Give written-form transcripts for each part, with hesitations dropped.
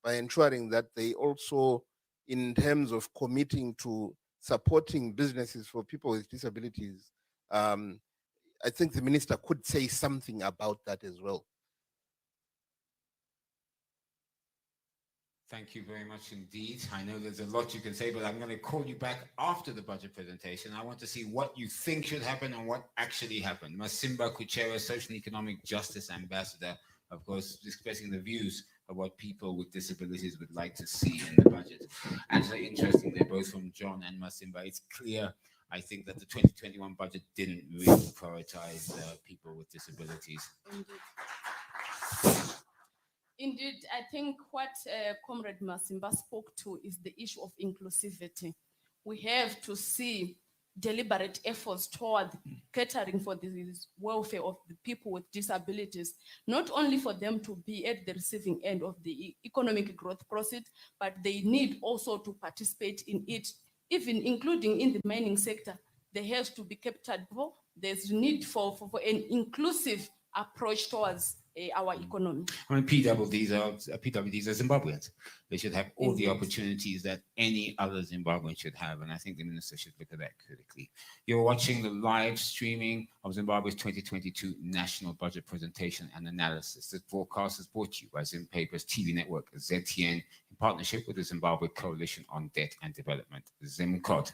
by ensuring that they also, in terms of committing to supporting businesses for people with disabilities, I think the minister could say something about that as well. Thank you very much indeed. I know there's a lot you can say, but I'm going to call you back after the budget presentation. I want to see what you think should happen and what actually happened. Masimba Kuchera, Social and Economic Justice Ambassador, of course, expressing the views of what people with disabilities would like to see in the budget. Actually, interesting, they're both from John and Masimba. It's clear, I think, that the 2021 budget didn't really prioritize people with disabilities. Indeed, I think what Comrade Masimba spoke to is the issue of inclusivity. We have to see deliberate efforts toward catering for the welfare of the people with disabilities, not only for them to be at the receiving end of the economic growth process, but they need also to participate in it, even including in the mining sector. They have to be catered for. There's need for an inclusive approach towards our economy. I mean, PWDs are Zimbabweans. They should have all the opportunities that any other Zimbabwean should have, and I think the minister should look at that critically. You're watching the live streaming of Zimbabwe's 2022 National Budget Presentation and Analysis. This broadcast is brought to you by Zimpaper's TV network, ZTN, in partnership with the Zimbabwe Coalition on Debt and Development, ZimCOD.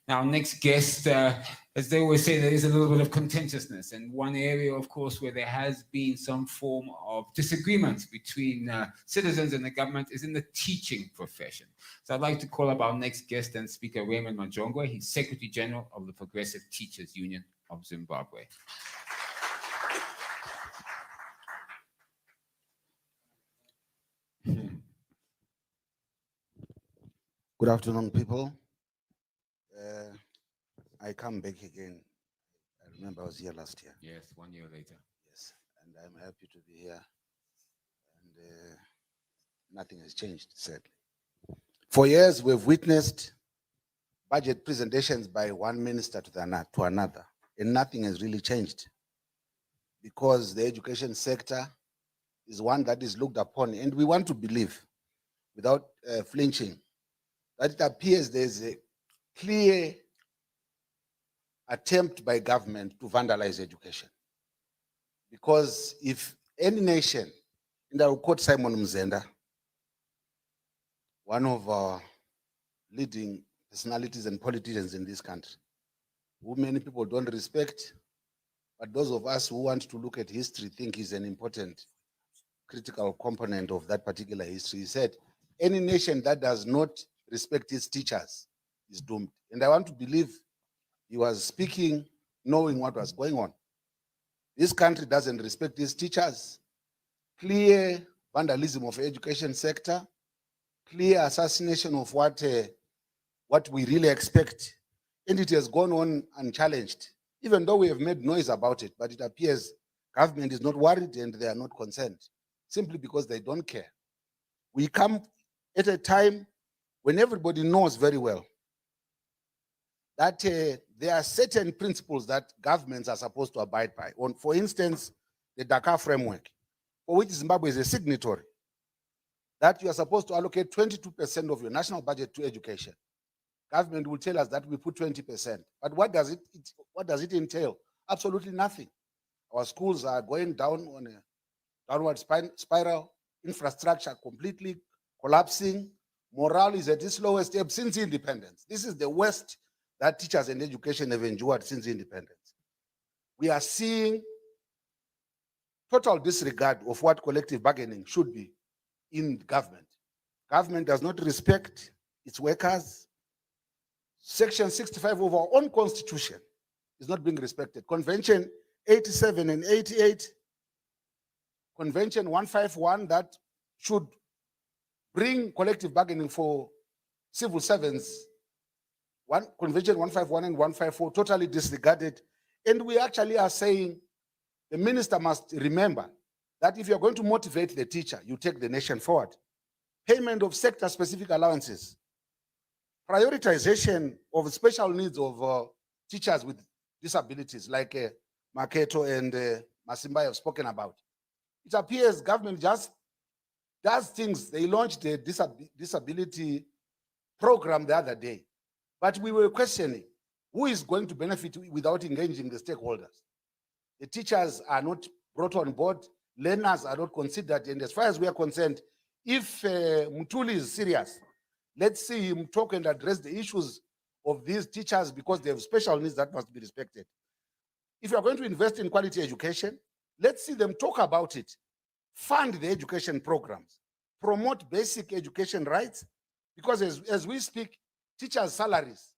Now, next guest, as they always say, there is a little bit of contentiousness. And one area, of course, where there has been some form of disagreement between citizens and the government is in the teaching profession. So I'd like to call up our next guest and speaker, Raymond Majongwe. He's Secretary General of the Progressive Teachers Union of Zimbabwe. Good afternoon, people. I come back again. I remember I was here last year. Yes, 1 year later. Yes, and I'm happy to be here. And nothing has changed, sadly. For years, we've witnessed budget presentations by one minister to another, and nothing has really changed, because the education sector is one that is looked upon, and we want to believe, without flinching, that it appears there's a clear attempt by government to vandalize education. Because if any nation, and I will quote Simon Mzenda, one of our leading personalities and politicians in this country, who many people don't respect, but those of us who want to look at history think is an important critical component of that particular history. He said, any nation that does not respect its teachers is doomed. And I want to believe he was speaking knowing what was going on. This country doesn't respect its teachers. Clear vandalism of the education sector, clear assassination of what we really expect. And it has gone on unchallenged, even though we have made noise about it, but it appears government is not worried and they are not concerned, simply because they don't care. We come at a time when everybody knows very well that there are certain principles that governments are supposed to abide by. For instance, the Dakar framework, for which Zimbabwe is a signatory, that you are supposed to allocate 22% of your national budget to education. Government will tell us that we put 20%, but what does it entail? Absolutely nothing. Our schools are going down on a downward spiral, infrastructure completely collapsing, morale is at its lowest ebb since independence. This is the worst that teachers and education have endured since independence. We are seeing total disregard of what collective bargaining should be in government. Government does not respect its workers. Section 65 of our own constitution is not being respected. Convention 87 and 88, Convention 151 that should bring collective bargaining for civil servants, Convention 151 and 154 totally disregarded. And we actually are saying the minister must remember that if you're going to motivate the teacher, you take the nation forward. Payment of sector-specific allowances, prioritization of special needs of teachers with disabilities, like Maketo and Masimba have spoken about. It appears government just does things. They launched a disability program the other day, but we were questioning who is going to benefit without engaging the stakeholders. The teachers are not brought on board, learners are not considered, and as far as we are concerned, if Mutuli is serious, let's see him talk and address the issues of these teachers because they have special needs that must be respected. If you are going to invest in quality education, let's see them talk about it. Fund the education programs, promote basic education rights, because as we speak, teachers' salaries,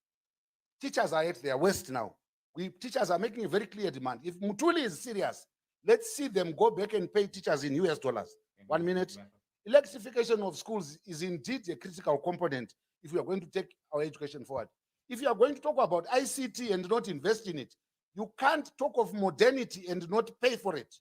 teachers are at their worst now. Teachers are making a very clear demand. If Mutuli is serious, let's see them go back and pay teachers in US dollars. 1 minute. Electrification of schools is indeed a critical component if we are going to take our education forward. If you are going to talk about ICT and not invest in it, you can't talk of modernity and not pay for it.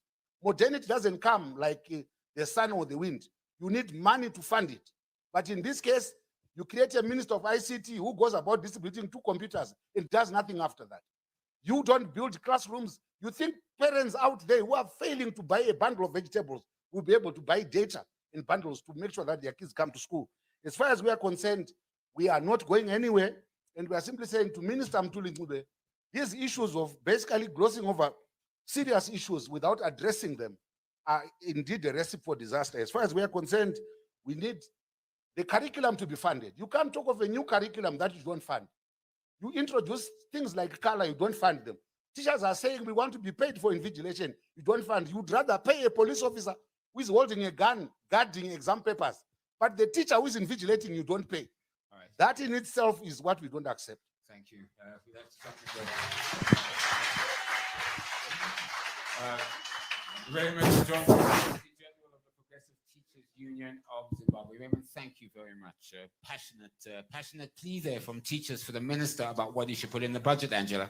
Modernity doesn't come like the sun or the wind. You need money to fund it. But in this case, you create a minister of ICT who goes about distributing 2 computers and does nothing after that. You don't build classrooms. You think parents out there who are failing to buy a bundle of vegetables will be able to buy data in bundles to make sure that their kids come to school. As far as we are concerned, we are not going anywhere, and we are simply saying to Minister Mtuli Mube, these issues of basically glossing over serious issues without addressing them are indeed a recipe for disaster. As far as we are concerned, we need the curriculum to be funded. You can't talk of a new curriculum that you don't fund. You introduce things like color, you don't fund them. Teachers are saying we want to be paid for invigilation, you don't fund. You'd rather pay a police officer who is holding a gun, guarding exam papers, but the teacher who is invigilating, you don't pay. All right. That in itself is what we don't accept. Thank you. We'd like to thank you, Raymond John, Secretary General of the Progressive Teachers Union of Zimbabwe. Raymond, thank you very much. Passionate plea there from teachers for the minister about what he should put in the budget, Angela.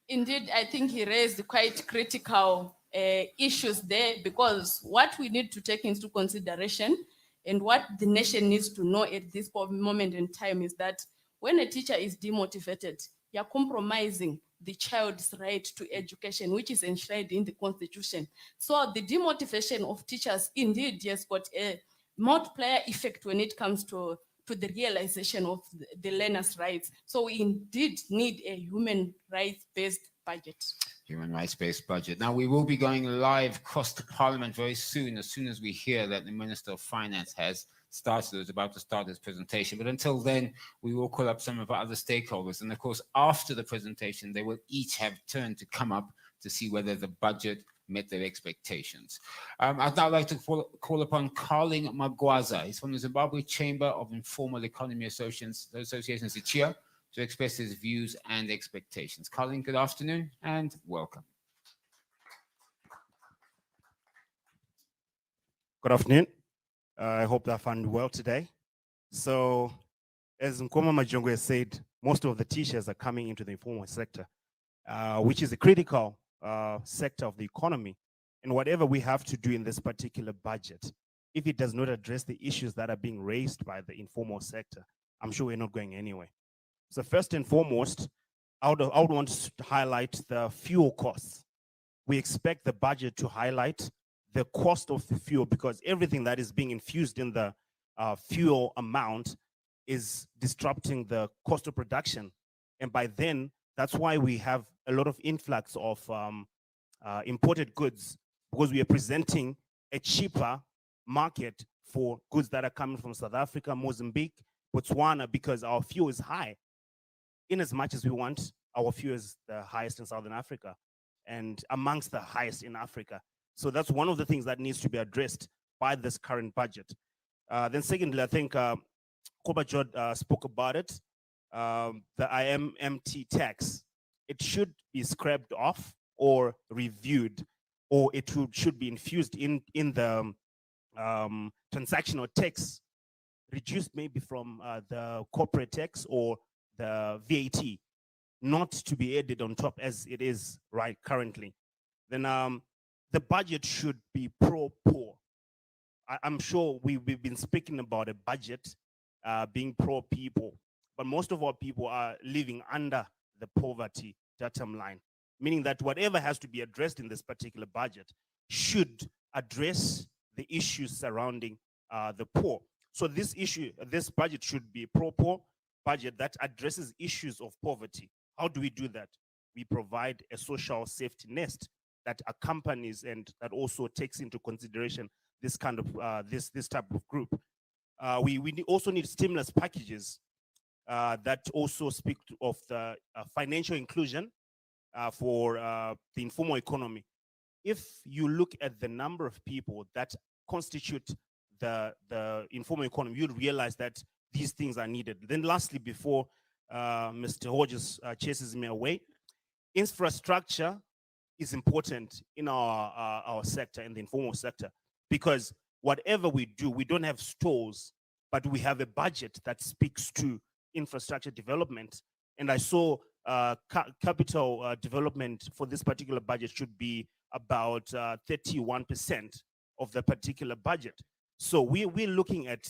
Indeed, I think he raised quite critical issues there, because what we need to take into consideration and what the nation needs to know at this moment in time is that when a teacher is demotivated, you're compromising the child's right to education, which is enshrined in the Constitution. So the demotivation of teachers indeed has got a multiplier effect when it comes to the realization of the learners' rights. So we indeed need a human rights-based budget. Human rights-based budget. Now, we will be going live across the Parliament very soon as we hear that the Minister of Finance has started, is about to start his presentation. But until then, we will call up some of our other stakeholders. And of course, after the presentation, they will each have turn to come up to see whether the budget met their expectations. I'd now like to call upon Carling Magwaza. He's from the Zimbabwe Chamber of Informal Economy Associations, ZICHIA, to express his views and expectations. Carling, good afternoon and welcome. Good afternoon. I hope that I found well today. So, as Nkoma Majongo has said, most of the teachers are coming into the informal sector, which is a critical sector of the economy. And whatever we have to do in this particular budget, if it does not address the issues that are being raised by the informal sector, I'm sure we're not going anywhere. So first and foremost, I would want to highlight the fuel costs. We expect the budget to highlight the cost of the fuel, because everything that is being infused in the fuel amount is disrupting the cost of production. And by then, that's why we have a lot of influx of imported goods, because we are presenting a cheaper market for goods that are coming from South Africa, Mozambique, Botswana, because our fuel is high. In as much as we want, our fuel is the highest in Southern Africa and amongst the highest in Africa. So that's one of the things that needs to be addressed by this current budget. Then secondly, I think Kobajod spoke about it, the IMMT tax. It should be scrapped off or reviewed, or it should be infused in the transactional tax, reduced maybe from the corporate tax or the VAT, not to be added on top as it is right currently. Then the budget should be pro-poor. I'm sure we've been speaking about a budget being pro-people, but most of our people are living under the poverty datum line, meaning that whatever has to be addressed in this particular budget should address the issues surrounding the poor. So this budget should be a pro-poor budget that addresses issues of poverty. How do we do that? We provide a social safety nest that accompanies and that also takes into consideration this kind of this type of group. Also need stimulus packages that also speak of the financial inclusion for the informal economy. If you look at the number of people that constitute the informal economy, you'll realize that these things are needed. Then lastly, before Mr. Hodges chases me away, infrastructure is important in our sector, in the informal sector, because whatever we do, we don't have stores, but we have a budget that speaks to infrastructure development. And I saw capital development for this particular budget should be about 31% of the particular budget. So we're looking at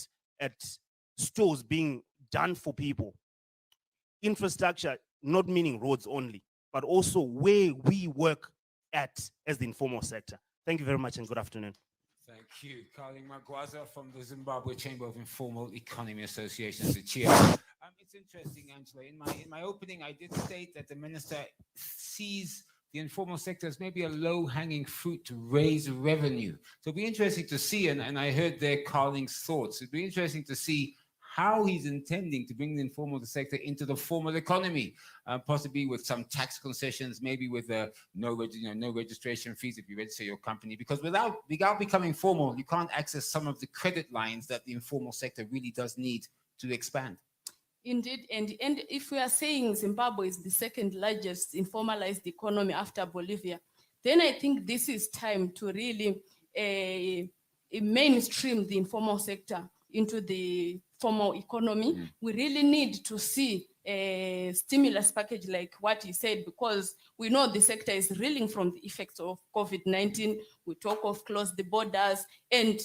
stores being done for people. Infrastructure, not meaning roads only, but also where we work at as the informal sector. Thank you very much and good afternoon. Thank you. Carling Magwaza from the Zimbabwe Chamber of Informal Economy Association, the chair. It's interesting, Angela. In my opening, I did state that the minister sees the informal sector as maybe a low-hanging fruit to raise revenue. So it'll be interesting to see, and I heard there Carling's thoughts. It'd be interesting to see how he's intending to bring the informal sector into the formal economy, possibly with some tax concessions, maybe with no registration fees if you register your company. Because without becoming formal, you can't access some of the credit lines that the informal sector really does need to expand. Indeed, and if we are saying Zimbabwe is the second largest informalized economy after Bolivia, then I think this is time to really mainstream the informal sector into the formal economy. We really need to see a stimulus package like what he said, because we know the sector is reeling from the effects of COVID-19. We talk of close the borders, and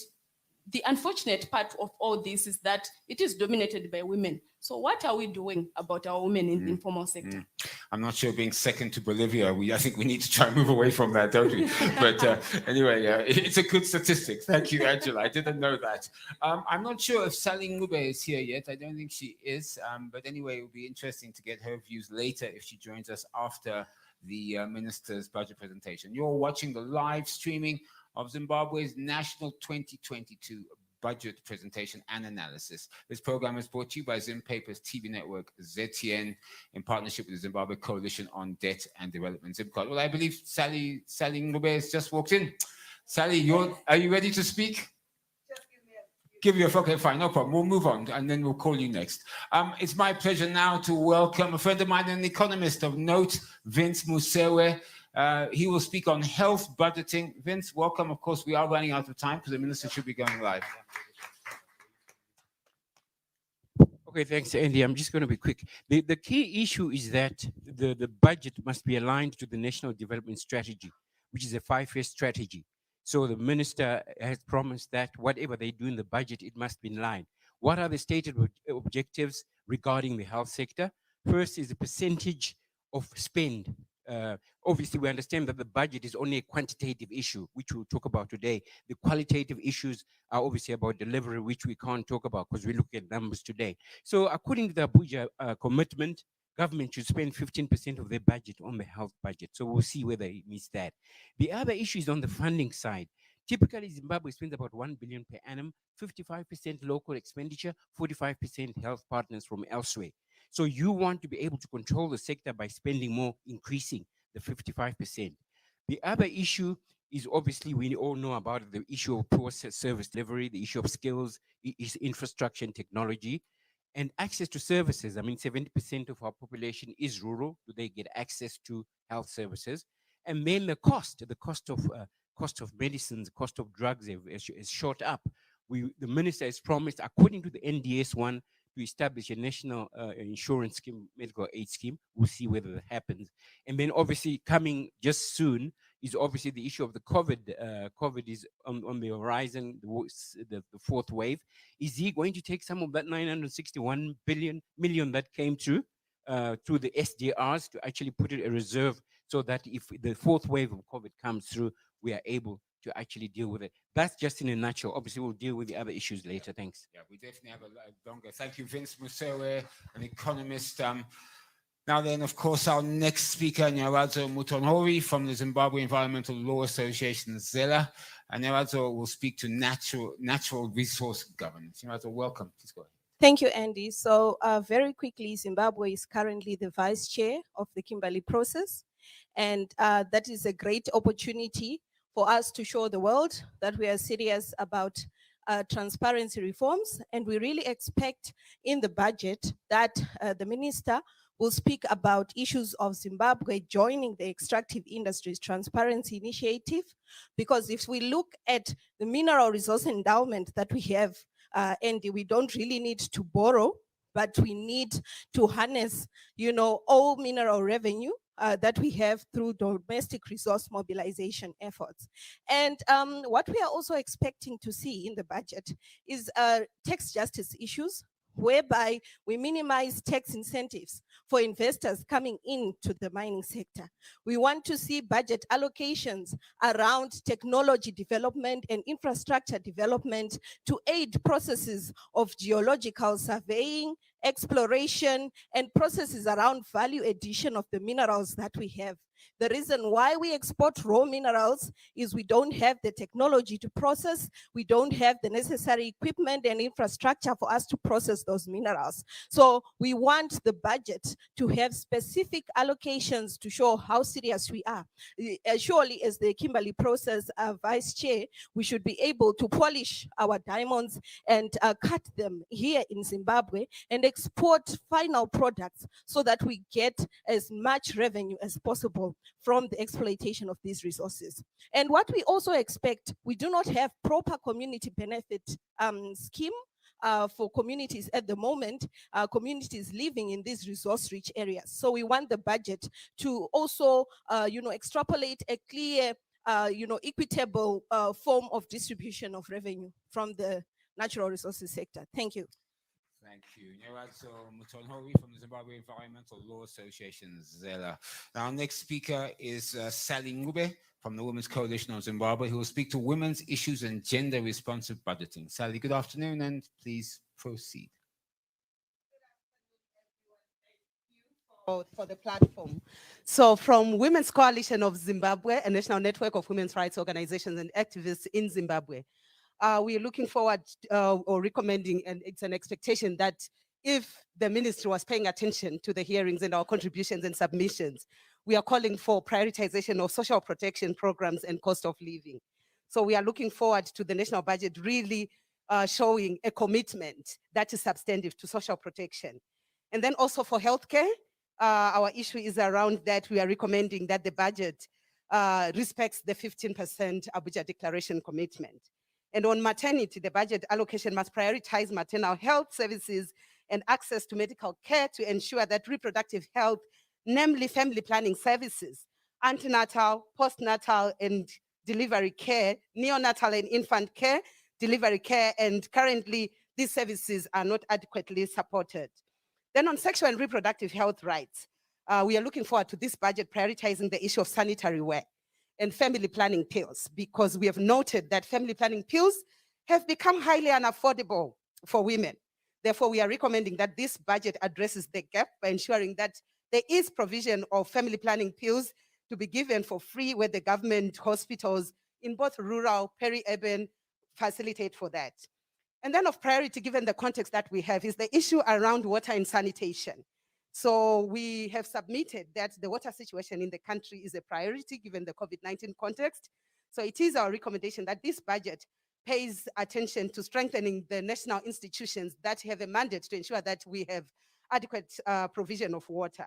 the unfortunate part of all this is that it is dominated by women. So what are we doing about our women in the informal sector? I'm not sure being second to Bolivia, I think we need to try and move away from that, don't we? But anyway, it's a good statistic. Thank you, Angela. I didn't know that. I'm not sure if Sally Mube is here yet. I don't think she is. But anyway, it will be interesting to get her views later if she joins us after the minister's budget presentation. You're watching the live streaming of Zimbabwe's National 2022 Budget Presentation and Analysis. This program is brought to you by Zim Papers TV network, ZTN, in partnership with the Zimbabwe Coalition on Debt and Development, ZIMCOD. Well, I believe Sally Ngube has just walked in. Sally, are you ready to speak? Okay, fine, no problem. We'll move on and then we'll call you next. It's my pleasure now to welcome a friend of mine, an economist of note, Vince Musewe. He will speak on health budgeting. Vince, welcome. Of course, we are running out of time because the minister should be going live. Okay, thanks, Andy. I'm just going to be quick. The key issue is that the budget must be aligned to the National Development Strategy, which is a 5-year strategy. So the minister has promised that whatever they do in the budget, it must be in line. What are the stated objectives regarding the health sector? First is the percentage of spend. Obviously, we understand that the budget is only a quantitative issue, which we'll talk about today. The qualitative issues are obviously about delivery, which we can't talk about because we look at numbers today. So according to the Abuja commitment, government should spend 15% of their budget on the health budget. So we'll see whether it meets that. The other issue is on the funding side. Typically, Zimbabwe spends about 1 billion per annum, 55% local expenditure, 45% health partners from elsewhere. So you want to be able to control the sector by spending more, increasing the 55%. The other issue is obviously, we all know about it, the issue of poor service delivery, the issue of skills, is infrastructure and technology, and access to services. I mean, 70% of our population is rural. Do they get access to health services? And then the cost of medicines, cost of drugs is shot up. The minister has promised, according to the NDS one, to establish a national insurance scheme, medical aid scheme. We'll see whether that happens. And then obviously coming just soon is obviously the issue of the COVID. COVID is on the horizon, the fourth wave. Is he going to take some of that 961 million that came through the SDRs to actually put it in a reserve so that if the fourth wave of COVID comes through, we are able to actually deal with it. That's just in a nutshell. Obviously, we'll deal with the other issues later. Thanks. Yeah, we definitely have a longer. Thank you, Vince Musewe, an economist. Now then, of course, our next speaker, Nyaradzo Mutonhori from the Zimbabwe Environmental Law Association, ZELA. And Nyaradzo will speak to natural resource governance. Nyaradzo, welcome. Please go ahead. Thank you, Andy. So very quickly, Zimbabwe is currently the vice chair of the Kimberley process. And that is a great opportunity for us to show the world that we are serious about transparency reforms. And we really expect in the budget that the minister will speak about issues of Zimbabwe joining the Extractive Industries Transparency Initiative. Because if we look at the mineral resource endowment that we have, and we don't really need to borrow, but we need to harness, all mineral revenue that we have through domestic resource mobilization efforts. And what we are also expecting to see in the budget is tax justice issues, whereby we minimize tax incentives for investors coming into the mining sector. We want to see budget allocations around technology development and infrastructure development to aid processes of geological surveying, exploration, and processes around value addition of the minerals that we have. The reason why we export raw minerals is we don't have the technology to process, we don't have the necessary equipment and infrastructure for us to process those minerals. So we want the budget to have specific allocations to show how serious we are. Surely, as the Kimberley process vice chair, we should be able to polish our diamonds and cut them here in Zimbabwe and export final products so that we get as much revenue as possible from the exploitation of these resources. And what we also expect, we do not have proper community benefit scheme for communities at the moment, communities living in these resource-rich areas. So we want the budget to also, extrapolate a clear, equitable form of distribution of revenue from the natural resources sector. Thank you. Thank you. Nyaradzo Mutonhori from the Zimbabwe Environmental Law Association, ZELA. Now, our next speaker is Sally Mube from the Women's Coalition of Zimbabwe, who will speak to women's issues and gender-responsive budgeting. Sally, good afternoon, and please proceed. For the platform. So from Women's Coalition of Zimbabwe, a national network of women's rights organizations and activists in Zimbabwe, we are looking forward or recommending, and it's an expectation that if the ministry was paying attention to the hearings and our contributions and submissions, we are calling for prioritization of social protection programs and cost of living. So we are looking forward to the national budget really showing a commitment that is substantive to social protection. And then also for healthcare, our issue is around that we are recommending that the budget respects the 15% Abuja Declaration commitment. And on maternity, the budget allocation must prioritize maternal health services and access to medical care to ensure that reproductive health, namely family planning services, antenatal, postnatal, and delivery care, neonatal and infant care, delivery care, and currently these services are not adequately supported. Then on sexual and reproductive health rights, we are looking forward to this budget prioritizing the issue of sanitary wear and family planning pills, because we have noted that family planning pills have become highly unaffordable for women. Therefore, we are recommending that this budget addresses the gap by ensuring that there is provision of family planning pills to be given for free where the government hospitals in both rural, peri-urban facilitate for that. And then of priority, given the context that we have, is the issue around water and sanitation. So we have submitted that the water situation in the country is a priority given the COVID-19 context. So it is our recommendation that this budget pays attention to strengthening the national institutions that have a mandate to ensure that we have adequate provision of water.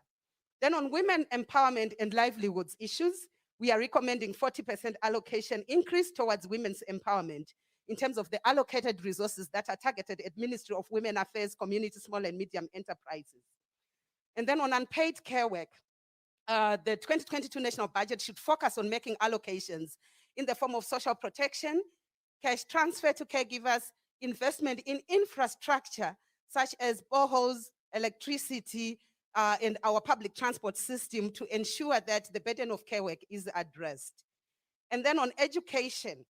Then on women empowerment and livelihoods issues, we are recommending 40% allocation increase towards women's empowerment in terms of the allocated resources that are targeted at Ministry of Women Affairs, Community, Small and Medium Enterprises. And then on unpaid care work, the 2022 national budget should focus on making allocations in the form of social protection, cash transfer to caregivers, investment in infrastructure such as boreholes, electricity, and our public transport system to ensure that the burden of care work is addressed. And then on education,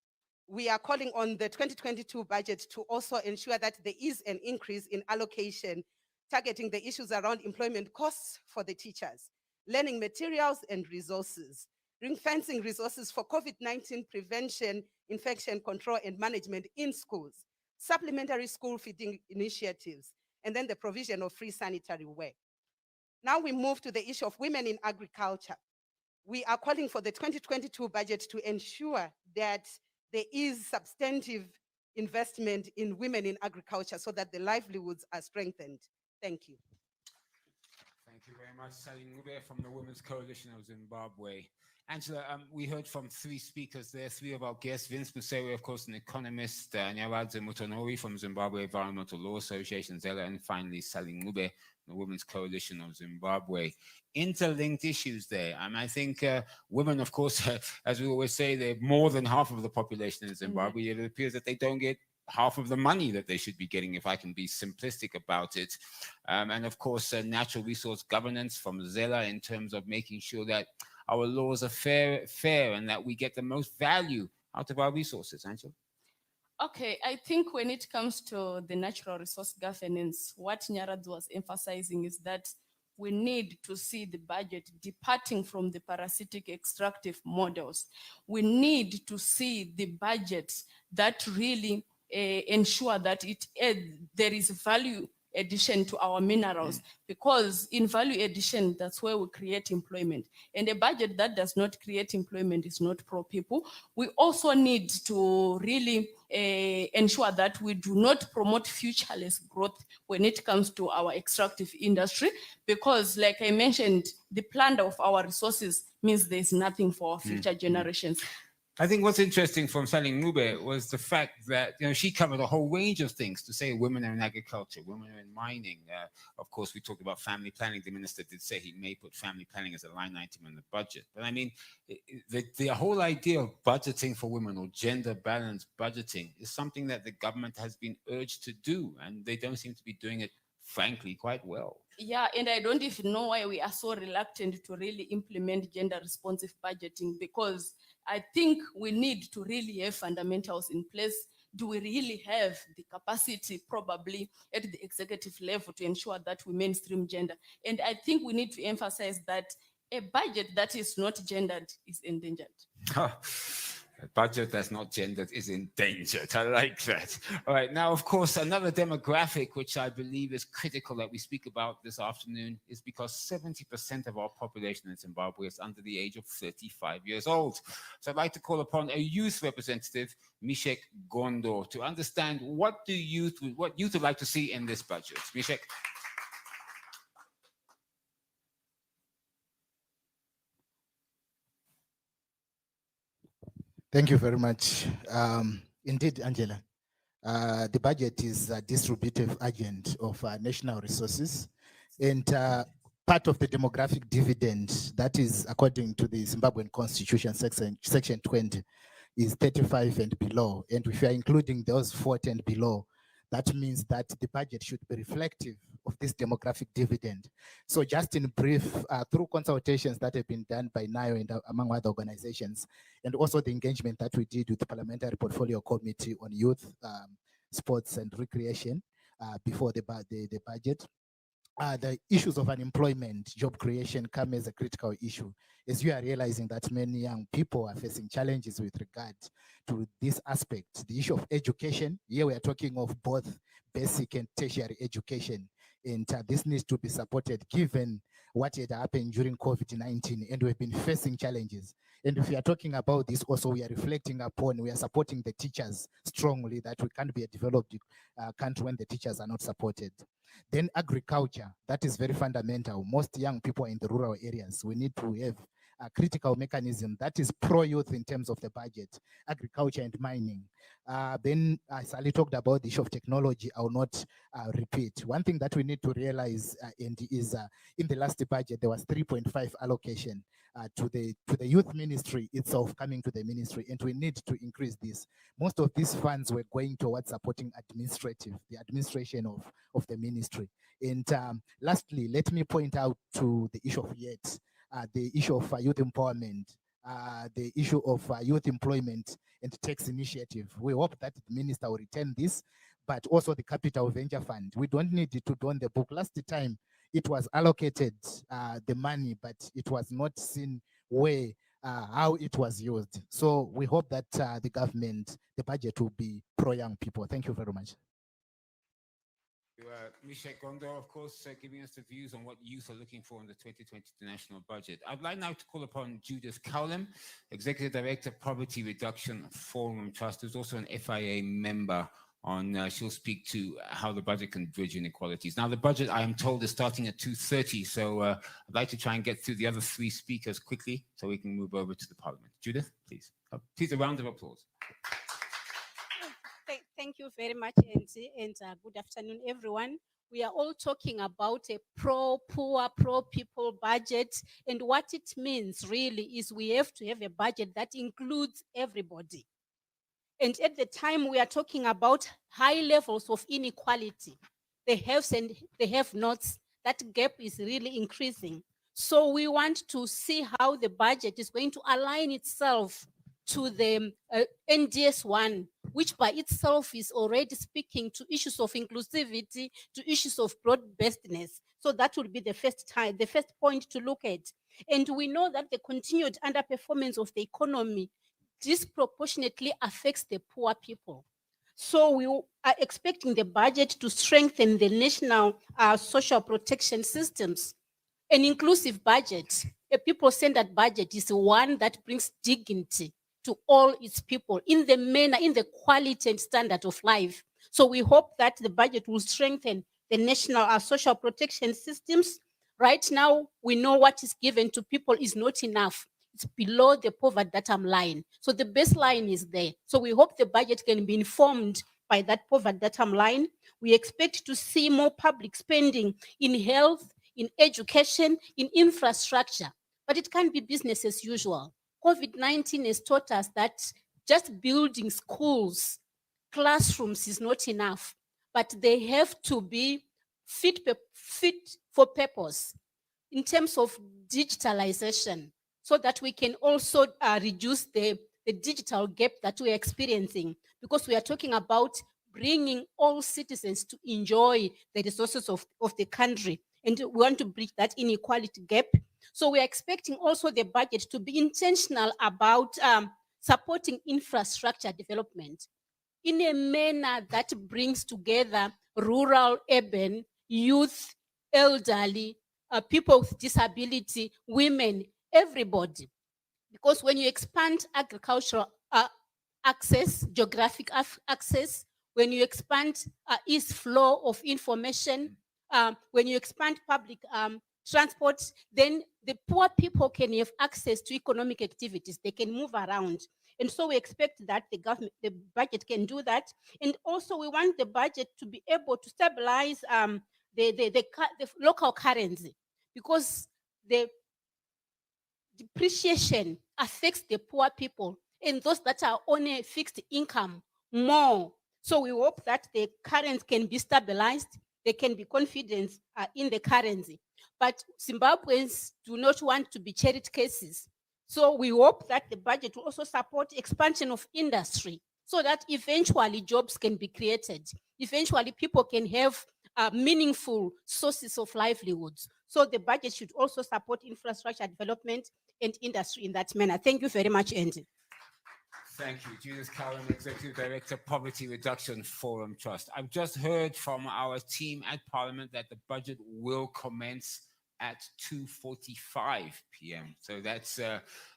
we are calling on the 2022 budget to also ensure that there is an increase in allocation, targeting the issues around employment costs for the teachers, learning materials and resources, ring-fencing resources for COVID-19 prevention, infection control and management in schools, supplementary school feeding initiatives, and then the provision of free sanitary wear. Now we move to the issue of women in agriculture. We are calling for the 2022 budget to ensure that there is substantive investment in women in agriculture so that the livelihoods are strengthened. Thank you. Thank you very much, Sally Mube from the Women's Coalition of Zimbabwe. Angela, we heard from three speakers there, three of our guests. Vince Musewe, of course, an economist, Nyawadze Mutonori from Zimbabwe Environmental Law Association, Zela, and finally Sally Mube, the Women's Coalition of Zimbabwe. Interlinked issues there. And I think women, of course, as we always say, they're more than half of the population in Zimbabwe. It appears that they don't get half of the money that they should be getting, if I can be simplistic about it. And of course, natural resource governance from Zela in terms of making sure that our laws are fair and that we get the most value out of our resources. Angela? Okay, I think when it comes to the natural resource governance, what Nyarad was emphasizing is that we need to see the budget departing from the parasitic extractive models. We need to see the budget that really ensure that there is value addition to our minerals, because in value addition, that's where we create employment. And a budget that does not create employment is not pro-people. We also need to really ensure that we do not promote futureless growth when it comes to our extractive industry, because like I mentioned, the plunder of our resources means there's nothing for our future generations. I think what's interesting from Sally Mube was the fact that she covered a whole range of things, to say women are in agriculture, women are in mining. Of course, we talked about family planning. The minister did say he may put family planning as a line item in the budget. But I mean, the whole idea of budgeting for women or gender balanced budgeting is something that the government has been urged to do, and they don't seem to be doing it, frankly, quite well. Yeah, and I don't even know why we are so reluctant to really implement gender responsive budgeting, because I think we need to really have fundamentals in place. Do we really have the capacity, probably at the executive level, to ensure that we mainstream gender? And I think we need to emphasize that a budget that is not gendered is endangered. A budget that's not gendered is endangered. I like that. All right. Now, of course, another demographic which I believe is critical that we speak about this afternoon is because 70% of our population in Zimbabwe is under the age of 35 years old. So I'd like to call upon a youth representative, Mishek Gondo, to understand what youth would like to see in this budget. Mishek. Thank you very much. Indeed, Angela, the budget is a distributive agent of national resources, and part of the demographic dividend, that is according to the Zimbabwean Constitution, section 20, is 35 and below. And if you are including those 40 and below, that means that the budget should be reflective of this demographic dividend. So just in brief, through consultations that have been done by NIO and among other organizations, and also the engagement that we did with the Parliamentary Portfolio Committee on Youth, Sports and Recreation before the budget, the issues of unemployment, job creation come as a critical issue, as you are realizing that many young people are facing challenges with regard to this aspect. The issue of education, here we are talking of both basic and tertiary education, and this needs to be supported given what had happened during COVID-19, and we've been facing challenges. And if we are talking about this also, we are reflecting upon, we are supporting the teachers strongly, that we can't be a developed country when the teachers are not supported. Then agriculture, that is very fundamental. Most young people are in the rural areas. We need to have a critical mechanism that is pro-youth in terms of the budget, agriculture and mining. Then Sally talked about the issue of technology. I will not repeat. One thing that we need to realize in the last budget, there was 3.5 allocation to the youth ministry itself coming to the ministry, and we need to increase this. Most of these funds were going towards supporting the administration of the ministry. And lastly, let me point out to the issue of the issue of youth empowerment. the issue of youth employment and tax initiative. We hope that the minister will return this, but also the capital venture fund. We don't need it to do on the book. Last time it was allocated the money, but it was not seen where how it was used. So we hope that the government, the budget will be pro-young people. Thank you very much. Mishek Gondo, of course, giving us the views on what youth are looking for in the 2022 national budget. I'd like now to call upon Judith Cowlem, Executive Director, Poverty Reduction Forum Trust, who's also an FIA member. She'll speak to how the budget can bridge inequalities. Now, the budget, I am told, is starting at 2:30, so I'd like to try and get through the other three speakers quickly so we can move over to the Parliament. Judith, please. Please, a round of applause. Thank you very much, Angie, and good afternoon, everyone. We are all talking about a pro-poor, pro-people budget, and what it means really is we have to have a budget that includes everybody. And at the time we are talking about high levels of inequality, the haves and the have-nots, that gap is really increasing. So we want to see how the budget is going to align itself to the NDS1, which by itself is already speaking to issues of inclusivity, to issues of broad-basedness. So that will be the first point to look at. And we know that the continued underperformance of the economy disproportionately affects the poor people. So we are expecting the budget to strengthen the national social protection systems. An inclusive budget, a people-centered budget, is one that brings dignity to all its people in the manner, in the quality and standard of life. So we hope that the budget will strengthen the national social protection systems. Right now, we know what is given to people is not enough. It's below the poverty datum line. So the baseline is there. So we hope the budget can be informed by that poverty datum line. We expect to see more public spending in health, in education, in infrastructure, but it can't be business as usual. COVID-19 has taught us that just building schools, classrooms is not enough, but they have to be fit for purpose in terms of digitalization, so that we can also reduce the digital gap that we're experiencing, because we are talking about bringing all citizens to enjoy the resources of the country. And we want to bridge that inequality gap. So we're expecting also the budget to be intentional about supporting infrastructure development in a manner that brings together rural, urban, youth, elderly, people with disability, women, everybody. Because when you expand agricultural access, geographic access, when you expand ease flow of information, when you expand public transport, then the poor people can have access to economic activities. They can move around. And so we expect that the budget can do that. And also we want the budget to be able to stabilize the local currency, because the depreciation affects the poor people and those that are on a fixed income more. So we hope that the currency can be stabilized. There can be confidence in the currency. But Zimbabweans do not want to be cherry cases. So we hope that the budget will also support expansion of industry, so that eventually jobs can be created. Eventually people can have meaningful sources of livelihoods. So the budget should also support infrastructure development and industry in that manner. Thank you very much, Andy. Thank you. Judith Cowlem, Executive Director, Poverty Reduction Forum Trust. I've just heard from our team at Parliament that the budget will commence at 2:45 p.m. So that's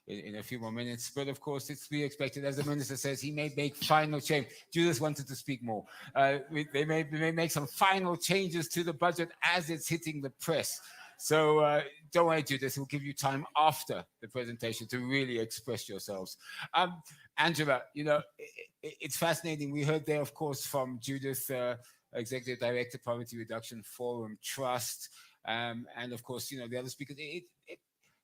in a few more minutes. But of course, it's to be expected. As the Minister says, he may make final change. Judith wanted to speak more. They may make some final changes to the budget as it's hitting the press. So don't worry, Judith, we'll give you time after the presentation to really express yourselves. Angela, you know, it's fascinating. We heard there, of course, from Judith, Executive Director, Poverty Reduction Forum Trust, and of course, you know, the other speakers.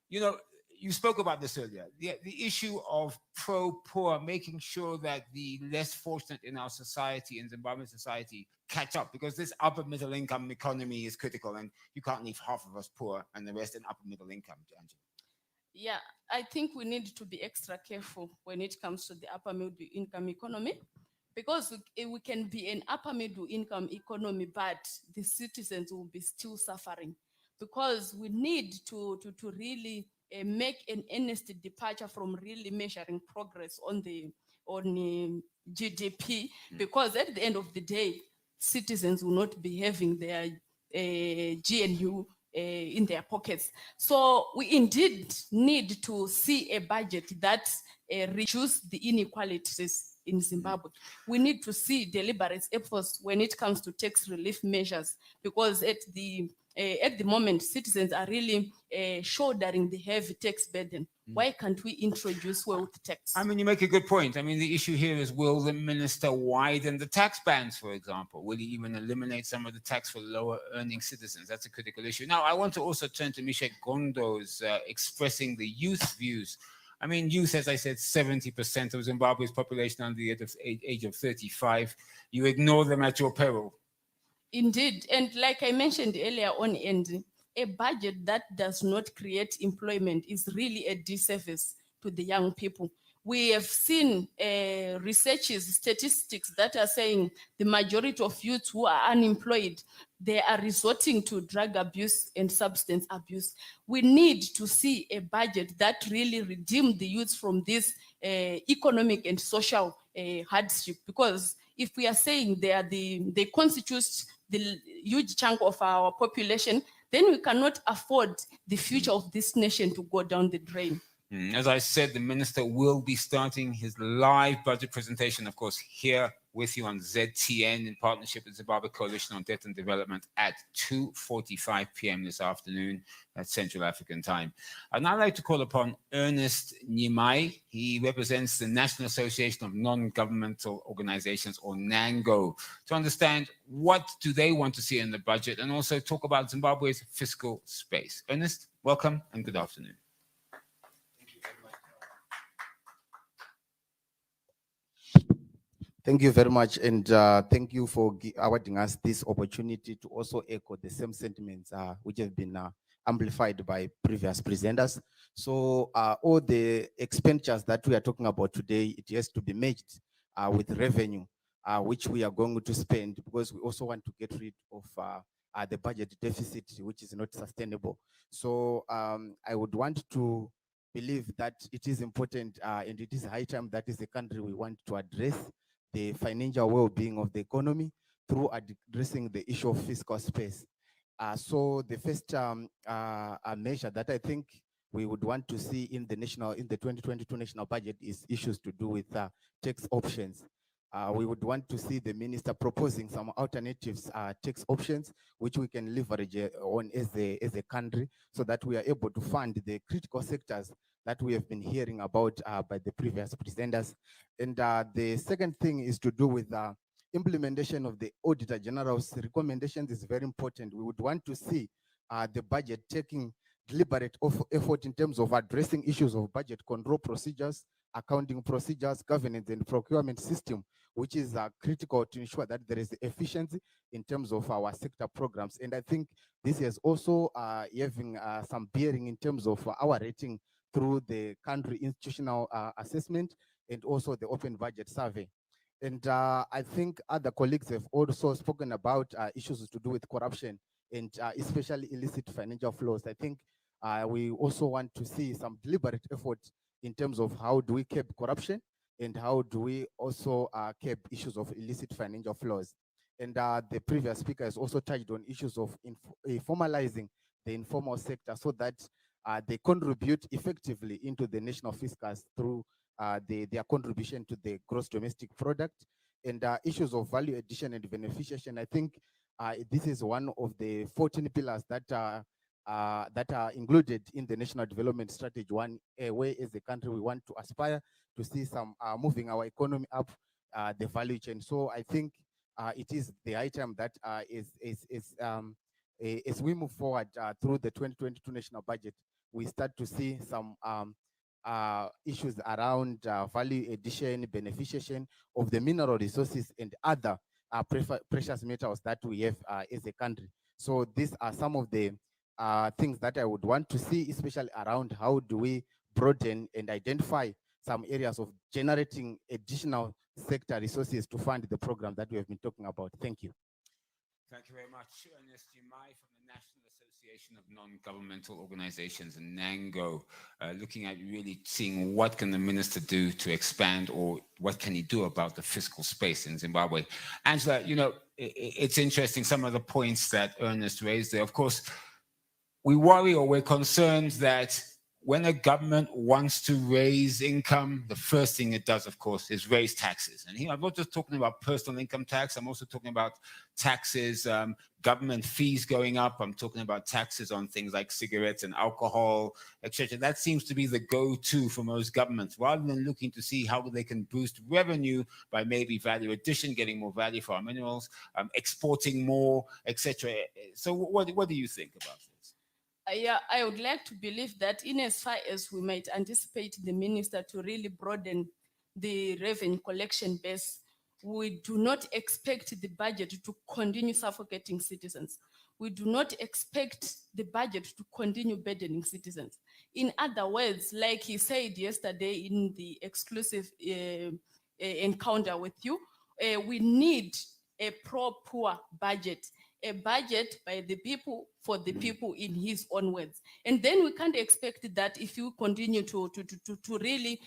You know, you spoke about this earlier, the issue of pro-poor, making sure that the less fortunate in our society, in Zimbabwean society, catch up, because this upper middle income economy is critical, and you can't leave half of us poor and the rest in upper middle income, Angela. Yeah, I think we need to be extra careful when it comes to the upper middle income economy, because we can be an upper middle income economy, but the citizens will be still suffering, because we need to really make an earnest departure from really measuring progress on the GDP, because at the end of the day, citizens will not be having their GNU in their pockets. So we indeed need to see a budget that reduces the inequalities in Zimbabwe. We need to see deliberate efforts when it comes to tax relief measures, because at the moment, citizens are really shouldering the heavy tax burden. Why can't we introduce wealth tax? I mean, you make a good point. I mean, the issue here is, will the minister widen the tax bands, for example? Will he even eliminate some of the tax for lower earning citizens? That's a critical issue. Now, I want to also turn to Mishek Gondo's expressing the youth views. I mean, youth, as I said, 70% of Zimbabwe's population under the age of 35. You ignore them at your peril. Indeed, and like I mentioned earlier on, Andy, a budget that does not create employment is really a disservice to the young people. We have seen researches, statistics that are saying the majority of youths who are unemployed, they are resorting to drug abuse and substance abuse. We need to see a budget that really redeems the youths from this economic and social hardship, because if we are saying they constitute the huge chunk of our population, then we cannot afford the future of this nation to go down the drain. As I said, the minister will be starting his live budget presentation, of course, here with you on ZTN in partnership with Zimbabwe Coalition on Debt and Development at 2:45 p.m. this afternoon at Central African Time. I'd now like to call upon Ernest Nyimai. He represents the National Association of Non-Governmental Organizations, or NANGO, to understand what do they want to see in the budget and also talk about Zimbabwe's fiscal space. Ernest, welcome and good afternoon. Thank you very much, and thank you for awarding us this opportunity to also echo the same sentiments which have been amplified by previous presenters. So all the expenditures that we are talking about today, it has to be matched with revenue, which we are going to spend, because we also want to get rid of the budget deficit, which is not sustainable. So I would want to believe that it is important and it is high time that is the country we want to address the financial well-being of the economy through addressing the issue of fiscal space. So the first measure that I think we would want to see in the 2022 national budget is issues to do with tax options. We would want to see the minister proposing some alternatives tax options which we can leverage on as a country, so that we are able to fund the critical sectors that we have been hearing about by the previous presenters. And the second thing is to do with implementation of the Auditor General's recommendations is very important. We would want to see the budget taking deliberate effort in terms of addressing issues of budget control procedures, accounting procedures, governance and procurement system, which is critical to ensure that there is efficiency in terms of our sector programs. And I think this is also having some bearing in terms of our rating through the country institutional assessment and also the open budget survey. And I think other colleagues have also spoken about issues to do with corruption and especially illicit financial flows. I think we also want to see some deliberate effort in terms of how do we curb corruption and how do we also curb issues of illicit financial flows. And the previous speaker has also touched on issues of formalizing the informal sector, so that they contribute effectively into the national fiscus through their contribution to the gross domestic product. And issues of value addition and beneficiation, I think this is one of the 14 pillars that are included in the National Development Strategy 1, where as a country we want to aspire to see some moving our economy up the value chain. So I think it is the item that as we move forward through the 2022 national budget, we start to see some issues around value addition, beneficiation of the mineral resources and other precious metals that we have as a country. So these are some of the things that I would want to see, especially around how do we broaden and identify some areas of generating additional sector resources to fund the program that we have been talking about. Thank you. Thank you very much. Ernest Jumai from the National Association of Non-Governmental Organizations, NANGO, looking at really seeing what can the minister do to expand, or what can he do about the fiscal space in Zimbabwe. Angela, you know, it's interesting, some of the points that Ernest raised there. Of course, we worry or we're concerned that when a government wants to raise income, the first thing it does, of course, is raise taxes. And here, I'm not just talking about personal income tax, I'm also talking about taxes, government fees going up. I'm talking about taxes on things like cigarettes and alcohol, etc. That seems to be the go-to for most governments, rather than looking to see how they can boost revenue by maybe value addition, getting more value for our minerals, exporting more, etc. So what do you think about this? Yeah, I would like to believe that in as far as we might anticipate the minister to really broaden the revenue collection base, we do not expect the budget to continue suffocating citizens. We do not expect the budget to continue burdening citizens. In other words, like he said yesterday in the exclusive encounter with you, we need a pro-poor budget, a budget by the people for the people, in his own words. And then we can't expect that if you continue to really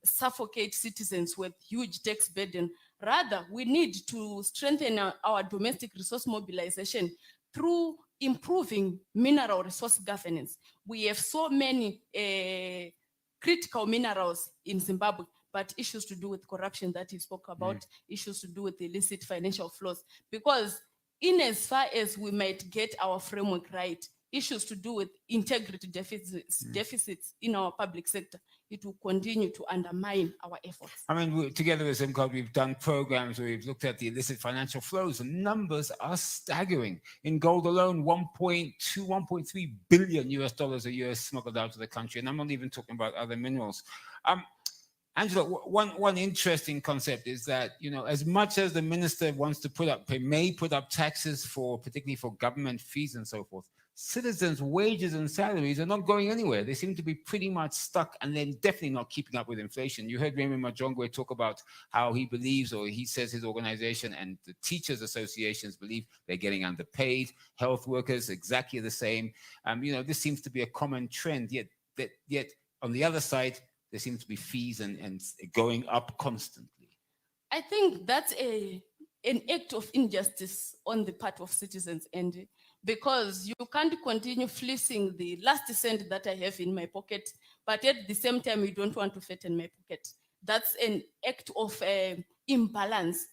suffocate citizens with huge tax burden. Rather, we need to strengthen our domestic resource mobilization through improving mineral resource governance. We have so many critical minerals in Zimbabwe, but issues to do with corruption that he spoke about, issues to do with illicit financial flows. Because in as far as we might get our framework right, issues to do with integrity deficits in our public sector, it will continue to undermine our efforts. I mean, together with ZimCode, we've done programs where we've looked at the illicit financial flows. The numbers are staggering. In gold alone, 1.3 billion US dollars a year smuggled out of the country. And I'm not even talking about other minerals. Angela, one interesting concept is that, you know, as much as the minister wants to may put up taxes for, particularly for government fees and so forth, citizens' wages and salaries are not going anywhere. They seem to be pretty much stuck, and then definitely not keeping up with inflation. You heard Raymond Majongwe talk about how he believes, or he says his organization and the teachers' associations believe they're getting underpaid. Health workers, exactly the same. You know, this seems to be a common trend, yet on the other side, there seems to be fees and going up constantly. I think that's an act of injustice on the part of citizens, and because you can't continue fleecing the last cent that I have in my pocket, but at the same time, you don't want to fatten my pocket. That's an act of imbalance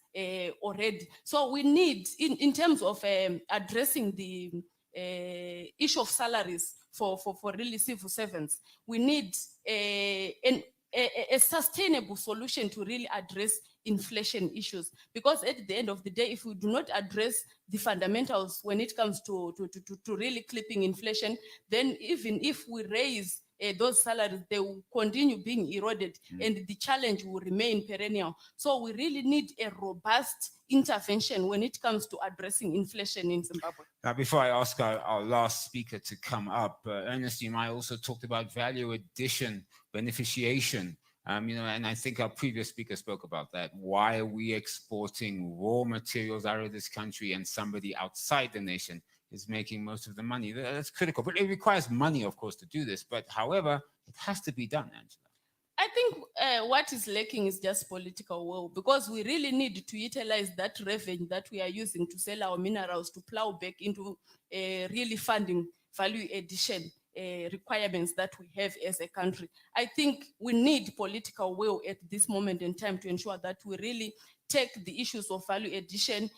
already. So we need, in terms of addressing the issue of salaries for really civil servants, we need a sustainable solution to really address inflation issues. Because at the end of the day, if we do not address the fundamentals when it comes to really clipping inflation, then even if we raise those salaries, they will continue being eroded, and the challenge will remain perennial. So we really need a robust intervention when it comes to addressing inflation in Zimbabwe. Now, before I ask our last speaker to come up, Ernest Jumai also talked about value addition, beneficiation. You know, and I think our previous speaker spoke about that. Why are we exporting raw materials out of this country and somebody outside the nation is making most of the money? That's critical, but it requires money, of course, to do this. But however, it has to be done, Angela. I think what is lacking is just political will, because we really need to utilize that revenue that we are using to sell our minerals to plow back into really funding value addition requirements that we have as a country. I think we need political will at this moment in time to ensure that we really take the issues of value addition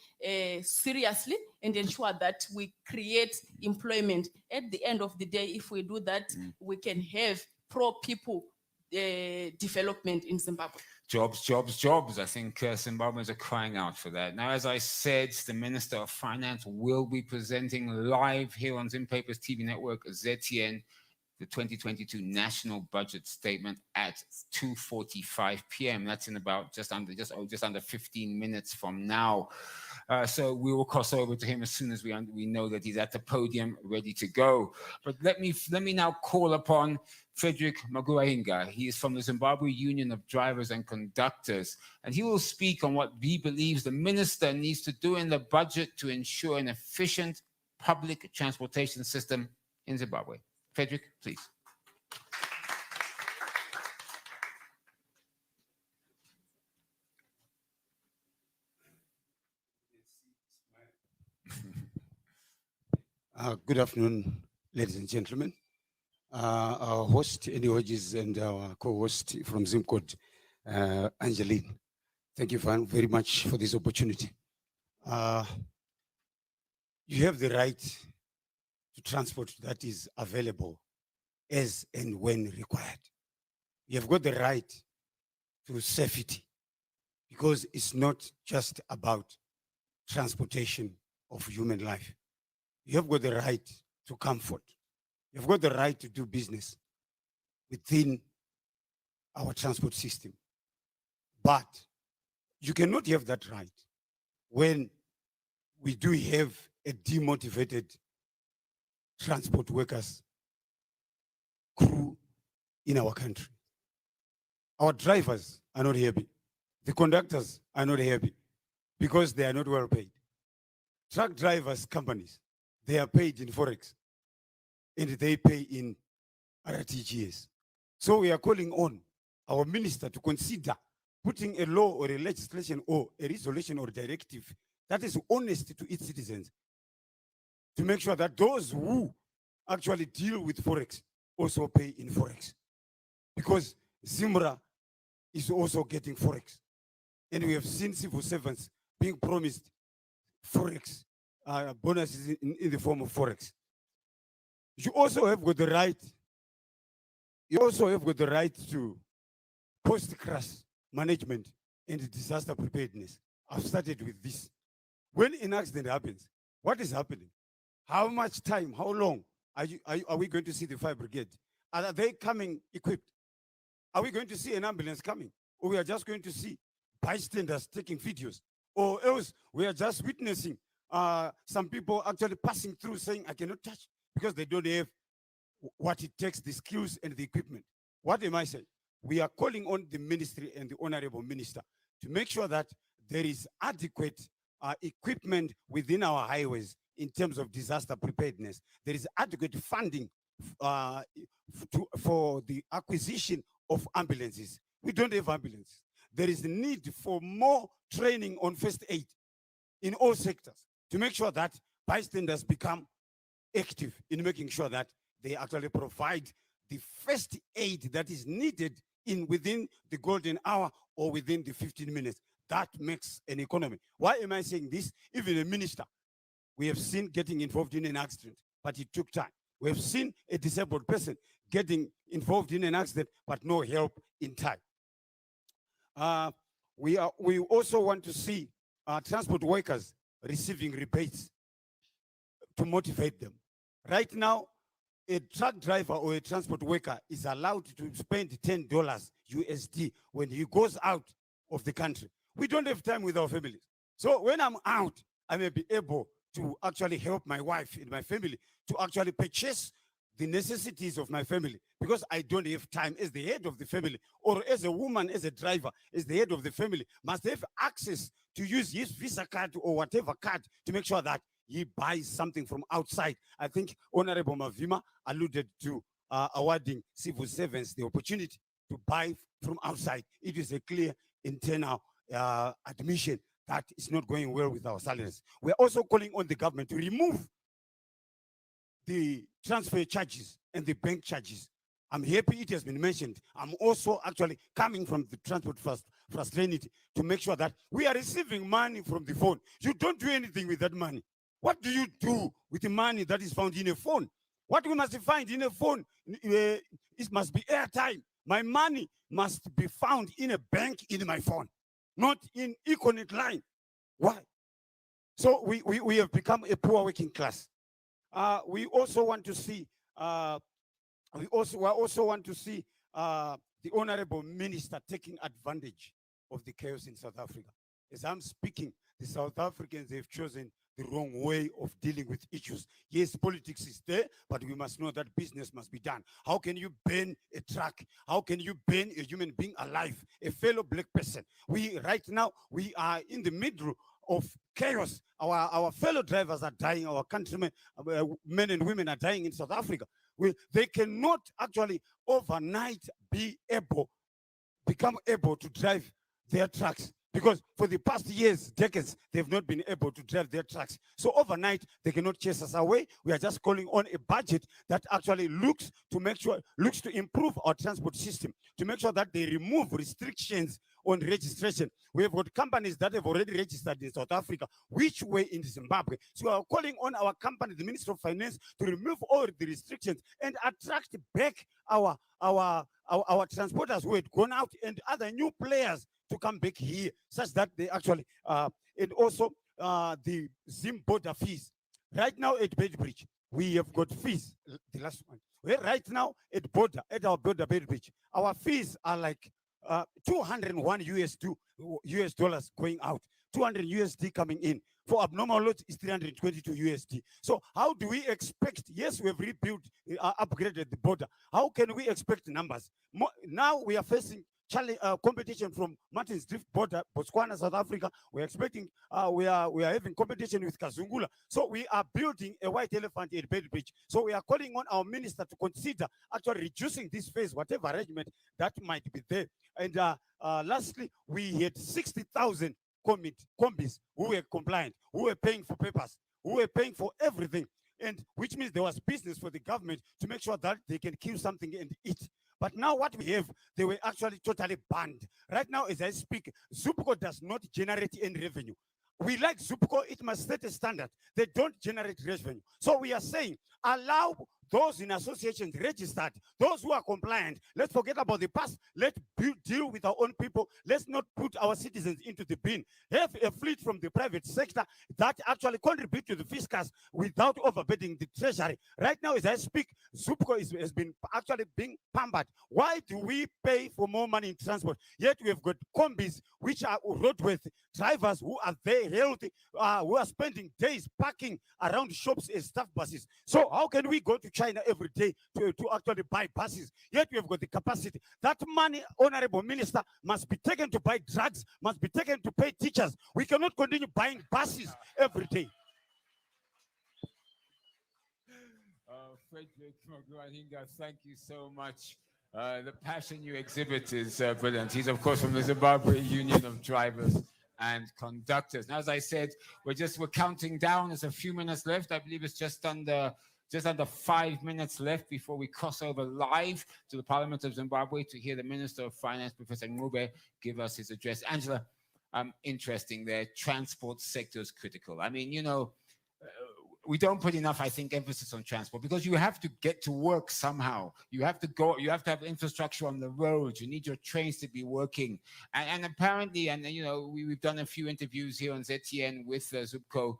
seriously and ensure that we create employment. At the end of the day, if we do that, we can have pro-people development in Zimbabwe. Jobs, jobs, jobs. I think Zimbabweans are crying out for that. Now, as I said, the Minister of Finance will be presenting live here on ZimPaper's TV network, ZTN, the 2022 National Budget Statement at 2:45 p.m. That's in about just under 15 minutes from now. So we will cross over to him as soon as we know that he's at the podium ready to go. But let me now call upon Frederick Maguainga. He is from the Zimbabwe Union of Drivers and Conductors, and he will speak on what he believes the minister needs to do in the budget to ensure an efficient public transportation system in Zimbabwe. Frederick, please. Good afternoon, ladies and gentlemen. Our host, Andy Hodges, and our co-host from ZimCode, Angeline. Thank you very much for this opportunity. You have the right to transport that is available as and when required. You have got the right to safety, because it's not just about transportation of human life. You have got the right to comfort. You've got the right to do business within our transport system. But you cannot have that right when we do have a demotivated transport workers crew in our country. Our drivers are not happy. The conductors are not happy because they are not well paid. Truck drivers companies, they are paid in Forex and they pay in RTGS. So we are calling on our minister to consider putting a law or a legislation or a resolution or directive that is honest to its citizens, to make sure that those who actually deal with Forex also pay in Forex. Because Zimra is also getting Forex. And we have seen civil servants being promised Forex, bonuses in the form of Forex. You also have got the right to post-crash management and disaster preparedness. I've started with this. When an accident happens, what is happening? How much time, how long are we going to see the fire brigade? Are they coming equipped? Are we going to see an ambulance coming? Or we are just going to see bystanders taking videos? Or else we are just witnessing some people actually passing through saying, I cannot touch, because they don't have what it takes, the skills and the equipment. What am I saying? We are calling on the ministry and the honorable minister to make sure that there is adequate equipment within our highways in terms of disaster preparedness. There is adequate funding for the acquisition of ambulances. We don't have ambulances. There is a need for more training on first aid in all sectors to make sure that bystanders become active in making sure that they actually provide the first aid that is needed within the golden hour or within the 15 minutes. That makes an economy. Why am I saying this? Even a minister, we have seen getting involved in an accident, but it took time. We have seen a disabled person getting involved in an accident, but no help in time. We also want to see transport workers receiving rebates to motivate them. Right now, a truck driver or a transport worker is allowed to spend $10 USD when he goes out of the country. We don't have time with our families. So when I'm out, I may be able to actually help my wife and my family to actually purchase the necessities of my family, because I don't have time as the head of the family, or as a woman, as a driver, as the head of the family, must have access to use his Visa card or whatever card to make sure that he buys something from outside. I think Honorable Mavima alluded to awarding civil servants the opportunity to buy from outside. It is a clear internal admission that is not going well with our salaries. We're also calling on the government to remove the transfer charges and the bank charges. I'm happy it has been mentioned. I'm also actually coming from the transport fraternity to make sure that we are receiving money from the phone. You don't do anything with that money. What do you do with the money that is found in a phone? What we must find in a phone, it must be airtime. My money must be found in a bank in my phone, not in Econet line. Why? So we have become a poor working class. We also want to see the honorable minister taking advantage of the chaos in South Africa. As I'm speaking, the South Africans have chosen the wrong way of dealing with issues. Yes, politics is there, but we must know that business must be done. How can you ban a truck? How can you ban a human being alive, a fellow black person? Right now, we are in the middle of chaos. Our fellow drivers are dying, our countrymen, men and women are dying in South Africa. They cannot actually overnight become able to drive their trucks, because for the past years, decades, they've not been able to drive their trucks. So overnight, they cannot chase us away. We are just calling on a budget that actually looks to improve our transport system, to make sure that they remove restrictions on registration. We have got companies that have already registered in South Africa, which way in Zimbabwe. So we are calling on our company, the Minister of Finance, to remove all the restrictions and attract back our transporters who had gone out and other new players to come back here, such that they actually, and also the Zim border fees. Right now at Bridge, we have got fees, the last one. Right now at our border Bridge, our fees are like 201 US dollars going out, 200 USD coming in. For abnormal loads, is 322 USD. So how do we expect? Yes, we have rebuilt, upgraded the border. How can we expect numbers? Now we are facing competition from Martin's Drift border, Botswana, South Africa. We're expecting, we are having competition with Kazungula. So we are building a white elephant at Bridge. So we are calling on our minister to consider actually reducing this phase, whatever arrangement that might be there. And lastly, we had 60,000 combis who were compliant, who were paying for papers, who were paying for everything, and which means there was business for the government to make sure that they can kill something and eat. But now what we have, they were actually totally banned. Right now, as I speak, Zupco does not generate any revenue. We like Zupco, it must set a standard. They don't generate revenue. So we are saying, allow those in associations registered, those who are compliant. Let's forget about the past. Let's deal with our own people. Let's not put our citizens into the bin. Have a fleet from the private sector that actually contribute to the fiscus without overburdening the treasury. Right now, as I speak, Zupco has been actually being pampered. Why do we pay for more money in transport? Yet we have got combis, which are roadworthy drivers who are very healthy, who are spending days parking around shops as staff buses. So how can we go to China every day to actually buy buses? Yet we have got the capacity. That money, Honorable Minister, must be taken to buy drugs, must be taken to pay teachers. We cannot continue buying buses every day. Frederick Magwahinga, thank you so much. The passion you exhibit is brilliant. He's, of course, from the Zimbabwe Union of Drivers and Conductors. Now, as I said, we're counting down. There's a few minutes left. I believe it's just under 5 minutes left before we cross over live to the Parliament of Zimbabwe to hear the Minister of Finance, Professor Mube, give us his address. Angela, interesting there. Transport sector is critical. I mean, you know, we don't put enough, I think, emphasis on transport because you have to get to work somehow. You have to go, you have to have infrastructure on the roads. You need your trains to be working. And apparently, and you know, we've done a few interviews here on ZTN with Zupco.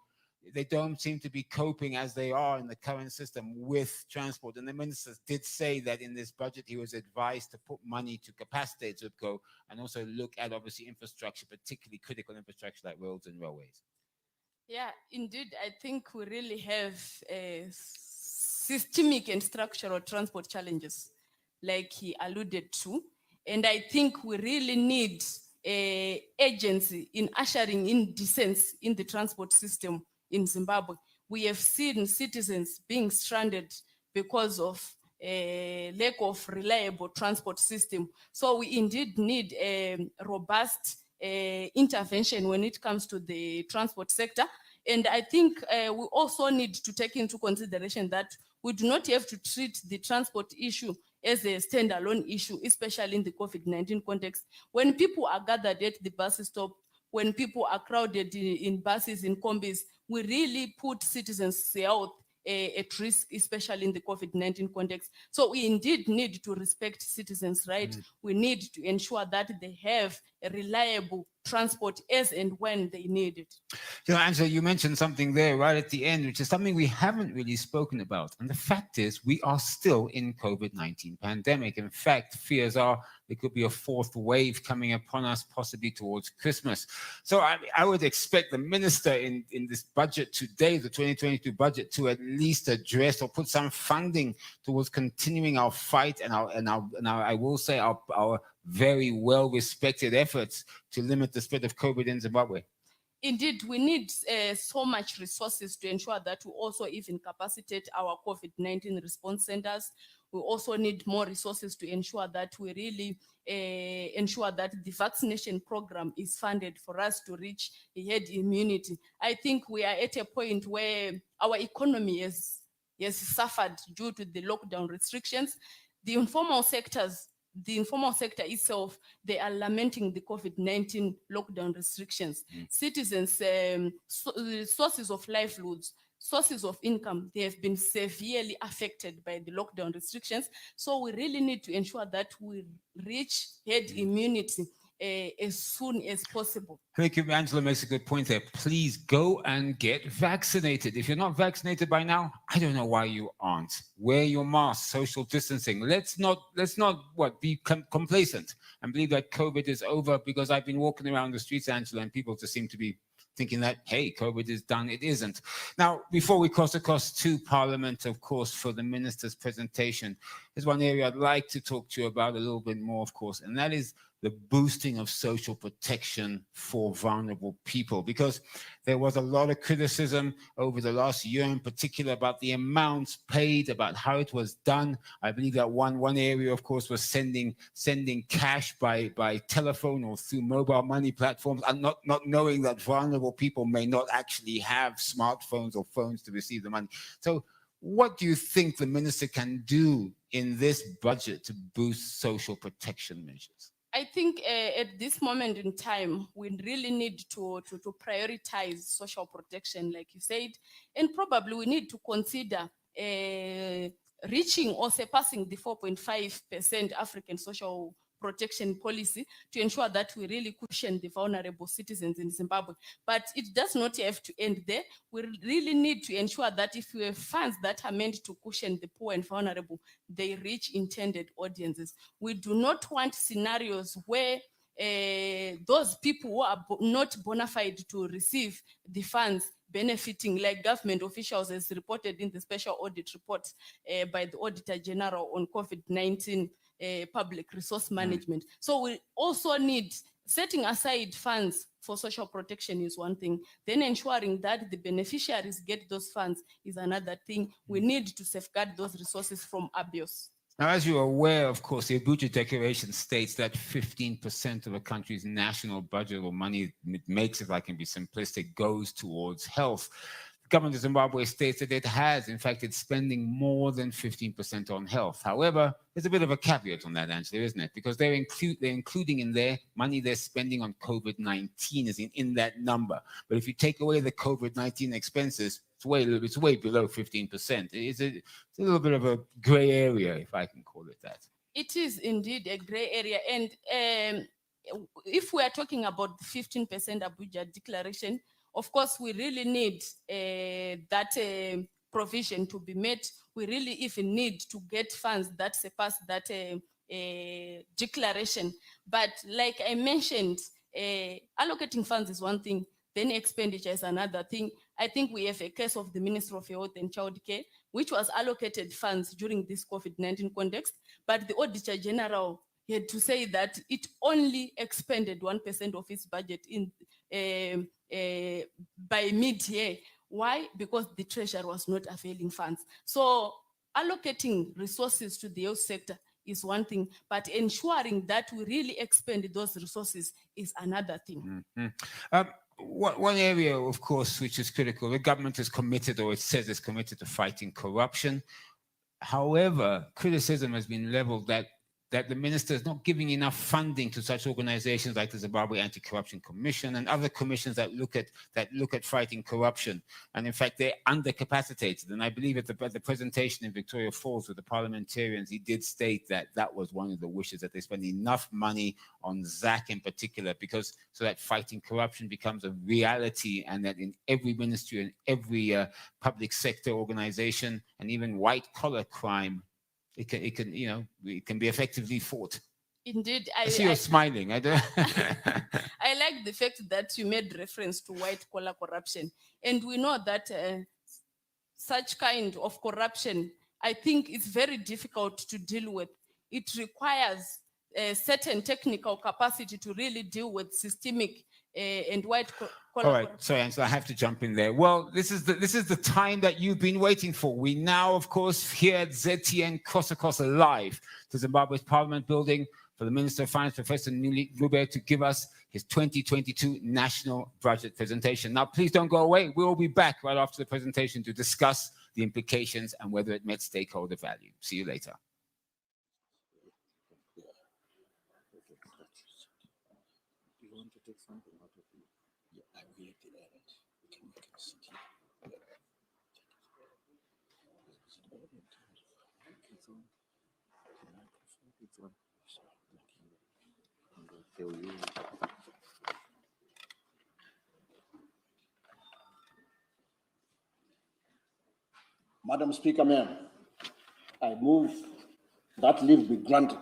They don't seem to be coping as they are in the current system with transport. And the minister did say that in this budget, he was advised to put money to capacitate Zupco and also look at obviously infrastructure, particularly critical infrastructure like roads and railways. Yeah, indeed, I think we really have systemic and structural transport challenges, like he alluded to. And I think we really need agency in ushering in decency in the transport system in Zimbabwe. We have seen citizens being stranded because of a lack of reliable transport system. So we indeed need a robust intervention when it comes to the transport sector. And I think we also need to take into consideration that we do not have to treat the transport issue as a standalone issue, especially in the COVID-19 context. When people are gathered at the bus stop, when people are crowded in buses, in combis, we really put citizens' health at risk, especially in the COVID-19 context. So we indeed need to respect citizens' rights. We need to ensure that they have reliable transport as and when they need it. You know, Angela, you mentioned something there right at the end, which is something we haven't really spoken about. And the fact is, we are still in COVID-19 pandemic. In fact, fears are there could be a fourth wave coming upon us, possibly towards Christmas. So I would expect the minister in this budget today, the 2022 budget, to at least address or put some funding towards continuing our fight and our I will say our very well-respected efforts to limit the spread of COVID in Zimbabwe. Indeed, we need so much resources to ensure that we also even capacitate our COVID-19 response centers. We also need more resources to ensure that we really ensure that the vaccination program is funded for us to reach herd immunity. I think we are at a point where our economy has suffered due to the lockdown restrictions. The informal sector itself, they are lamenting the COVID-19 lockdown restrictions. Citizens, sources of livelihoods, sources of income, they have been severely affected by the lockdown restrictions. So we really need to ensure that we reach herd immunity as soon as possible. Thank you. Angela makes a good point there. Please go and get vaccinated. If you're not vaccinated by now, I don't know why you aren't. Wear your mask, social distancing. Let's not be complacent and believe that COVID is over, because I've been walking around the streets, Angela, and people just seem to be thinking that, hey, COVID is done. It isn't. Now, before we cross across to Parliament, of course, for the minister's presentation, there's one area I'd like to talk to you about a little bit more, of course, and that is the boosting of social protection for vulnerable people, because there was a lot of criticism over the last year in particular about the amounts paid, about how it was done. I believe that one area, of course, was sending cash by telephone or through mobile money platforms, and not knowing that vulnerable people may not actually have smartphones or phones to receive the money. So what do you think the minister can do in this budget to boost social protection measures? I think at this moment in time, we really need to prioritize social protection, like you said, and probably we need to consider reaching or surpassing the 4.5% African social protection policy to ensure that we really cushion the vulnerable citizens in Zimbabwe. But it does not have to end there. We really need to ensure that if we have funds that are meant to cushion the poor and vulnerable, they reach intended audiences. We do not want scenarios where those people who are not bona fide to receive the funds benefiting, like government officials, as reported in the special audit report by the Auditor General on COVID-19 public resource management. So we also need setting aside funds for social protection is one thing. Then ensuring that the beneficiaries get those funds is another thing. We need to safeguard those resources from abuse. Now, as you're aware, of course, the Abuja Declaration states that 15% of a country's national budget, or money it makes, if I can be simplistic, goes towards health. The government of Zimbabwe states that it has, in fact, it's spending more than 15% on health. However, there's a bit of a caveat on that, Angela, isn't it? Because they're including in there money they're spending on COVID-19 is in that number. But if you take away the COVID-19 expenses, it's way below 15%. It's a little bit of a gray area, if I can call it that. It is indeed a gray area. And if we are talking about the 15% Abuja Declaration, of course, we really need that provision to be met. We really even need to get funds that surpass that declaration. But like I mentioned, allocating funds is one thing, then expenditure is another thing. I think we have a case of the Minister of Health and Child Care, which was allocated funds during this COVID-19 context, but the Auditor General had to say that it only expended 1% of its budget in by mid-year. Why? Because the treasury was not availing funds. So allocating resources to the health sector is one thing, but ensuring that we really expend those resources is another thing. One area, of course, which is critical, the government is committed, or it says it's committed to fighting corruption. However, criticism has been leveled that that the minister is not giving enough funding to such organizations like the Zimbabwe Anti-Corruption Commission and other commissions that look at fighting corruption. And in fact, they're undercapacitated. And I believe at the presentation in Victoria Falls with the parliamentarians, he did state that that was one of the wishes, that they spend enough money on ZAC in particular, because so that fighting corruption becomes a reality, and that in every ministry and every public sector organization, and even white collar crime, it can be effectively fought. Indeed, I see you're smiling. I don't. I like the fact that you made reference to white collar corruption, and we know that such kind of corruption, I think, is very difficult to deal with. It requires a certain technical capacity to really deal with systemic and white collar. All right, sorry, Angela, I have to jump in there. Well, this is the time that you've been waiting for. We now, of course, here at ZTN cross across live to Zimbabwe's Parliament building for the Minister of Finance, Professor Mube, to give us his 2022 national budget presentation. Now, please don't go away. We'll be back right after the presentation to discuss the implications and whether it met stakeholder value. See you later. Madam Speaker, ma'am, I move that leave be granted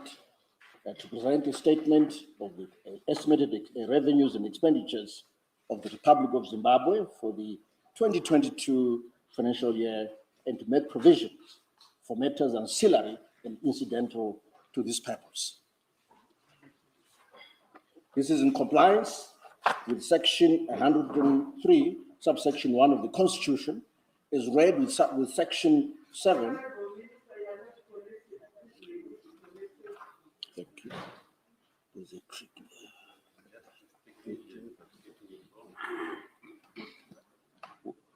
to present a statement of the estimated revenues and expenditures of the Republic of Zimbabwe for the 2022 financial year, and to make provisions for matters ancillary and incidental to this purpose. This is in compliance with Section 103, subsection 1 of the Constitution, is read with Section 7. Thank you. There's a trick.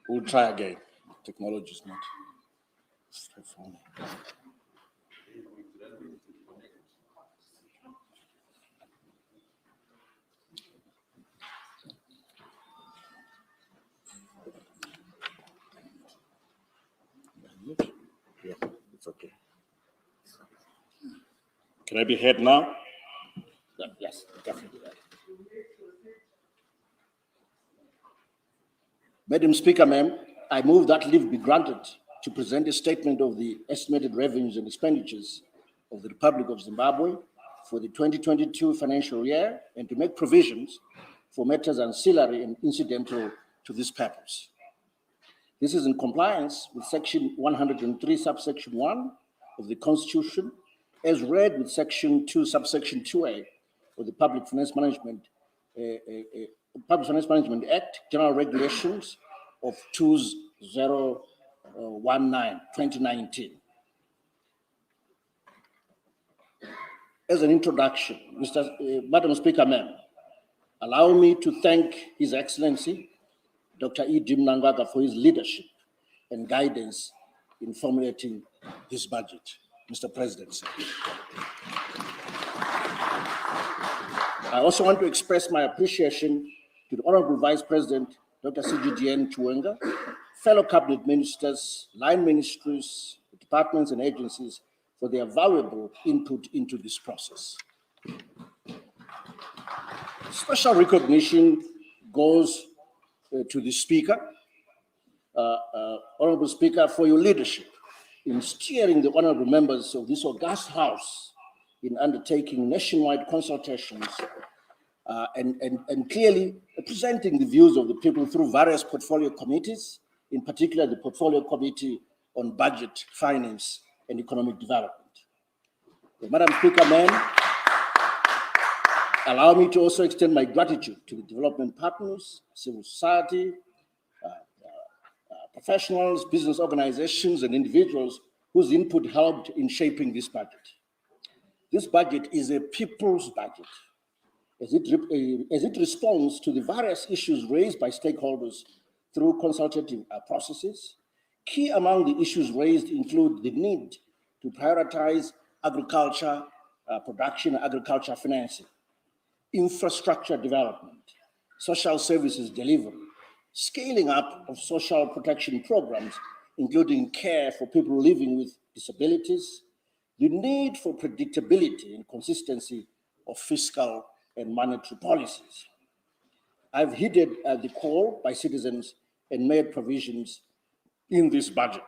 We'll try again. Technology is not straightforward. Yeah, it's okay. Can I be heard now? Yes, definitely. Madam Speaker, ma'am, I move that leave be granted to present a statement of the estimated revenues and expenditures of the Republic of Zimbabwe for the 2022 financial year, and to make provisions for matters ancillary and incidental to this purpose. This is in compliance with Section 103, subsection 1 of the Constitution, as read with Section 2, subsection 2A of the Public Finance Management Act, General Regulations of 2019. As an introduction, Madam Speaker, ma'am, allow me to thank His Excellency, Dr. E. Dimnangagwa, for his leadership and guidance in formulating this budget. Mr. President, sir. I also want to express my appreciation to the Honorable Vice President, Dr. CGDN Chuenga, fellow cabinet ministers, line ministries, departments and agencies for their valuable input into this process. Special recognition goes to the Speaker, Honorable Speaker, for your leadership in steering the honorable members of this august House in undertaking nationwide consultations and clearly presenting the views of the people through various portfolio committees, in particular the Portfolio Committee on Budget, Finance and Economic Development. Madam Speaker, ma'am, allow me to also extend my gratitude to the development partners, civil society, professionals, business organizations, and individuals whose input helped in shaping this budget. This budget is a people's budget, as it responds to the various issues raised by stakeholders through consultative processes. Key among the issues raised include the need to prioritize agriculture, production and agriculture financing, infrastructure development, social services delivery, scaling up of social protection programs, including care for people living with disabilities, the need for predictability and consistency of fiscal and monetary policies. I've heeded the call by citizens and made provisions in this budget.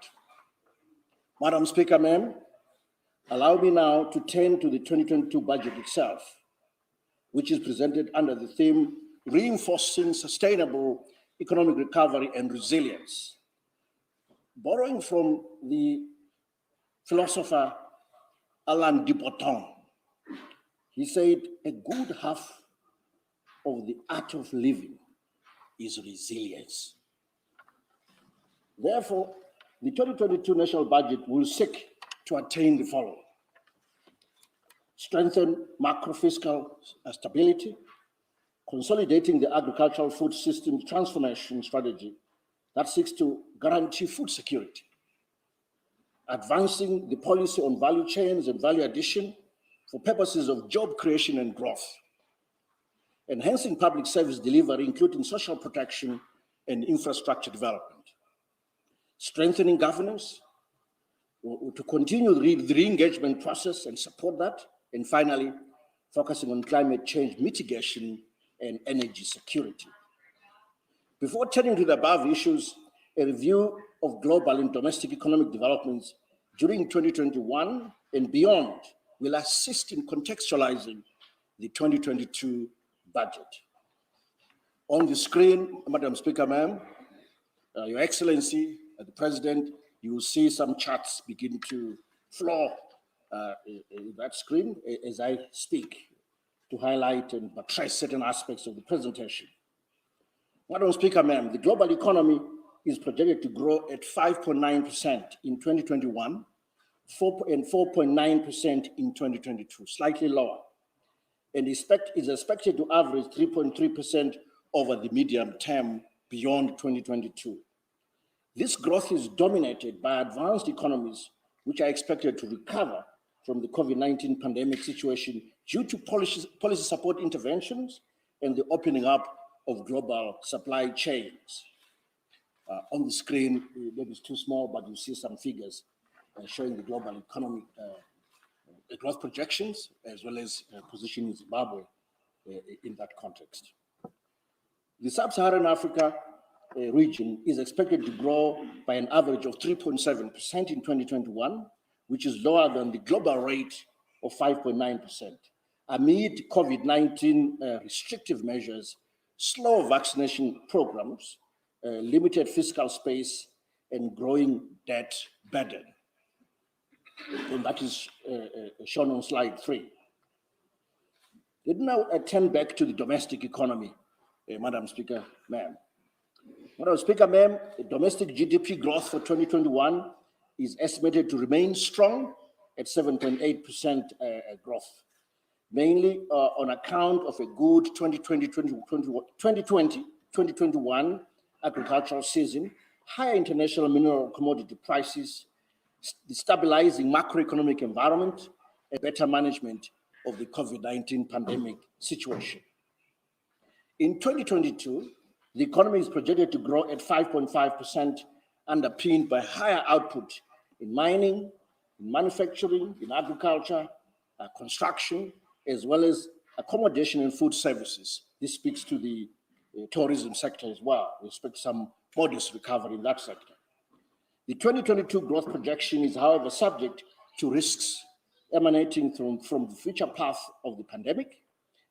Madam Speaker, ma'am, allow me now to turn to the 2022 budget itself, which is presented under the theme, Reinforcing Sustainable Economic Recovery and Resilience. Borrowing from the philosopher Alain de Botton, he said, a good half of the art of living is resilience. Therefore, the 2022 national budget will seek to attain the following: strengthen macro-fiscal stability, consolidating the agricultural food system transformation strategy that seeks to guarantee food security, advancing the policy on value chains and value addition for purposes of job creation and growth, enhancing public service delivery, including social protection and infrastructure development, strengthening governance to continue the re-engagement process and support that, and finally, focusing on climate change mitigation and energy security. Before turning to the above issues, a review of global and domestic economic developments during 2021 and beyond will assist in contextualizing the 2022 budget. On the screen, Madam Speaker, ma'am, Your Excellency, the President, you will see some charts begin to flow in that screen as I speak to highlight and buttress certain aspects of the presentation. Madam Speaker, ma'am, the global economy is projected to grow at 5.9% in 2021 and 4.9% in 2022, slightly lower, and is expected to average 3.3% over the medium term beyond 2022. This growth is dominated by advanced economies, which are expected to recover from the COVID-19 pandemic situation due to policy support interventions and the opening up of global supply chains. On the screen, maybe it's too small, but you see some figures showing the global economic growth projections, as well as positioning Zimbabwe in that context. The Sub-Saharan Africa region is expected to grow by an average of 3.7% in 2021, which is lower than the global rate of 5.9%, amid COVID-19 restrictive measures, slow vaccination programs, limited fiscal space, and growing debt burden. And that is shown on slide 3. Let me now turn back to the domestic economy, Madam Speaker, ma'am. Madam Speaker, ma'am, domestic GDP growth for 2021 is estimated to remain strong at 7.8% growth, mainly on account of a good 2020-2021 agricultural season, higher international mineral commodity prices, the stabilizing macroeconomic environment, and better management of the COVID-19 pandemic situation. In 2022, the economy is projected to grow at 5.5%, underpinned by higher output in mining, in manufacturing, in agriculture, construction, as well as accommodation and food services. This speaks to the tourism sector as well. We expect some modest recovery in that sector. The 2022 growth projection is, however, subject to risks emanating from the future path of the pandemic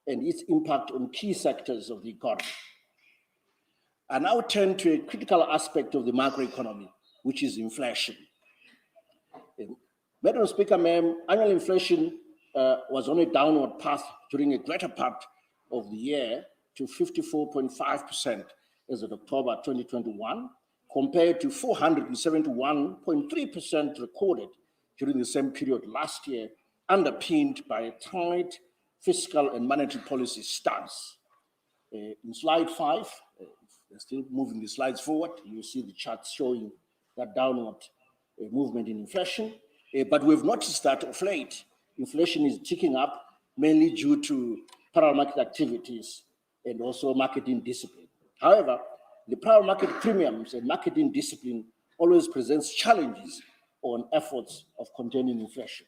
and its impact on key sectors of the economy. I now turn to a critical aspect of the macroeconomy, which is inflation. Madam Speaker, ma'am, annual inflation was on a downward path during a greater part of the year to 54.5% as of October 2021, compared to 471.3% recorded during the same period last year, underpinned by a tight fiscal and monetary policy stance. In slide 5, they're still moving the slides forward, you see the charts showing that downward movement in inflation. But we've noticed that of late, inflation is ticking up, mainly due to parallel market activities and also marketing discipline. However, the parallel market premiums and marketing discipline always presents challenges on efforts of containing inflation.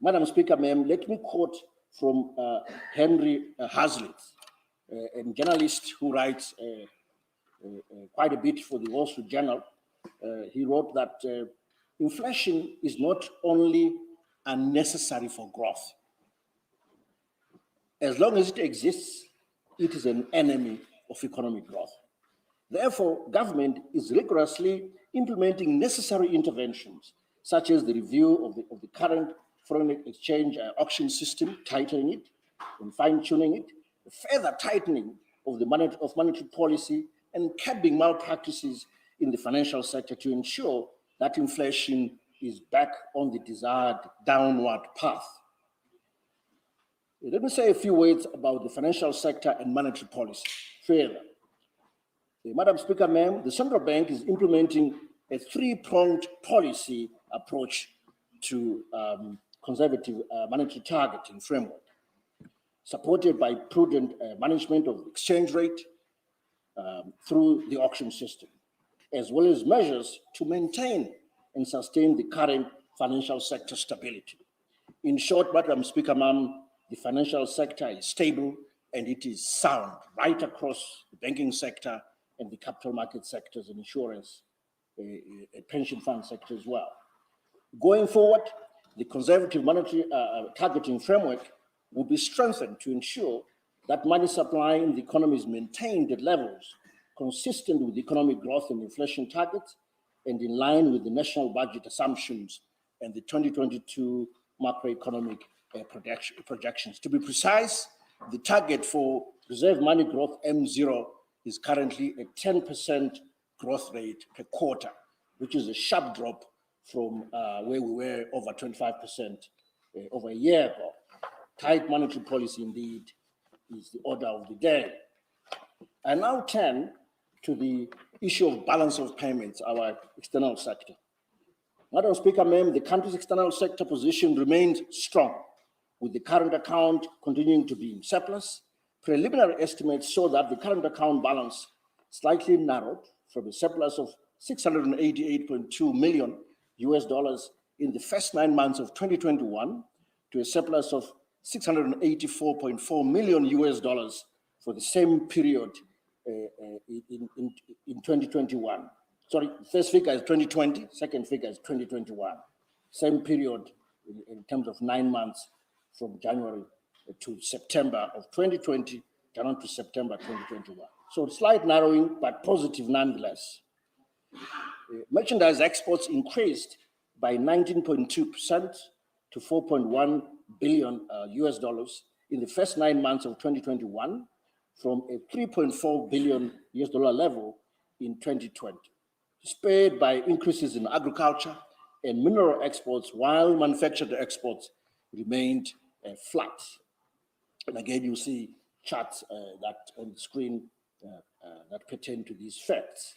Madam Speaker, ma'am, let me quote from Henry Hazlitt, a journalist who writes quite a bit for the Wall Street Journal. He wrote that inflation is not only unnecessary for growth. As long as it exists, it is an enemy of economic growth. Therefore, government is rigorously implementing necessary interventions, such as the review of the current foreign exchange auction system, tightening it and fine-tuning it, further tightening of the monetary policy, and curbing malpractices in the financial sector to ensure that inflation is back on the desired downward path. Let me say a few words about the financial sector and monetary policy. Further, Madam Speaker, ma'am, the central bank is implementing a three-pronged policy approach to conservative monetary targeting framework, supported by prudent management of the exchange rate through the auction system, as well as measures to maintain and sustain the current financial sector stability. In short, Madam Speaker, ma'am, the financial sector is stable and it is sound right across the banking sector and the capital market sectors and insurance, pension fund sector as well. Going forward, the conservative monetary targeting framework will be strengthened to ensure that money supply in the economy is maintained at levels consistent with economic growth and inflation targets and in line with the national budget assumptions and the 2022 macroeconomic projections. To be precise, the target for reserve money growth M0 is currently a 10% growth rate per quarter, which is a sharp drop from where we were over 25% over a year ago. Tight monetary policy indeed is the order of the day. I now turn to the issue of balance of payments, our external sector. Madam Speaker, ma'am, the country's external sector position remains strong, with the current account continuing to be in surplus. Preliminary estimates show that the current account balance slightly narrowed from a surplus of $688.2 million in the first 9 months of 2021 to a surplus of $684.4 million for the same period in 2021. Sorry, first figure is 2020, second figure is 2021. Same period in terms of 9 months from January to September of 2020, down to September 2021. So slight narrowing, but positive nonetheless. Merchandise exports increased by 19.2% to $4.1 billion in the first 9 months of 2021 from a $3.4 billion level in 2020, spurred by increases in agriculture and mineral exports, while manufactured exports remained flat. And again, you see charts that on the screen that pertain to these facts.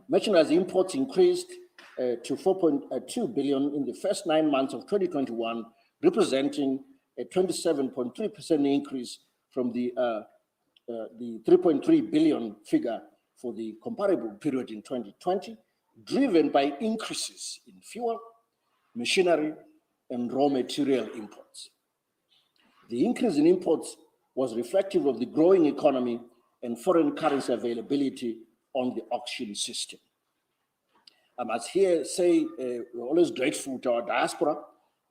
Merchandise imports increased to $4.2 billion in the first 9 months of 2021, representing a 27.3% increase from the 3.3 billion figure for the comparable period in 2020, driven by increases in fuel, machinery, and raw material imports. The increase in imports was reflective of the growing economy and foreign currency availability on the auction system. I must here say we're always grateful to our diaspora.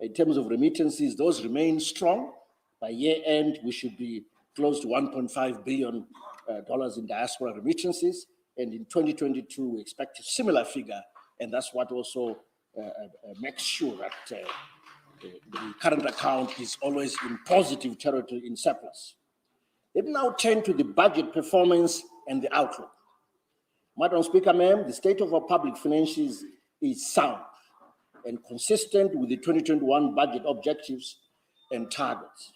In terms of remittances, those remain strong. By year end, we should be close to $1.5 billion in diaspora remittances. And in 2022, we expect a similar figure. And that's what also makes sure that the current account is always in positive territory in surplus. Let me now turn to the budget performance and the outlook. Madam Speaker, ma'am, the state of our public finances is sound and consistent with the 2021 budget objectives and targets.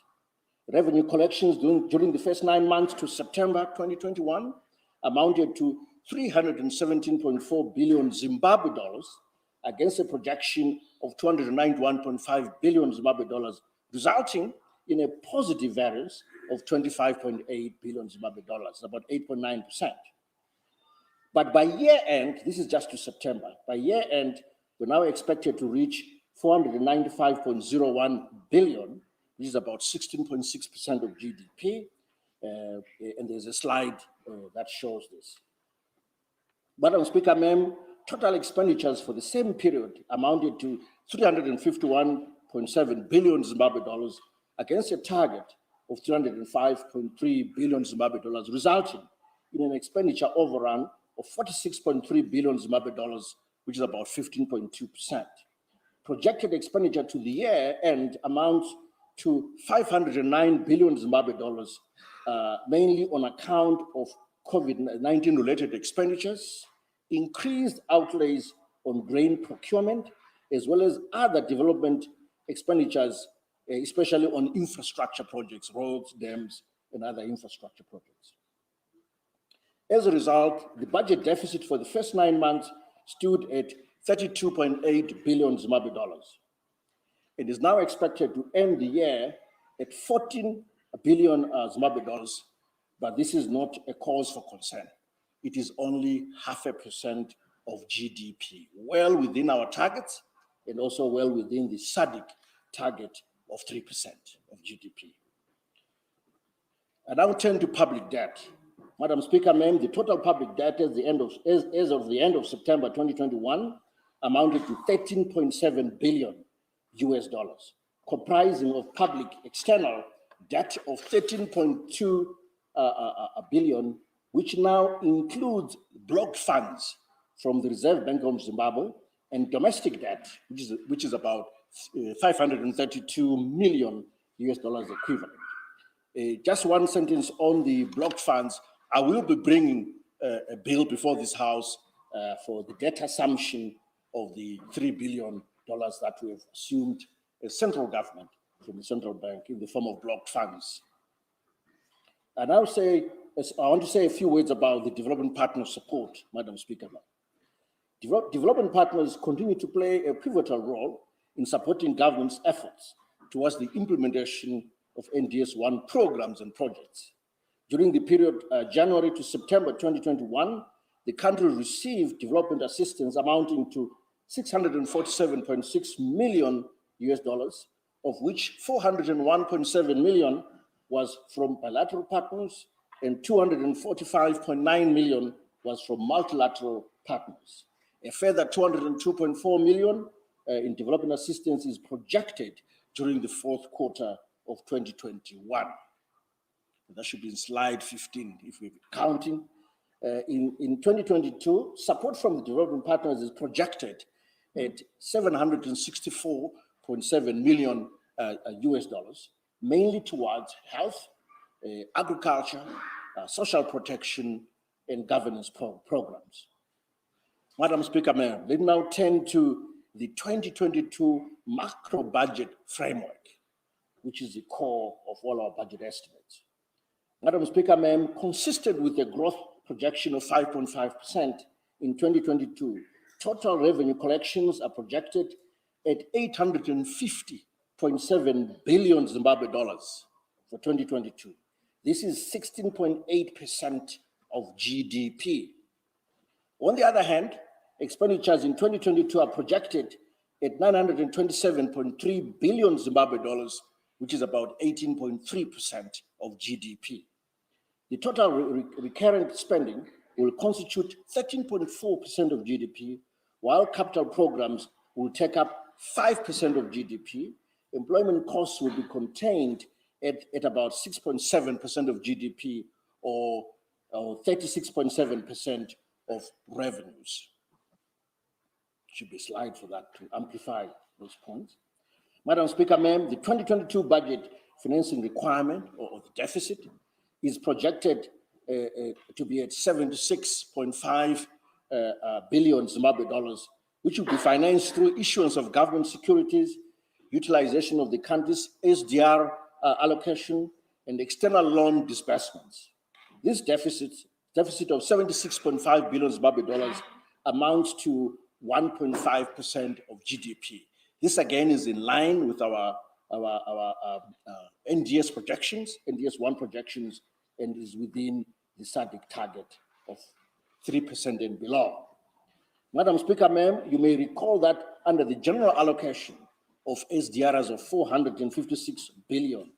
Revenue collections during the first 9 months to September 2021 amounted to 317.4 billion Zimbabwe dollars against a projection of 291.5 billion Zimbabwe dollars, resulting in a positive variance of 25.8 billion Zimbabwe dollars, about 8.9%. But by year end, this is just to September, by year end, we're now expected to reach 495.01 billion, which is about 16.6% of GDP. And there's a slide that shows this. Madam Speaker, ma'am, total expenditures for the same period amounted to 351.7 billion Zimbabwe dollars against a target of 305.3 billion Zimbabwe dollars, resulting in an expenditure overrun of 46.3 billion Zimbabwe dollars, which is about 15.2%. Projected expenditure to the year end amounts to 509 billion Zimbabwe dollars, mainly on account of COVID-19 related expenditures, increased outlays on grain procurement, as well as other development expenditures, especially on infrastructure projects, roads, dams, and other infrastructure projects. As a result, the budget deficit for the first 9 months stood at 32.8 billion Zimbabwe dollars. It is now expected to end the year at 14 billion Zimbabwe dollars, but this is not a cause for concern. It is only 0.5% of GDP, well within our targets and also well within the SADC target of 3% of GDP. I now turn to public debt. Madam Speaker, ma'am, the total public debt as of the end of September 2021 amounted to 13.7 billion US dollars, comprising of public external debt of 13.2 billion, which now includes blocked funds from the Reserve Bank of Zimbabwe, and domestic debt, which is about 532 million US dollars equivalent. Just one sentence on the blocked funds. I will be bringing a bill before this House for the debt assumption of the $3 billion that we have assumed as central government from the central bank in the form of blocked funds. I want to say a few words about the development partner support, Madam Speaker. Development partners continue to play a pivotal role in supporting government's efforts towards the implementation of NDS-1 programs and projects. During the period January to September 2021, the country received development assistance amounting to 647.6 million US dollars, of which 401.7 million was from bilateral partners and 245.9 million was from multilateral partners. A further 202.4 million in development assistance is projected during the fourth quarter of 2021. That should be in slide 15 if we're counting. In 2022, support from the development partners is projected at 764.7 million US dollars, mainly towards health, agriculture, social protection, and governance programs. Madam Speaker, ma'am, let me now turn to the 2022 macro budget framework, which is the core of all our budget estimates. Madam Speaker, ma'am, consistent with the growth projection of 5.5% in 2022, total revenue collections are projected at 850.7 billion Zimbabwe dollars for 2022. This is 16.8% of GDP. On the other hand, expenditures in 2022 are projected at 927.3 billion Zimbabwe dollars, which is about 18.3% of GDP. The total recurrent spending will constitute 13.4% of GDP, while capital programs will take up 5% of GDP. Employment costs will be contained at about 6.7% of GDP, or 36.7% of revenues. Should be a slide for that to amplify those points. Madam Speaker, ma'am, the 2022 budget financing requirement or the deficit is projected to be at 76.5 billion Zimbabwe dollars, which will be financed through issuance of government securities, utilization of the country's SDR allocation, and external loan disbursements. This deficit of 76.5 billion Zimbabwe dollars amounts to 1.5% of GDP. This again is in line with our NDS projections, NDS1 projections, and is within the SADC target of 3% and below. Madam Speaker, ma'am, you may recall that under the general allocation of SDRs of 456 billion,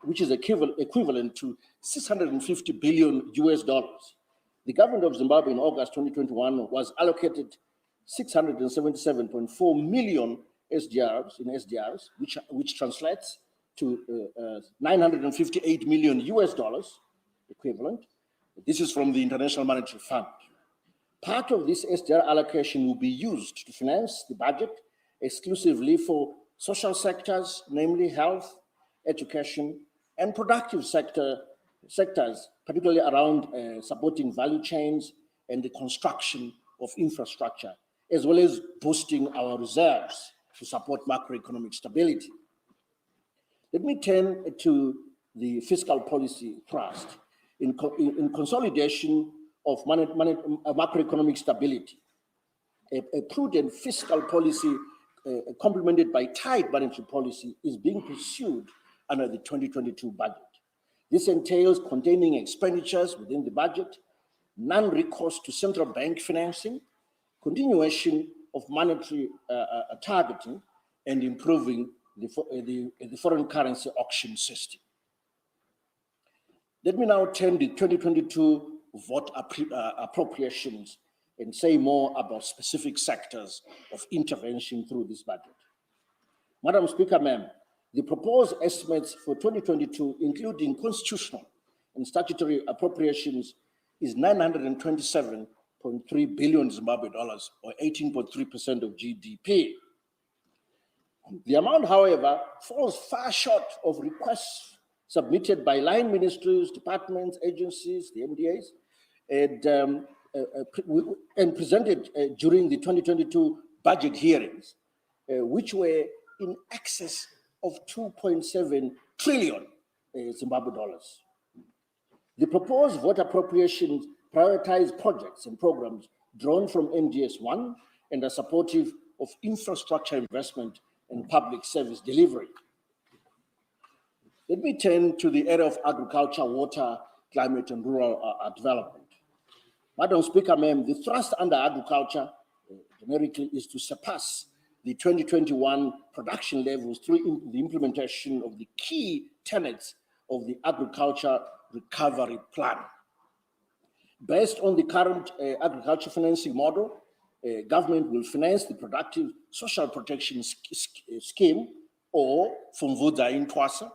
which is equivalent to 650 billion US dollars, the government of Zimbabwe in August 2021 was allocated 677.4 million SDRs, which translates to 958 million US dollars equivalent. This is from the International Monetary Fund. Part of this SDR allocation will be used to finance the budget exclusively for social sectors, namely health, education, and productive sectors, particularly around supporting value chains and the construction of infrastructure, as well as boosting our reserves to support macroeconomic stability. Let me turn to the Fiscal Policy Trust. In consolidation of macroeconomic stability, a prudent fiscal policy complemented by tight monetary policy is being pursued under the 2022 budget. This entails containing expenditures within the budget, non-recourse to central bank financing, continuation of monetary targeting, and improving the foreign currency auction system. Let me now turn to 2022 vote appropriations and say more about specific sectors of intervention through this budget. Madam Speaker, ma'am, the proposed estimates for 2022, including constitutional and statutory appropriations, is 927.3 billion Zimbabwe dollars, or 18.3% of GDP. The amount, however, falls far short of requests submitted by line ministries, departments, agencies, the MDAs, and presented during the 2022 budget hearings, which were in excess of 2.7 trillion Zimbabwe dollars. The proposed vote appropriations prioritize projects and programs drawn from NDS1 and are supportive of infrastructure investment and public service delivery. Let me turn to the area of agriculture, water, climate, and rural development. Madam Speaker, ma'am, the thrust under agriculture generically is to surpass the 2021 production levels through the implementation of the key tenets of the agriculture recovery plan. Based on the current agriculture financing model, government will finance the productive social protection scheme, or Fumvuda in Twasa.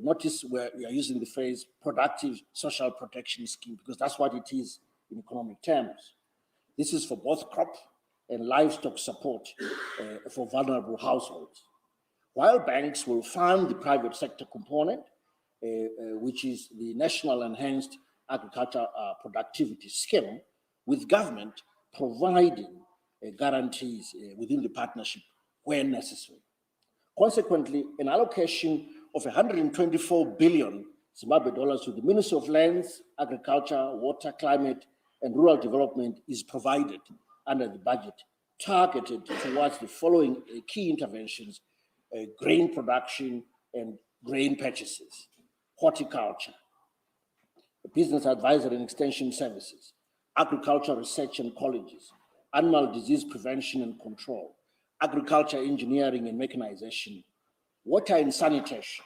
Notice where we are using the phrase productive social protection scheme, because that's what it is in economic terms. This is for both crop and livestock support for vulnerable households. While banks will fund the private sector component, which is the National Enhanced Agriculture Productivity Scheme, with government providing guarantees within the partnership when necessary. Consequently, an allocation of 124 billion Zimbabwe dollars to the Ministry of Lands, Agriculture, Water, Climate, and Rural Development is provided under the budget, targeted towards the following key interventions: grain production and grain purchases, horticulture, business advisory and extension services, agriculture research and colleges, animal disease prevention and control, agriculture engineering and mechanization, water and sanitation.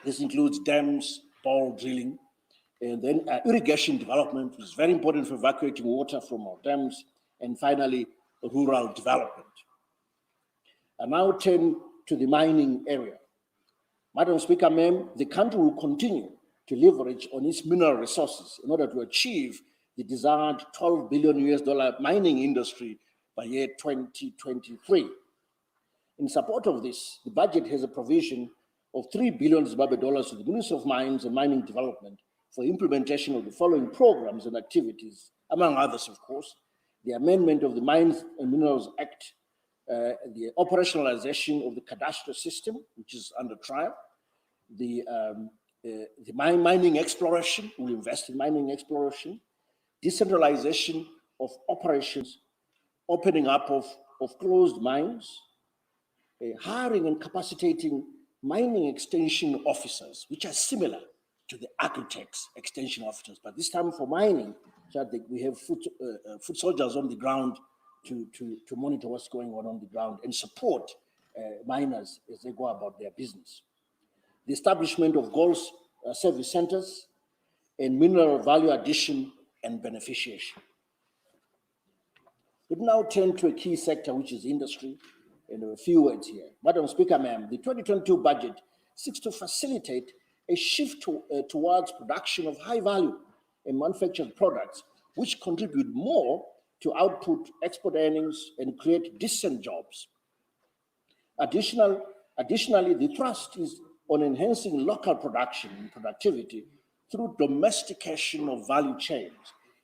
This includes dams, bore drilling, and then irrigation development, which is very important for evacuating water from our dams, and finally, rural development. I now turn to the mining area. Madam Speaker, ma'am, the country will continue to leverage on its mineral resources in order to achieve the desired $12 billion mining industry by year 2023. In support of this, the budget has a provision of 3 billion Zimbabwe dollars to the Ministry of Mines and Mining Development for implementation of the following programs and activities, among others, of course: the amendment of the Mines and Minerals Act, the operationalization of the cadastral system, which is under trial, the mining exploration, we invest in mining exploration, decentralization of operations, opening up of of closed mines, hiring and capacitating mining extension officers, which are similar to the architects extension officers, but this time for mining, so that we have foot soldiers on the ground to monitor what's going on the ground and support miners as they go about their business. The establishment of gold service centers and mineral value addition and beneficiation. We now turn to a key sector, which is industry, and a few words here. Madam Speaker, ma'am, the 2022 budget seeks to facilitate a shift towards production of high value and manufactured products, which contribute more to output, export earnings, and create decent jobs. Additionally, the thrust is on enhancing local production and productivity through domestication of value chains,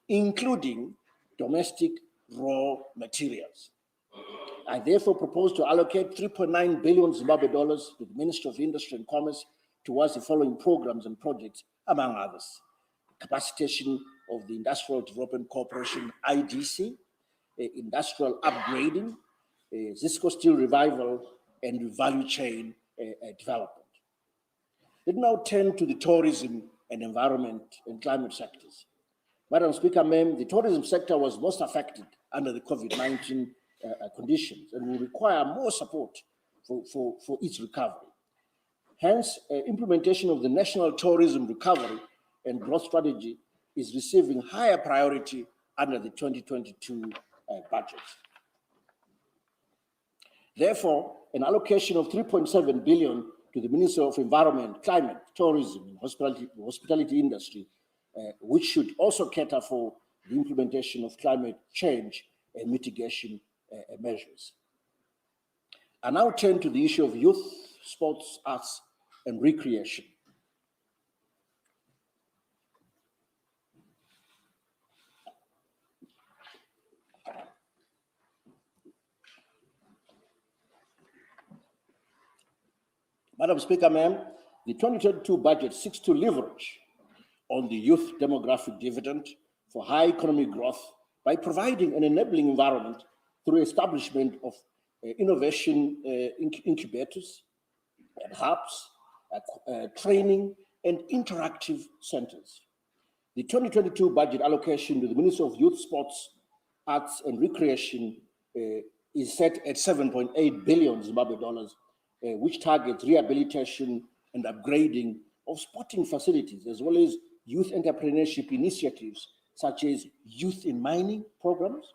including domestic raw materials. I therefore propose to allocate 3.9 billion Zimbabwe dollars to the Ministry of Industry and Commerce towards the following programs and projects, among others: capacitation of the Industrial Development Corporation, IDC, industrial upgrading, Zisco steel revival, and value chain development. Let me now turn to the tourism and environment and climate sectors. Madam Speaker, ma'am, the tourism sector was most affected under the COVID-19 conditions and will require more support for its recovery. Hence, implementation of the National Tourism Recovery and Growth Strategy is receiving higher priority under the 2022 budget. Therefore, an allocation of 3.7 billion to the Ministry of Environment, Climate, Tourism, and Hospitality Industry, which should also cater for the implementation of climate change and mitigation measures. I now turn to the issue of youth, sports, arts, and recreation. Madam Speaker, ma'am, the 2022 budget seeks to leverage on the youth demographic dividend for high economic growth by providing an enabling environment through establishment of innovation incubators and hubs, training, and interactive centers. The 2022 budget allocation to the Ministry of Youth, Sports, Arts, and Recreation is set at 7.8 billion Zimbabwe dollars, which targets rehabilitation and upgrading of sporting facilities, as well as youth entrepreneurship initiatives, such as youth in mining programs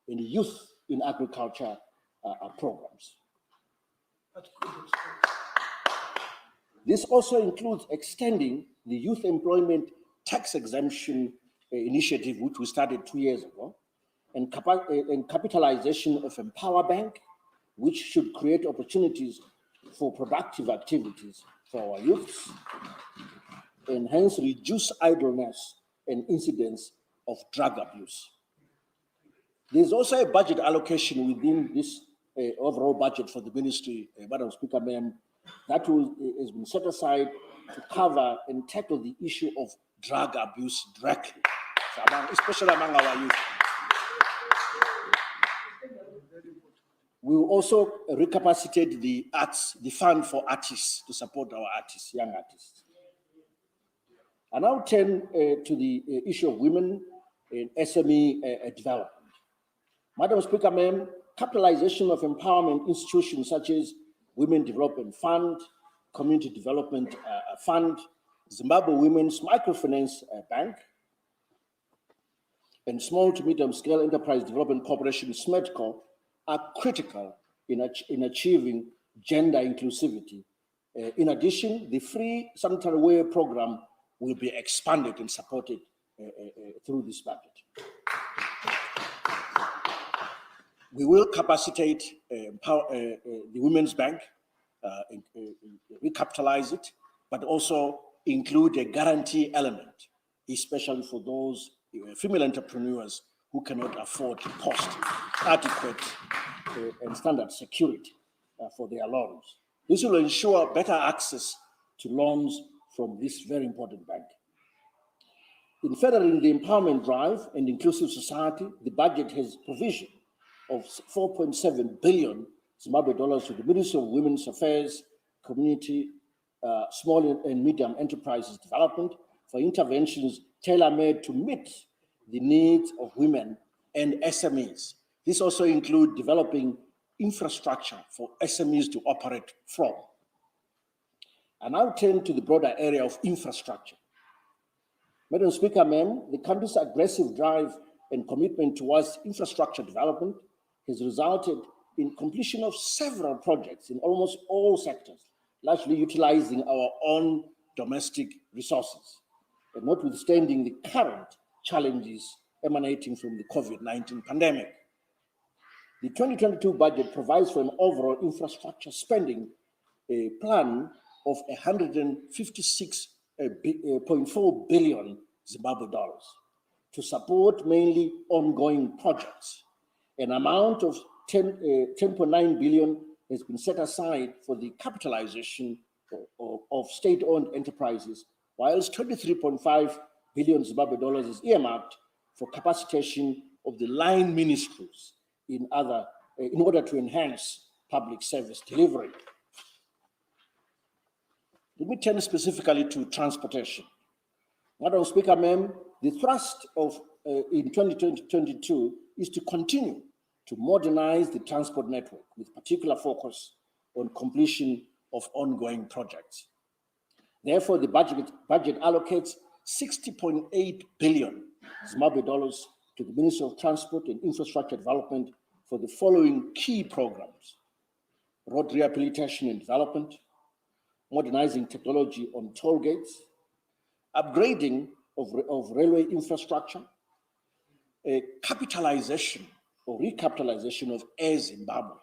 and youth in agriculture programs. This also includes extending the youth employment tax exemption initiative, which we started 2 years ago, and capitalization of Empower Bank, which should create opportunities for productive activities for our youths, and hence reduce idleness and incidents of drug abuse. There's also a budget allocation within this overall budget for the ministry, Madam Speaker, ma'am, that has been set aside to cover and tackle the issue of drug abuse directly, especially among our youth. We will also recapacitate the arts, the fund for artists to support our artists, young artists. I now turn to the issue of women in SME development. Madam Speaker, ma'am, capitalization of empowerment institutions such as Women Development Fund, Community Development Fund, Zimbabwe Women's Microfinance Bank, and Small to Medium Scale Enterprise Development Corporation, SMEDCO, are critical in achieving gender inclusivity. In addition, the free sanitary ware program will be expanded and supported through this budget. We will capacitate the Women's Bank, recapitalize it, but also include a guarantee element, especially for those female entrepreneurs who cannot afford cost adequate and standard security for their loans. This will ensure better access to loans from this very important bank. In furthering the empowerment drive and inclusive society, the budget has provision of 4.7 billion Zimbabwe dollars to the Ministry of Women's Affairs, Community, Small and Medium Enterprises Development for interventions tailor-made to meet the needs of women and SMEs. This also includes developing infrastructure for SMEs to operate from. I now turn to the broader area of infrastructure. Madam Speaker, ma'am, the country's aggressive drive and commitment towards infrastructure development has resulted in completion of several projects in almost all sectors, largely utilizing our own domestic resources, and notwithstanding the current challenges emanating from the COVID-19 pandemic. The 2022 budget provides for an overall infrastructure spending plan of 156.4 billion Zimbabwe dollars to support mainly ongoing projects. An amount of 10.9 billion has been set aside for the capitalization of state-owned enterprises, whilst 23.5 billion Zimbabwe dollars is earmarked for capacitation of the line ministries in order to enhance public service delivery. Let me turn specifically to transportation. Madam Speaker, ma'am, the thrust of in 2022 is to continue to modernize the transport network with particular focus on completion of ongoing projects. Therefore, the budget allocates 60.8 billion Zimbabwe dollars to the Ministry of Transport and Infrastructure Development for the following key programs: road rehabilitation and development, modernizing technology on toll gates, upgrading of railway infrastructure, a capitalization or recapitalization of Air Zimbabwe,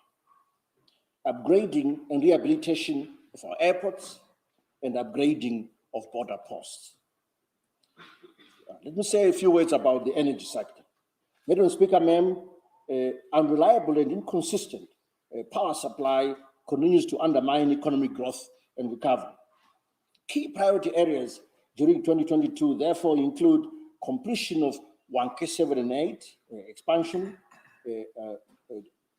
upgrading and rehabilitation of our airports, and upgrading of border posts. Let me say a few words about the energy sector. Madam Speaker, ma'am, unreliable and inconsistent power supply continues to undermine economic growth and recovery. Key priority areas during 2022 therefore include completion of 1K 7 and 8 expansion. We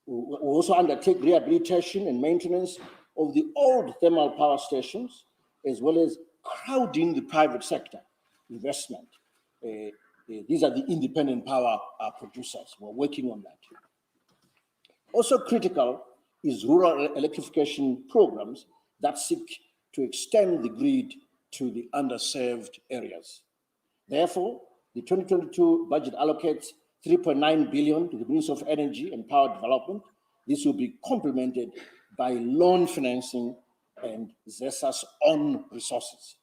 also undertake rehabilitation and maintenance of the old thermal power stations, as well as crowding the private sector investment. These are the independent power producers. We're working on that. Also critical is rural electrification programs that seek to extend the grid to the underserved areas. Therefore, the 2022 budget allocates 3.9 billion to the Ministry of Energy and Power Development. This will be complemented by loan financing and ZESA's own resources.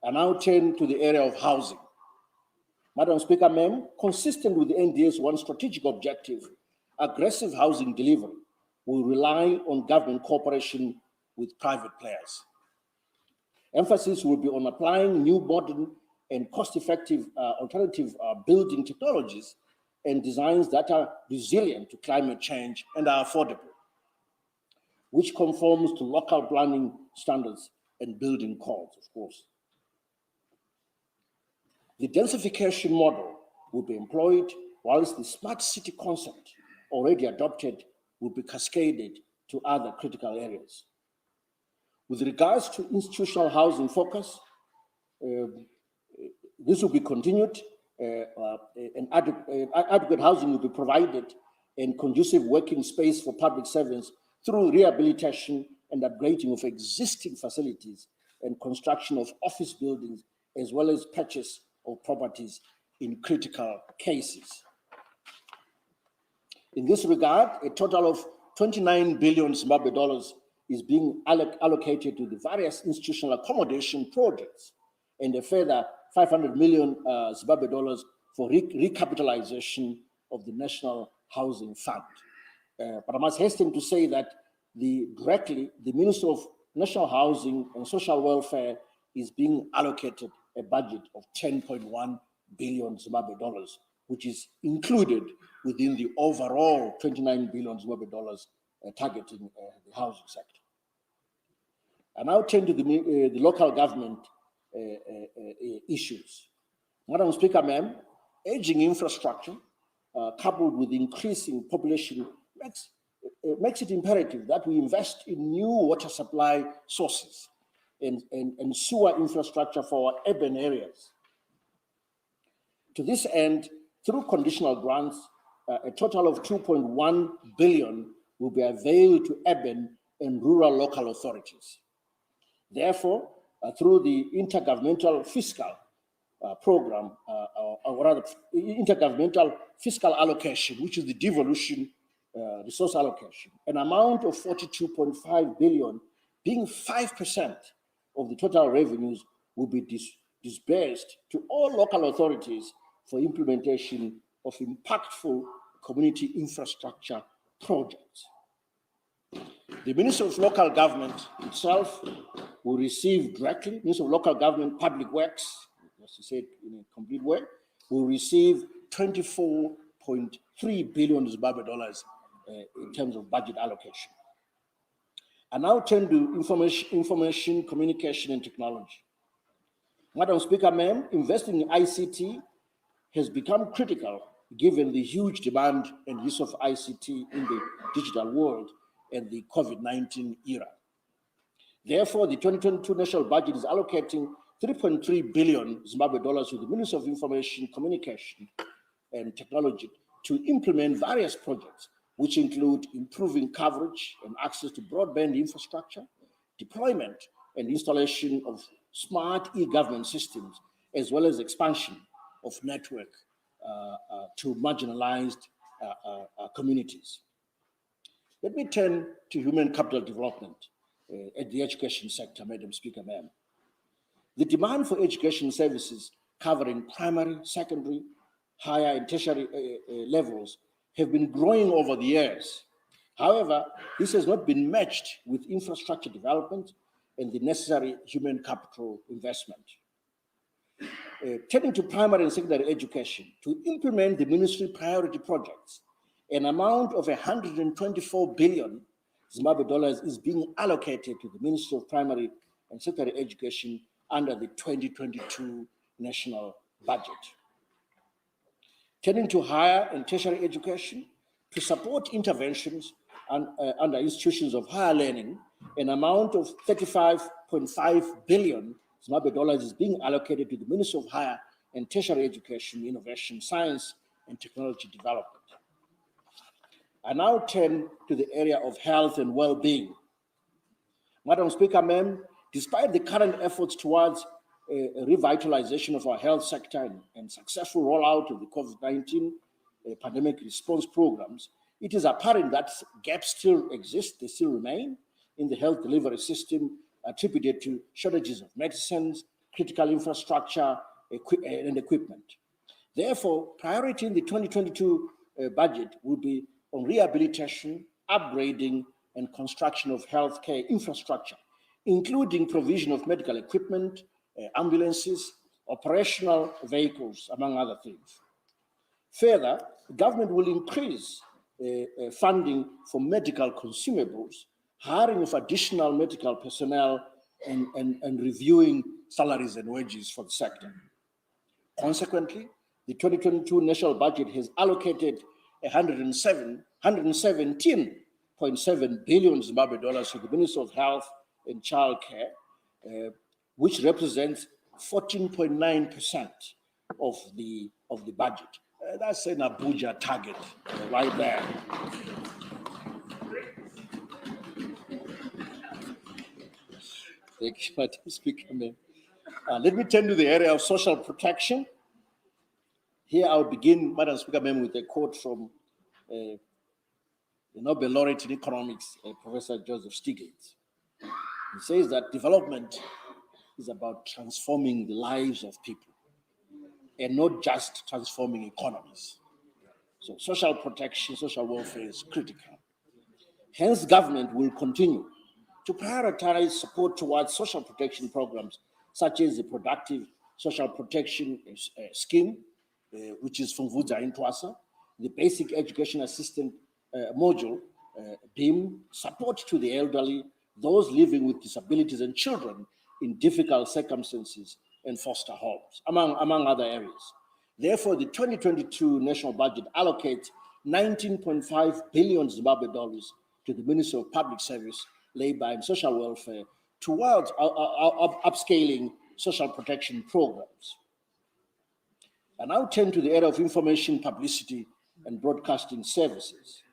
I now turn to the area of housing. Madam Speaker, ma'am, consistent with the NDA's one strategic objective, aggressive housing delivery will rely on government cooperation with private players. Emphasis will be on applying new modern and cost-effective alternative building technologies and designs that are resilient to climate change and are affordable, which conforms to local planning standards and building codes, of course. The densification model will be employed, whilst the smart city concept already adopted will be cascaded to other critical areas. With regards to institutional housing focus, this will be continued, and adequate housing will be provided and conducive working space for public servants through rehabilitation and upgrading of existing facilities and construction of office buildings, as well as purchase of properties in critical cases. In this regard, a total of 29 billion Zimbabwe dollars is being allocated to the various institutional accommodation projects, and a further 500 million Zimbabwe dollars for recapitalization of the National Housing Fund. But I must hasten to say that the Ministry of National Housing and Social Welfare is being allocated a budget of 10.1 billion Zimbabwe dollars, which is included within the overall 29 billion Zimbabwe dollars targeting the housing sector. I now turn to the local government issues. Madam Speaker, ma'am, aging infrastructure, coupled with increasing population, makes it imperative that we invest in new water supply sources and sewer infrastructure for our urban areas. To this end, through conditional grants, a total of 2.1 billion will be availed to urban and rural local authorities. Therefore, through the intergovernmental fiscal program, or rather intergovernmental fiscal allocation, which is the devolution resource allocation, an amount of 42.5 billion, being 5% of the total revenues, will be disbursed to all local authorities for implementation of impactful community infrastructure projects. The Minister of Local Government itself will receive directly, Minister of Local Government Public Works, as you said in a complete way, will receive 24.3 billion Zimbabwe dollars in terms of budget allocation. I now turn to information, communication, and technology. Madam Speaker, ma'am, investing in ICT has become critical given the huge demand and use of ICT in the digital world and the COVID-19 era. Therefore, the 2022 national budget is allocating 3.3 billion Zimbabwe dollars to the Ministry of Information, Communication, and Technology to implement various projects, which include improving coverage and access to broadband infrastructure, deployment and installation of smart e-government systems, as well as expansion of network to marginalized communities. Let me turn to human capital development at the education sector, Madam Speaker, ma'am. The demand for education services covering primary, secondary, higher and tertiary levels have been growing over the years. However, this has not been matched with infrastructure development and the necessary human capital investment. Turning to primary and secondary education, to implement the ministry priority projects, an amount of 124 billion Zimbabwe dollars is being allocated to the Ministry of Primary and Secondary Education under the 2022 national budget. Turning to higher and tertiary education, to support interventions under institutions of higher learning, an amount of 35.5 billion Zimbabwe dollars is being allocated to the Ministry of Higher and Tertiary Education, Innovation, Science, and Technology Development. I now turn to the area of health and well-being. Madam Speaker, ma'am, despite the current efforts towards a revitalization of our health sector and successful rollout of the COVID-19 pandemic response programs, it is apparent that gaps still exist, they still remain in the health delivery system, attributed to shortages of medicines, critical infrastructure, and equipment. Therefore, priority in the 2022 budget will be on rehabilitation, upgrading, and construction of healthcare infrastructure, including provision of medical equipment, ambulances, operational vehicles, among other things. Further, the government will increase funding for medical consumables, hiring of additional medical personnel, and reviewing salaries and wages for the sector. Consequently, the 2022 national budget has allocated 117.7 billion Zimbabwe dollars to the Ministry of Health and Child Care, which represents 14.9% of the budget. That's an Abuja target right there. Thank you, Madam Speaker. Let me turn to the area of social protection. Here I'll begin, Madam Speaker, with a quote from the Nobel laureate in economics, Professor Joseph Stiglitz. He says that development is about transforming the lives of people and not just transforming economies. So social protection, social welfare is critical. Hence, government will continue to prioritize support towards social protection programs, such as the Productive Social Protection Scheme, which is from Vuza in Twasa, the Basic Education Assistance Module, BIM, support to the elderly, those living with disabilities, and children in difficult circumstances, and foster homes, among other areas. Therefore, the 2022 national budget allocates 19.5 billion Zimbabwe dollars to the Ministry of Public Service, Labor and Social Welfare towards upscaling social protection programs. I now turn to the area of information, publicity, and broadcasting services.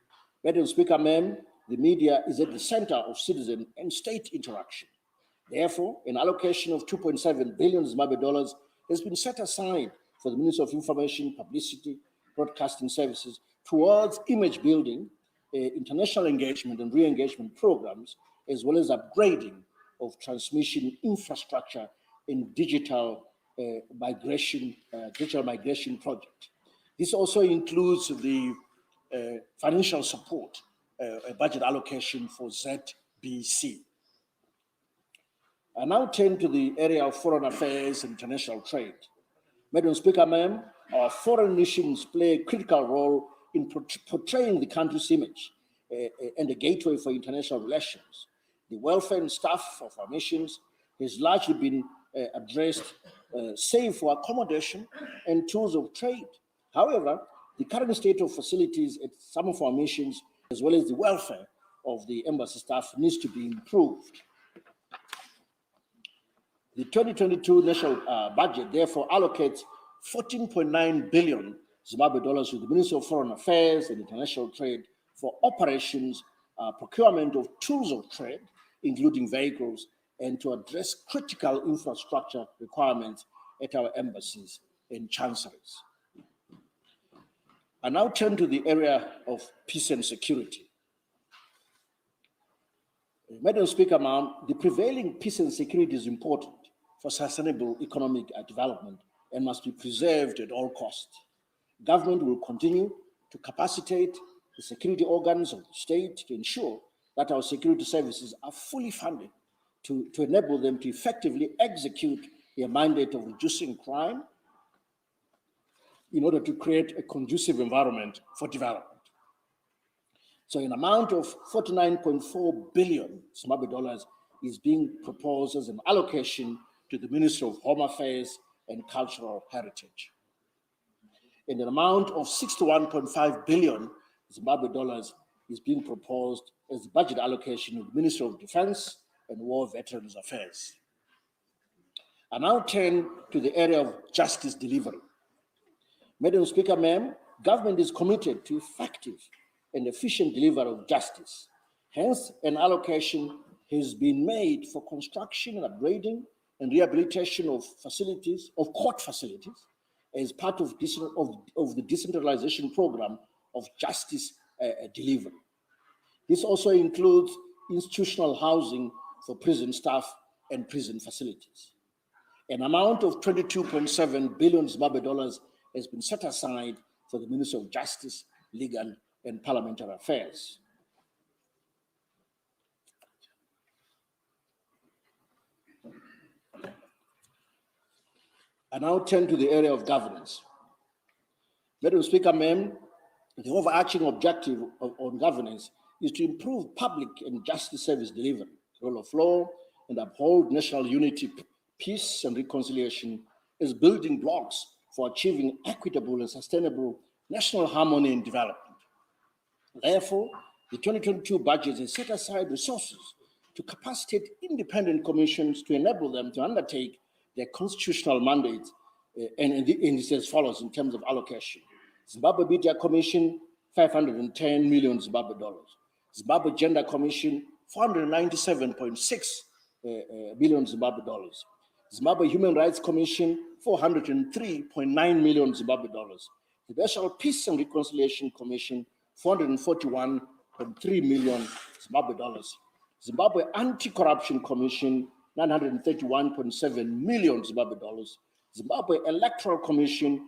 Madam Speaker, ma'am, the media is at the center of citizen and state interaction. Therefore, an allocation of 2.7 billion Zimbabwe dollars has been set aside for the Ministry of Information, Publicity, Broadcasting Services towards image building, international engagement and re-engagement programs, as well as upgrading of transmission infrastructure in digital migration project. This also includes the financial support, a budget allocation for ZBC. I now turn to the area of foreign affairs and international trade. Madam Speaker, ma'am, our foreign missions play a critical role in portraying the country's image and a gateway for international relations. The welfare and staff of our missions has largely been addressed, save for accommodation and tools of trade. However, the current state of facilities at some of our missions, as well as the welfare of the embassy staff, needs to be improved. The 2022 national budget therefore allocates 14.9 billion Zimbabwe dollars to the Ministry of Foreign Affairs and International Trade for operations, procurement of tools of trade, including vehicles, and to address critical infrastructure requirements at our embassies and chancelleries. I now turn to the area of peace and security. Madam Speaker, ma'am, the prevailing peace and security is important for sustainable economic development and must be preserved at all costs. Government will continue to capacitate the security organs of the state to ensure that our security services are fully funded to enable them to effectively execute their mandate of reducing crime in order to create a conducive environment for development. So an amount of 49.4 billion Zimbabwe dollars is being proposed as an allocation to the Ministry of Home Affairs and Cultural Heritage. And an amount of 61.5 billion Zimbabwe dollars is being proposed as the budget allocation of the Ministry of Defense and War Veterans Affairs. I now turn to the area of justice delivery. Madam Speaker, ma'am, government is committed to effective and efficient delivery of justice. Hence, an allocation has been made for construction and upgrading and rehabilitation of facilities, of court facilities, as part of the decentralization program of justice delivery. This also includes institutional housing for prison staff and prison facilities. An amount of 22.7 billion Zimbabwe dollars has been set aside for the Ministry of Justice, Legal and Parliamentary Affairs. I now turn to the area of governance. Madam Speaker, ma'am, the overarching objective on governance is to improve public and justice service delivery, rule of law, and uphold national unity, peace, and reconciliation as building blocks for achieving equitable and sustainable national harmony and development. Therefore, the 2022 budget has set aside resources to capacitate independent commissions to enable them to undertake their constitutional mandate, and it's as follows in terms of allocation. Zimbabwe Media Commission, 510 million Zimbabwe dollars. Zimbabwe Gender Commission, 497.6 million Zimbabwe dollars. Zimbabwe Human Rights Commission, 403.9 million Zimbabwe dollars. The National Peace and Reconciliation Commission, 441.3 million Zimbabwe dollars. Zimbabwe Anti-Corruption Commission, 931.7 million Zimbabwe dollars. Zimbabwe Electoral Commission,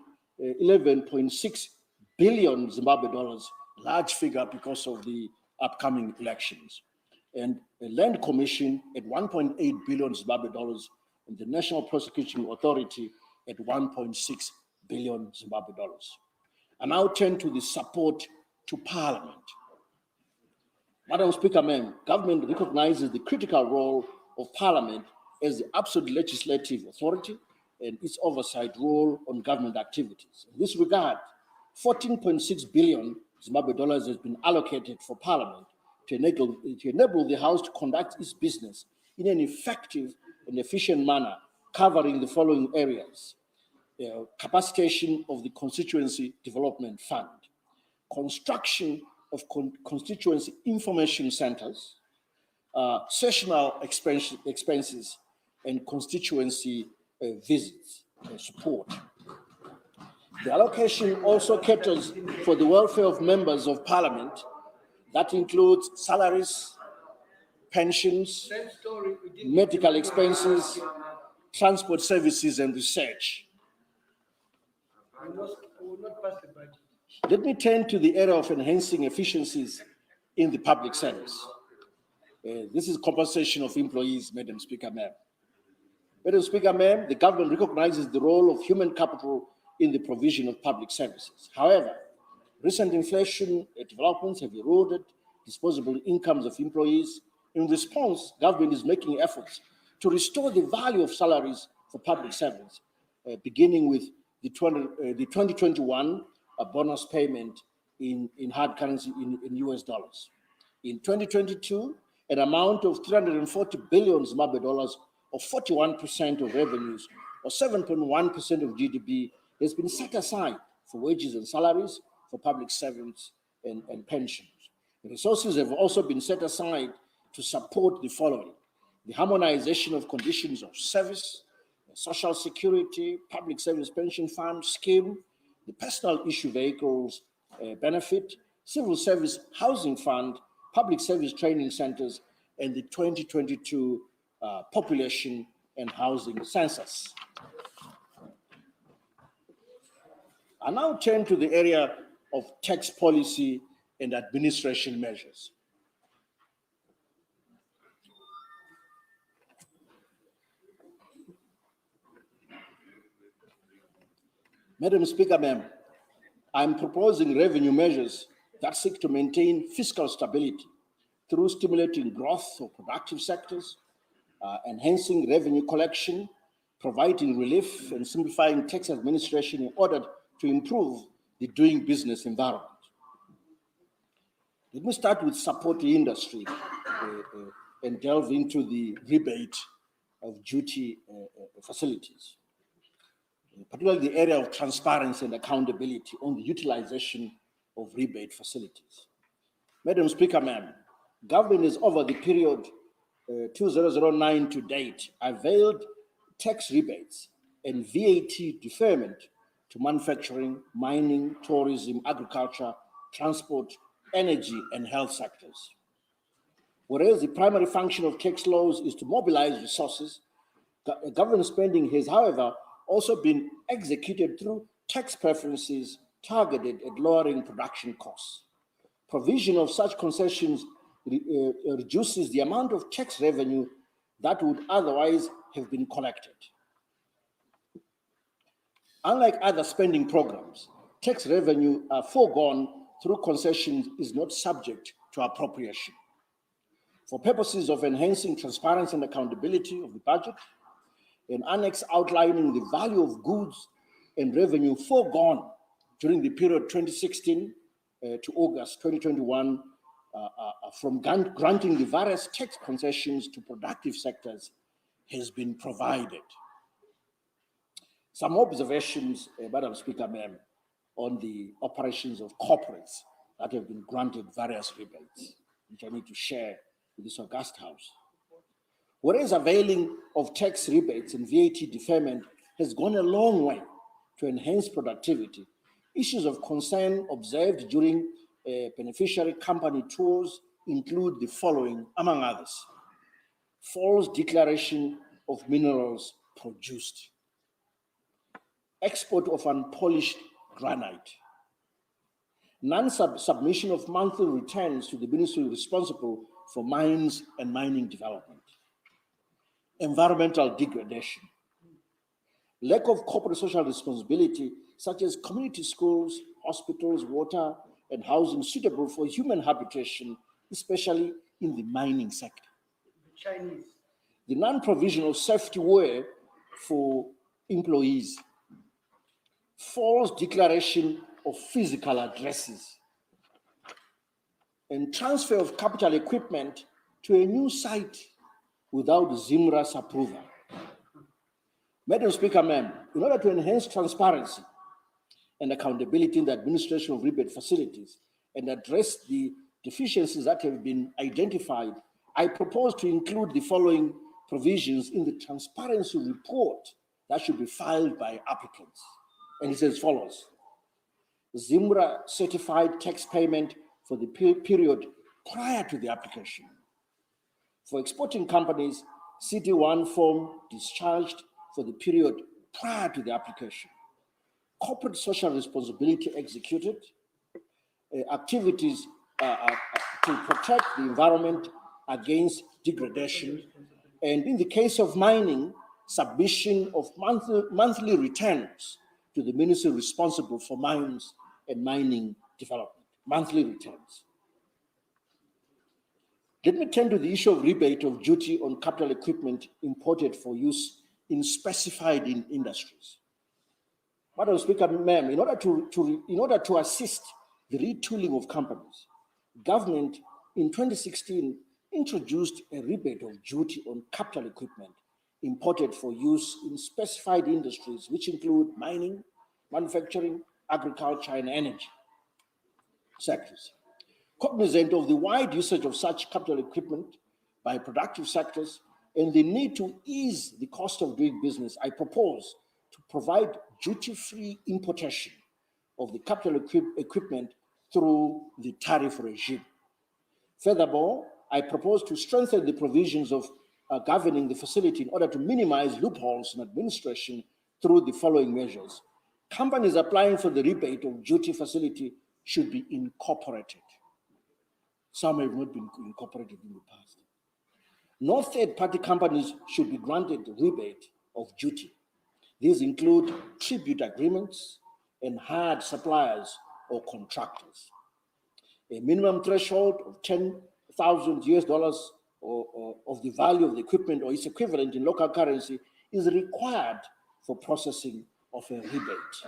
11.6 billion Zimbabwe dollars, large figure because of the upcoming elections. And a Land Commission at 1.8 billion Zimbabwe dollars, and the National Prosecuting Authority at 1.6 billion Zimbabwe dollars. I now turn to the support to Parliament. Madam Speaker, ma'am, government recognizes the critical role of Parliament as the absolute legislative authority and its oversight role on government activities. In this regard, 14.6 billion Zimbabwe dollars has been allocated for Parliament to enable the House to conduct its business in an effective and efficient manner, covering the following areas: capacitation of the Constituency Development Fund, construction of constituency information centers, sessional expenses, and constituency visits support. The allocation also caters for the welfare of members of Parliament. That includes salaries, pensions, medical expenses, transport services, and research. Let me turn to the area of enhancing efficiencies in the public service. This is compensation of employees, Madam Speaker, ma'am. Madam Speaker, ma'am, the government recognizes the role of human capital in the provision of public services. However, recent inflation developments have eroded disposable incomes of employees. In response, government is making efforts to restore the value of salaries for public servants, beginning with the 2021 bonus payment in hard currency in US dollars. In 2022, an amount of 340 billion Zimbabwe dollars, or 41% of revenues, or 7.1% of GDP, has been set aside for wages and salaries for public servants and pensions. The resources have also been set aside to support the following: the harmonization of conditions of service, the social security, public service pension fund scheme, the personal issue vehicles benefit, civil service housing fund, public service training centers, and the 2022 population and housing census. I now turn to the area of tax policy and administration measures. Madam Speaker, ma'am, I'm proposing revenue measures that seek to maintain fiscal stability through stimulating growth of productive sectors, enhancing revenue collection, providing relief, and simplifying tax administration in order to improve the doing business environment. Let me start with support the industry and delve into the rebate of duty facilities, particularly the area of transparency and accountability on the utilization of rebate facilities. Madam Speaker, ma'am, government is over the period 2009 to date availed tax rebates and VAT deferment to manufacturing, mining, tourism, agriculture, transport, energy, and health sectors. Whereas the primary function of tax laws is to mobilize resources, government spending has, however, also been executed through tax preferences targeted at lowering production costs. Provision of such concessions reduces the amount of tax revenue that would otherwise have been collected. Unlike other spending programs, tax revenue foregone through concessions is not subject to appropriation. For purposes of enhancing transparency and accountability of the budget, an annex outlining the value of goods and revenue foregone during the period 2016 to August 2021 from granting the various tax concessions to productive sectors has been provided. Some observations, Madam Speaker, ma'am, on the operations of corporates that have been granted various rebates, which I need to share with this august House. Whereas availing of tax rebates and VAT deferment has gone a long way to enhance productivity, issues of concern observed during beneficiary company tours include the following, among others: false declaration of minerals produced, export of unpolished granite, non-submission of monthly returns to the ministry responsible for mines and mining development, environmental degradation, lack of corporate social responsibility, such as community schools, hospitals, water, and housing suitable for human habitation, especially in the mining sector. The non-provision of safety wear for employees, false declaration of physical addresses, and transfer of capital equipment to a new site without ZIMRA's approval. Madam Speaker, ma'am, in order to enhance transparency and accountability in the administration of rebate facilities and address the deficiencies that have been identified, I propose to include the following provisions in the transparency report that should be filed by applicants. And it says as follows: ZIMRA certified tax payment for the period prior to the application. For exporting companies, CD1 form discharged for the period prior to the application. Corporate social responsibility executed, activities to protect the environment against degradation, and in the case of mining, submission of monthly returns to the ministry responsible for mines and mining development, monthly returns. Let me turn to the issue of rebate of duty on capital equipment imported for use in specified industries. Madam Speaker, ma'am, in order to assist the retooling of companies, government in 2016 introduced a rebate of duty on capital equipment imported for use in specified industries, which include mining, manufacturing, agriculture, and energy sectors. Cognizant of the wide usage of such capital equipment by productive sectors and the need to ease the cost of doing business, I propose to provide duty-free importation of the capital equipment through the tariff regime. Furthermore, I propose to strengthen the provisions of governing the facility in order to minimize loopholes in administration through the following measures. Companies applying for the rebate of duty facility should be incorporated. Some have not been incorporated in the past. No third-party companies should be granted rebate of duty. These include tribute agreements and hired suppliers or contractors. A minimum threshold of $10,000 or of the value of the equipment or its equivalent in local currency is required for processing of a rebate.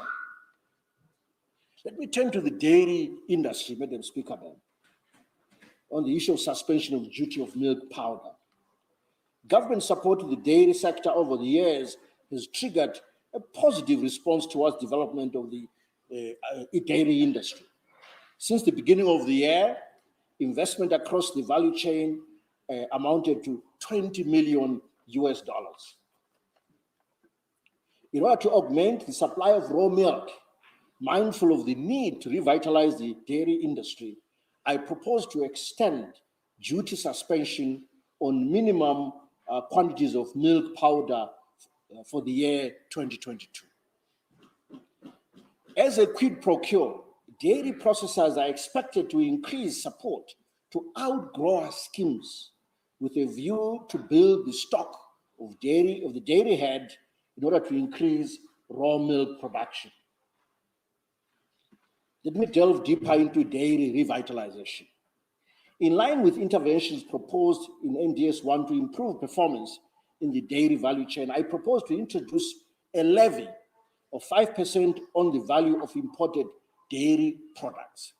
Let me turn to the dairy industry, Madam Speaker, on the issue of suspension of duty of milk powder. Government support to the dairy sector over the years has triggered a positive response towards development of the dairy industry. Since the beginning of the year, investment across the value chain amounted to $20 million. In order to augment the supply of raw milk, mindful of the need to revitalize the dairy industry, I propose to extend duty suspension on minimum quantities of milk powder for the year 2022. As a quid pro quo, dairy processors are expected to increase support to outgrower schemes with a view to build the stock of the dairy herd in order to increase raw milk production. Let me delve deeper into dairy revitalization. In line with interventions proposed in NDS 1 to improve performance in the dairy value chain, I propose to introduce a levy of 5% on the value of imported dairy products.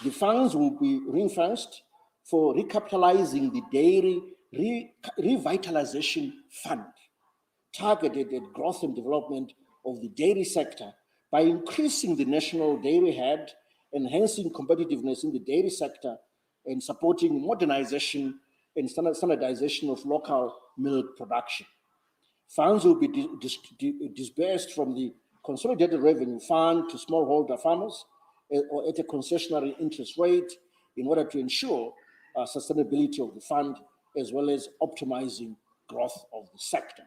The funds will be ring-fenced for recapitalizing the dairy revitalization fund, targeted at growth and development of the dairy sector by increasing the national dairy herd, enhancing competitiveness in the dairy sector, and supporting modernization and standardization of local milk production. Funds will be disbursed from the Consolidated Revenue Fund to smallholder farmers or at a concessionary interest rate in order to ensure sustainability of the fund as well as optimizing growth of the sector.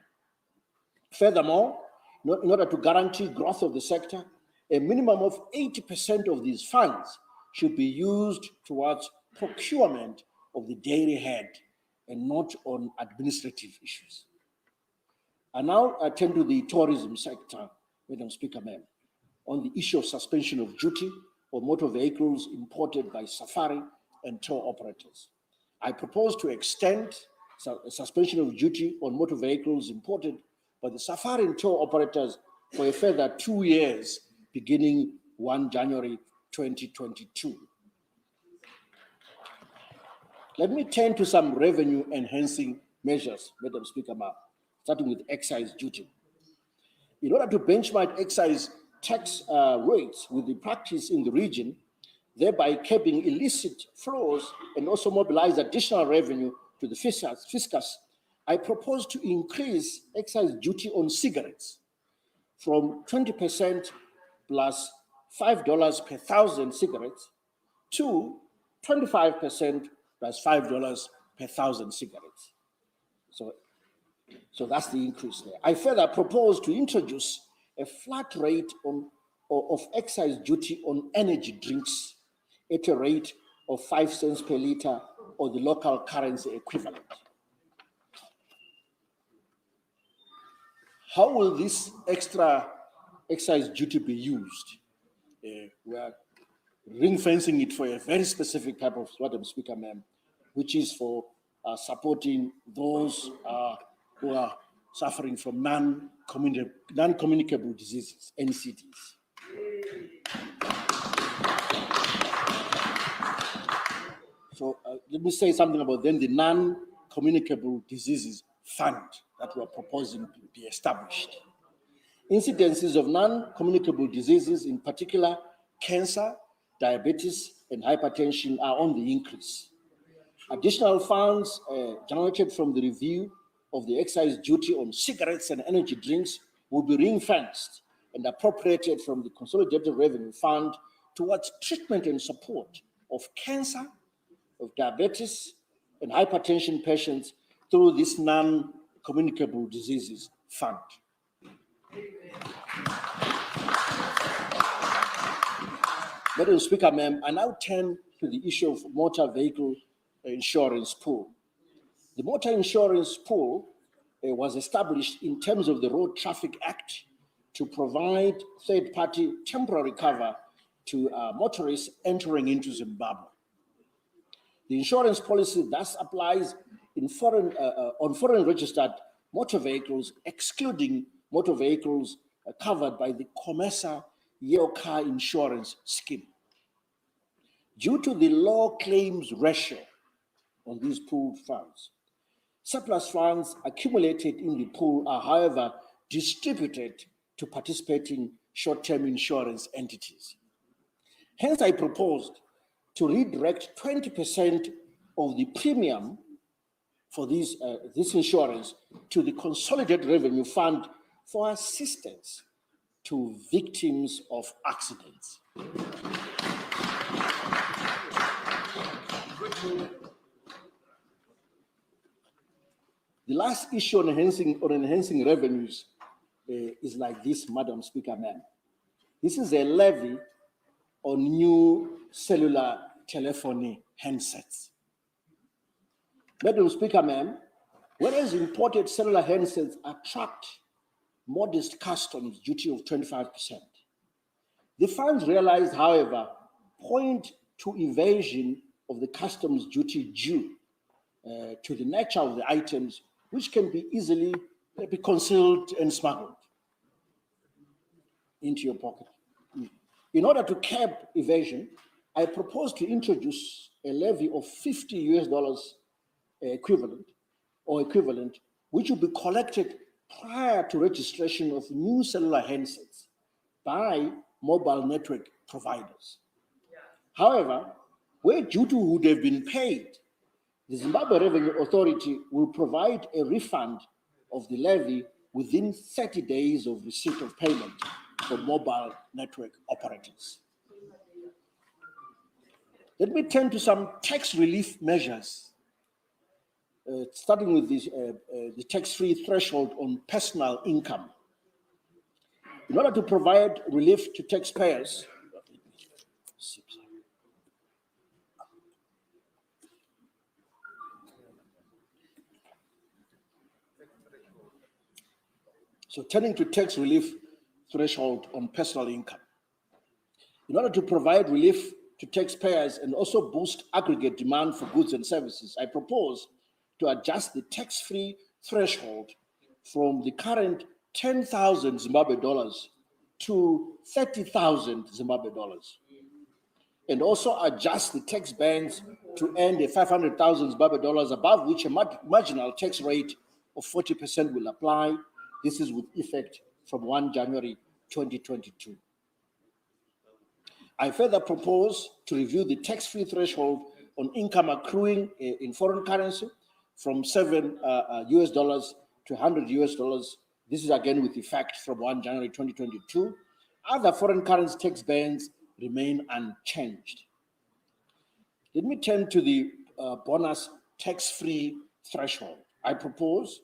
Furthermore, in order to guarantee growth of the sector, a minimum of 80% of these funds should be used towards procurement of the dairy herd and not on administrative issues. I now attend to the tourism sector, Madam Speaker, ma'am, on the issue of suspension of duty on motor vehicles imported by safari and tour operators. I propose to extend suspension of duty on motor vehicles imported by the safari and tour operators for a further 2 years, beginning 1 January 2022. Let me turn to some revenue enhancing measures, Madam Speaker, starting with excise duty. In order to benchmark excise tax rates with the practice in the region, thereby curbing illicit flows and also mobilize additional revenue to the fiscus, I propose to increase excise duty on cigarettes from 20% plus $5 per 1,000 cigarettes to 25% plus $5 per 1,000 cigarettes. So that's the increase there. I further propose to introduce a flat rate of excise duty on energy drinks at a rate of 5 cents per liter or the local currency equivalent. How will this extra excise duty be used? We are ring fencing it for a very specific type of, Madam Speaker, which is for supporting those who are suffering from non-communicable diseases, NCDs. So let me say something about then the non-communicable diseases fund that we are proposing to be established. Incidences of non-communicable diseases, in particular cancer, diabetes, and hypertension, are on the increase. Additional funds generated from the review of the excise duty on cigarettes and energy drinks will be ring-fenced and appropriated from the Consolidated Revenue Fund towards treatment and support of cancer, of diabetes, and hypertension patients through this non-communicable diseases fund. Madam Speaker, I now turn to the issue of motor vehicle insurance pool. The motor insurance pool was established in terms of the Road Traffic Act to provide third-party temporary cover to motorists entering into Zimbabwe. The insurance policy thus applies in on foreign registered motor vehicles, excluding motor vehicles covered by the COMESA Yeo Car Insurance Scheme. Due to the low claims ratio on these pooled funds, surplus funds accumulated in the pool are, however, distributed to participating short-term insurance entities. Hence, I proposed to redirect 20% of the premium for this insurance to the Consolidated Revenue Fund for assistance to victims of accidents. The last issue on enhancing revenues is like this, Madam Speaker, This is a levy on new cellular telephony handsets. Madam Speaker, whereas imported cellular handsets attract modest customs duty of 25%, the funds realized, however, point to evasion of the customs duty due to the nature of the items, which can be easily be concealed and smuggled into your pocket. In order to curb evasion, I propose to introduce a levy of $50 equivalent, which will be collected prior to registration of new cellular handsets by mobile network providers. However, where duty would have been paid, the Zimbabwe Revenue Authority will provide a refund of the levy within 30 days of receipt of payment for mobile network operators. Let me turn to some tax relief measures, starting with the tax-free threshold on personal income. In order to provide relief to taxpayers, so turning to tax relief threshold on personal income. In order to provide relief to taxpayers and also boost aggregate demand for goods and services, I propose to adjust the tax-free threshold from the current 10,000 Zimbabwe dollars to 30,000 Zimbabwe dollars. And also adjust the tax bands to end at 500,000 Zimbabwe dollars, above which a marginal tax rate of 40% will apply. This is with effect from 1 January 2022. I further propose to review the tax-free threshold on income accruing in foreign currency from $7 US to $100 US. This is again with effect from 1 January 2022. Other foreign currency tax bands remain unchanged. Let me turn to the bonus tax-free threshold. I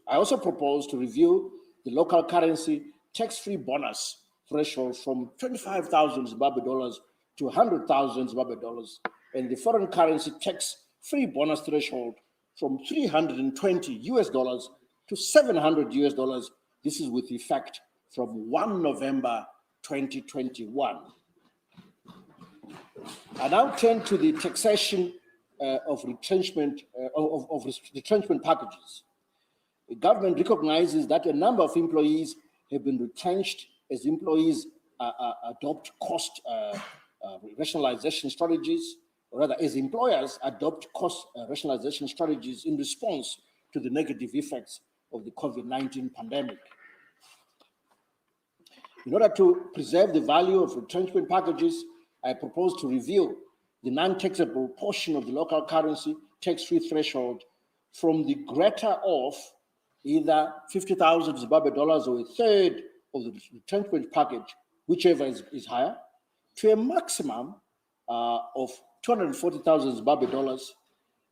also propose to review the local currency tax-free bonus threshold from 25,000 Zimbabwe dollars to 100,000 Zimbabwe dollars, and the foreign currency tax-free bonus threshold from 320 US dollars to 700 US dollars. This is with effect from 1 November 2021. I now turn to the taxation of retrenchment packages. The government recognizes that a number of employees have been retrenched as employees adopt cost rationalization strategies, or rather as employers adopt cost rationalization strategies in response to the negative effects of the COVID-19 pandemic. In order to preserve the value of retrenchment packages, I propose to review the non-taxable portion of the local currency tax-free threshold from the greater of either 50,000 Zimbabwe dollars or a third of the retrenchment package, whichever is higher, to a maximum of 240,000 Zimbabwe dollars,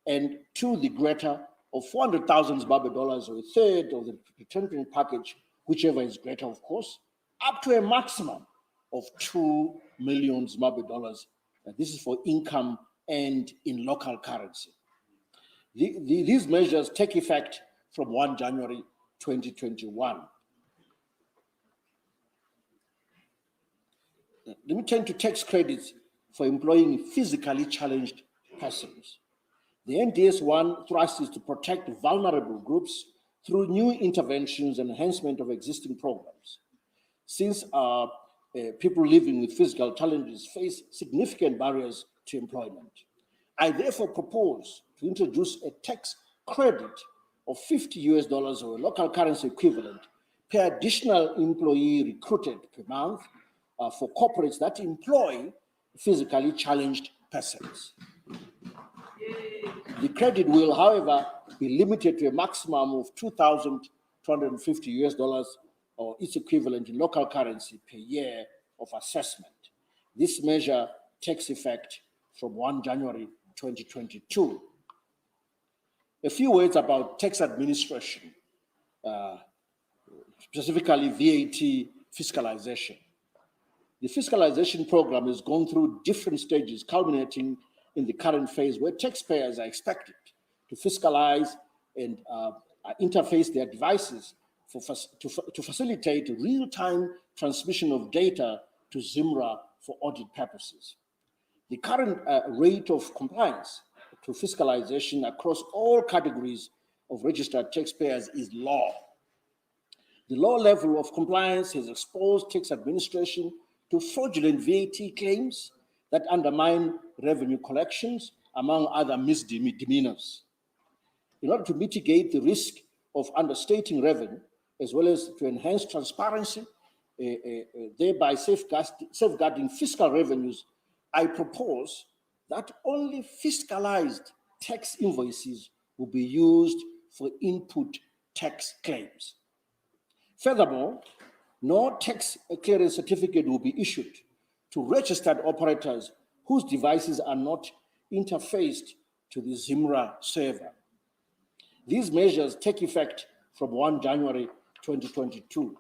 and to the greater of 400,000 Zimbabwe dollars or a third of the retrenchment package, whichever is greater, of course, up to a maximum of 2 million Zimbabwe dollars. This is for income and in local currency. These measures take effect from 1 January 2021. Let me turn to tax credits for employing physically challenged persons. The NDS-1 thrust is to protect vulnerable groups through new interventions and enhancement of existing programs. Since people living with physical challenges face significant barriers to employment, I therefore propose to introduce a tax credit of 50 US dollars or a local currency equivalent per additional employee recruited per month for corporates that employ physically challenged persons. The credit will, however, be limited to a maximum of 2,250 US dollars or its equivalent in local currency per year of assessment. This measure takes effect from 1 January 2022. A few words about tax administration, specifically VAT fiscalization. The fiscalization program has gone through different stages, culminating in the current phase where taxpayers are expected to fiscalize and interface their devices to facilitate real-time transmission of data to ZIMRA for audit purposes. The current rate of compliance to fiscalization across all categories of registered taxpayers is low. The low level of compliance has exposed tax administration to fraudulent VAT claims that undermine revenue collections, among other misdemeanors. In order to mitigate the risk of understating revenue, as well as to enhance transparency, thereby safeguarding fiscal revenues, I propose that only fiscalized tax invoices will be used for input tax claims. Furthermore, no tax clearance certificate will be issued to registered operators whose devices are not interfaced to the ZIMRA server. These measures take effect from 1 January 2022.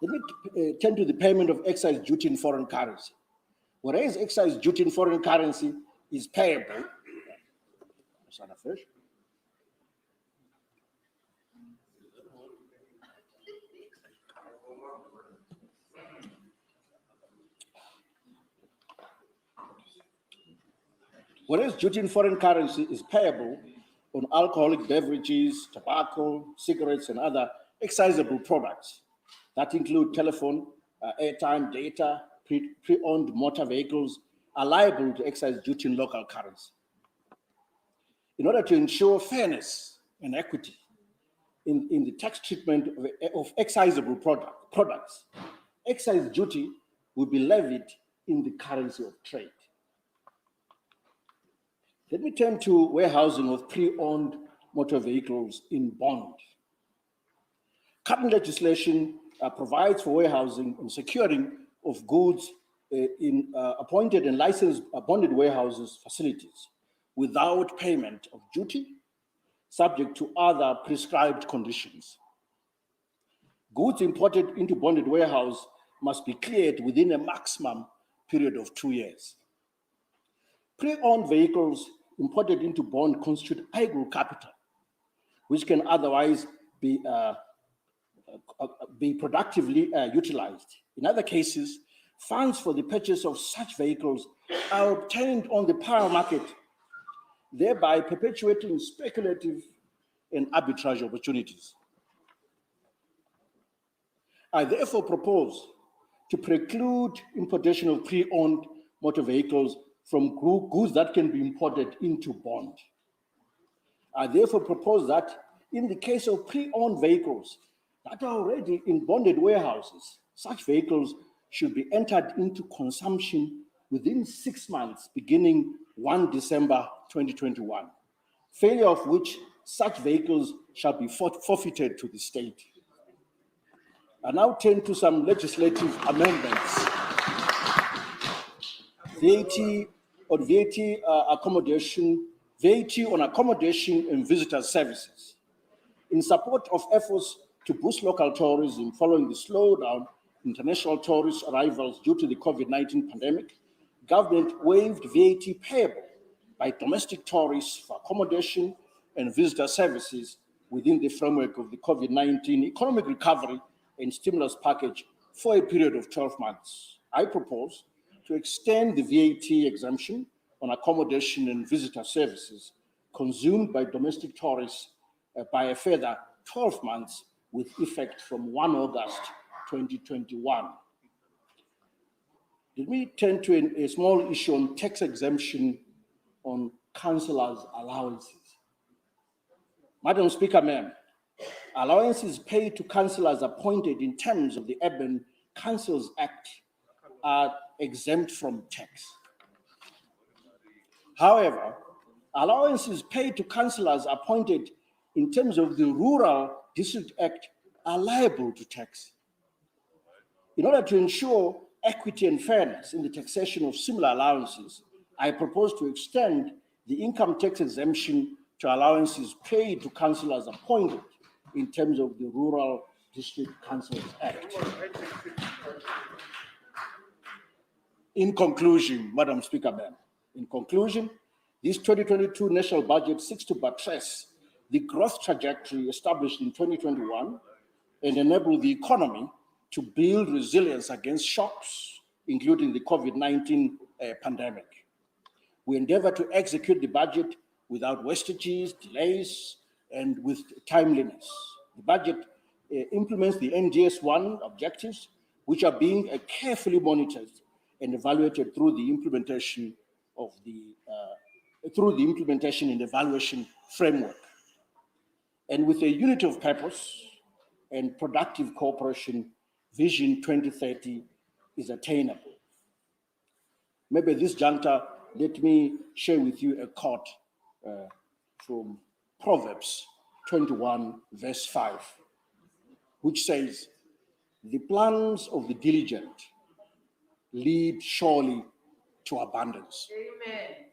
Let me turn to the payment of excise duty in foreign currency. Whereas excise duty in foreign currency is payable, whereas duty in foreign currency is payable on alcoholic beverages, tobacco, cigarettes, and other excisable products that include telephone, airtime, data, pre-owned motor vehicles are liable to excise duty in local currency. In order to ensure fairness and equity in the tax treatment of excisable products, excise duty will be levied in the currency of trade. Let me turn to warehousing of pre-owned motor vehicles in bond. Current legislation provides for warehousing and securing of goods in appointed and licensed bonded warehouses facilities without payment of duty, subject to other prescribed conditions. Goods imported into bonded warehouse must be cleared within a maximum period of 2 years. Pre-owned vehicles imported into bond constitute idle capital, which can otherwise be productively utilized. In other cases, funds for the purchase of such vehicles are obtained on the power market, thereby perpetuating speculative and arbitrage opportunities. I therefore propose to preclude importation of pre-owned motor vehicles from goods that can be imported into bond. I therefore propose that in the case of pre-owned vehicles that are already in bonded warehouses, such vehicles should be entered into consumption within 6 months, beginning 1 December 2021, failure of which such vehicles shall be forfeited to the state. I now turn to some legislative amendments. VAT on accommodation and visitor services. In support of efforts to boost local tourism following the slowdown in international tourist arrivals due to the COVID-19 pandemic, government waived VAT payable by domestic tourists for accommodation and visitor services within the framework of the COVID-19 economic recovery and stimulus package for a period of 12 months. I propose to extend the VAT exemption on accommodation and visitor services consumed by domestic tourists by a further 12 months with effect from 1 August 2021. Let me turn to a small issue on tax exemption on councillors' allowances. Madam Speaker, ma'am, allowances paid to councillors appointed in terms of the Urban Councils Act are exempt from tax. However, allowances paid to councillors appointed in terms of the Rural District Act are liable to tax. In order to ensure equity and fairness in the taxation of similar allowances, I propose to extend the income tax exemption to allowances paid to councillors appointed in terms of the Rural District Councils Act. In conclusion, Madam Speaker, ma'am, in conclusion, this 2022 national budget seeks to buttress the growth trajectory established in 2021 and enable the economy to build resilience against shocks, including the COVID-19 pandemic. We endeavor to execute the budget without wastages, delays, and with timeliness. The budget implements the NDS-1 objectives, which are being carefully monitored and evaluated through the implementation of and evaluation framework. And with a unity of purpose and productive cooperation, Vision 2030 is attainable. Maybe at this juncture, let me share with you a quote from Proverbs 21, verse 5, which says, "The plans of the diligent lead surely to abundance. Amen.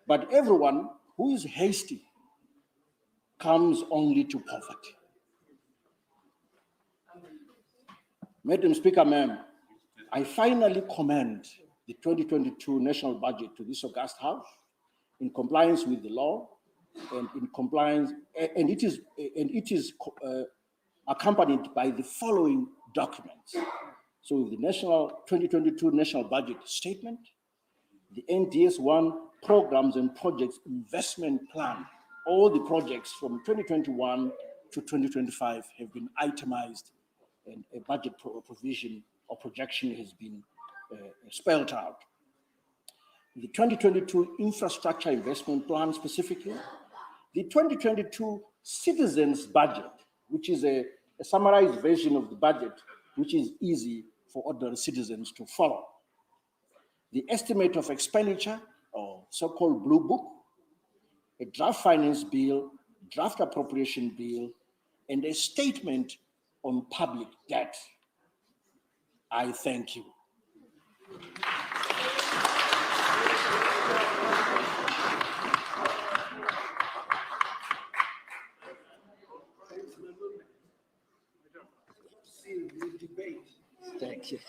But everyone who is hasty comes only to poverty." Madam Speaker, ma'am, I finally commend the 2022 national budget to this august House in compliance with the law and in compliance, and it is accompanied by the following documents. So the 2022 national budget statement, the NDS-1 programs and projects investment plan all the projects from 2021 to 2025 have been itemized, and a budget provision or projection has been spelled out. The 2022 infrastructure investment plan specifically, the 2022 citizens budget, which is a summarized version of the budget, which is easy for ordinary citizens to follow. The estimate of expenditure, or so-called blue book, a draft finance bill, draft appropriation bill, and a statement on public debt. I thank you. Thank you.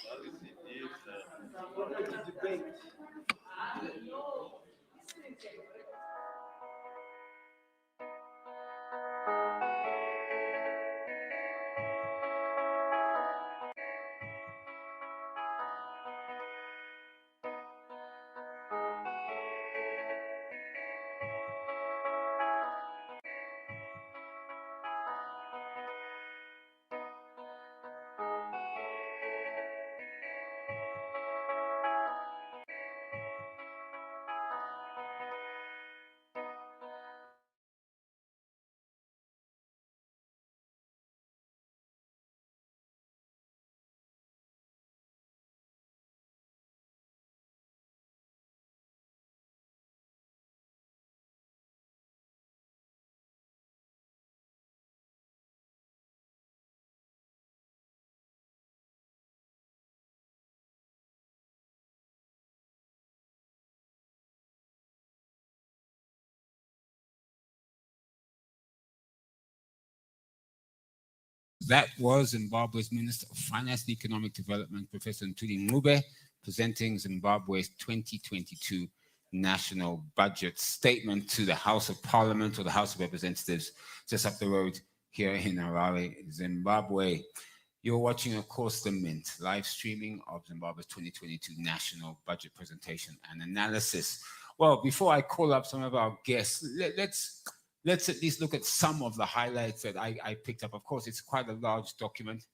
That was Zimbabwe's Minister of Finance and Economic Development, Professor Mube, presenting Zimbabwe's 2022 National Budget Statement to the House of Parliament, or the House of Representatives, just up the road here in Harare, Zimbabwe. You're watching, of course, The Mint, live streaming of Zimbabwe's 2022 National Budget Presentation and Analysis. Well, before I call up some of our guests, let's at least look at some of the highlights that I picked up. Of course, it's quite a large document,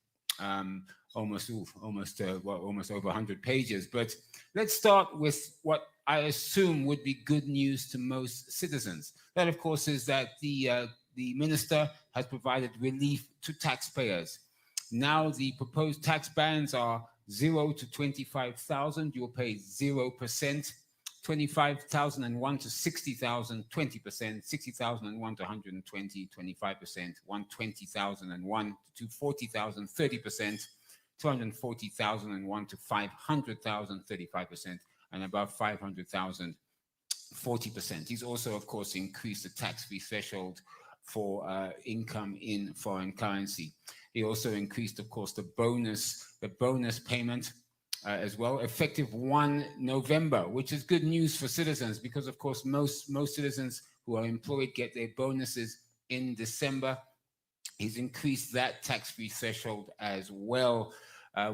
almost over 100 pages. But let's start with what I assume would be good news to most citizens. That, of course, is that the minister has provided relief to taxpayers. Now the proposed tax bands are 0 to 25,000. You'll pay 0%. 25,001 to 60,000, 20%, 60,001 to 120, 25%, 120,001 to 240,000, 30%, 240,001 to 500,000, 35%, and above 500,000, 40%. He's also, of course, increased the tax-free threshold for income in foreign currency. He also increased, of course, the bonus payment as well, effective 1 November, which is good news for citizens because, of course, most citizens who are employed get their bonuses in December. He's increased that tax-free threshold as well,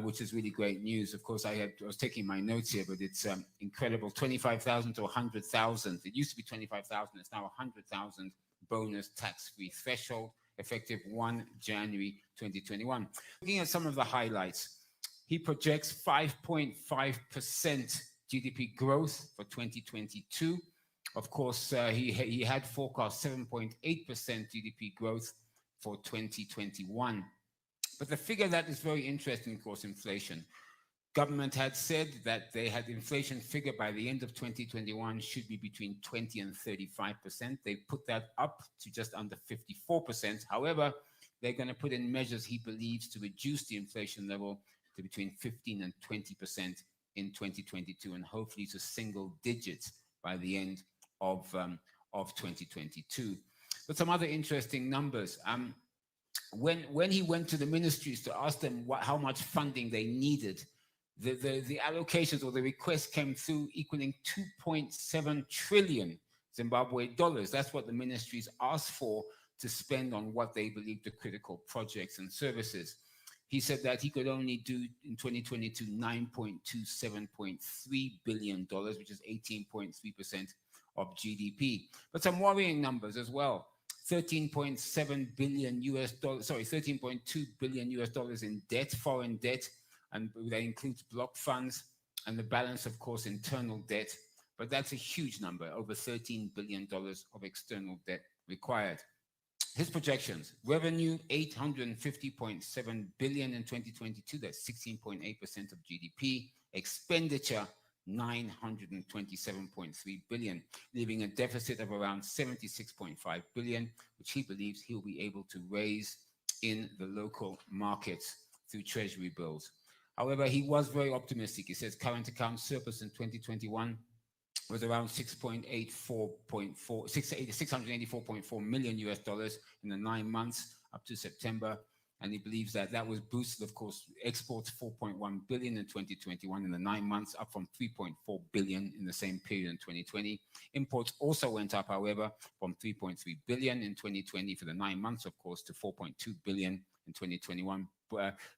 which is really great news. Of course, I was taking my notes here, but it's incredible. 25,000 to 100,000. It used to be 25,000. It's now 100,000 bonus tax-free threshold, effective 1 January 2021. Looking at some of the highlights, he projects 5.5% GDP growth for 2022. Of course, he had forecast 7.8% GDP growth for 2021. But the figure that is very interesting, of course, inflation. Government had said that they had inflation figure by the end of 2021 should be between 20 and 35%. They put that up to just under 54%. However, they're going to put in measures he believes to reduce the inflation level to between 15 and 20% in 2022, and hopefully to single digits by the end of 2022. But some other interesting numbers. When he went to the ministries to ask them how much funding they needed, the allocations or the requests came through equaling 2.7 trillion Zimbabwe dollars. That's what the ministries asked for to spend on what they believed the critical projects and services. He said that he could only do in 2022 $9.27.3 billion, which is 18.3% of GDP. But some worrying numbers as well. $13.7 billion US dollars, sorry, $13.2 billion US dollars in debt, foreign debt, and that includes block funds, and the balance, of course, internal debt. But that's a huge number, over $13 billion of external debt required. His projections: revenue, 850.7 billion in 2022, that's 16.8% of GDP. Expenditure, 927.3 billion, leaving a deficit of around 76.5 billion, which he believes he'll be able to raise in the local markets through treasury bills. However, he was very optimistic. He says current account surplus in 2021 was around 684.4 million US dollars in the 9 months up to September. And he believes that that was boosted, of course, exports 4.1 billion in 2021 in the 9 months, up from 3.4 billion in the same period in 2020. Imports also went up, however, from 3.3 billion in 2020 for the 9 months, of course, to 4.2 billion in 2021,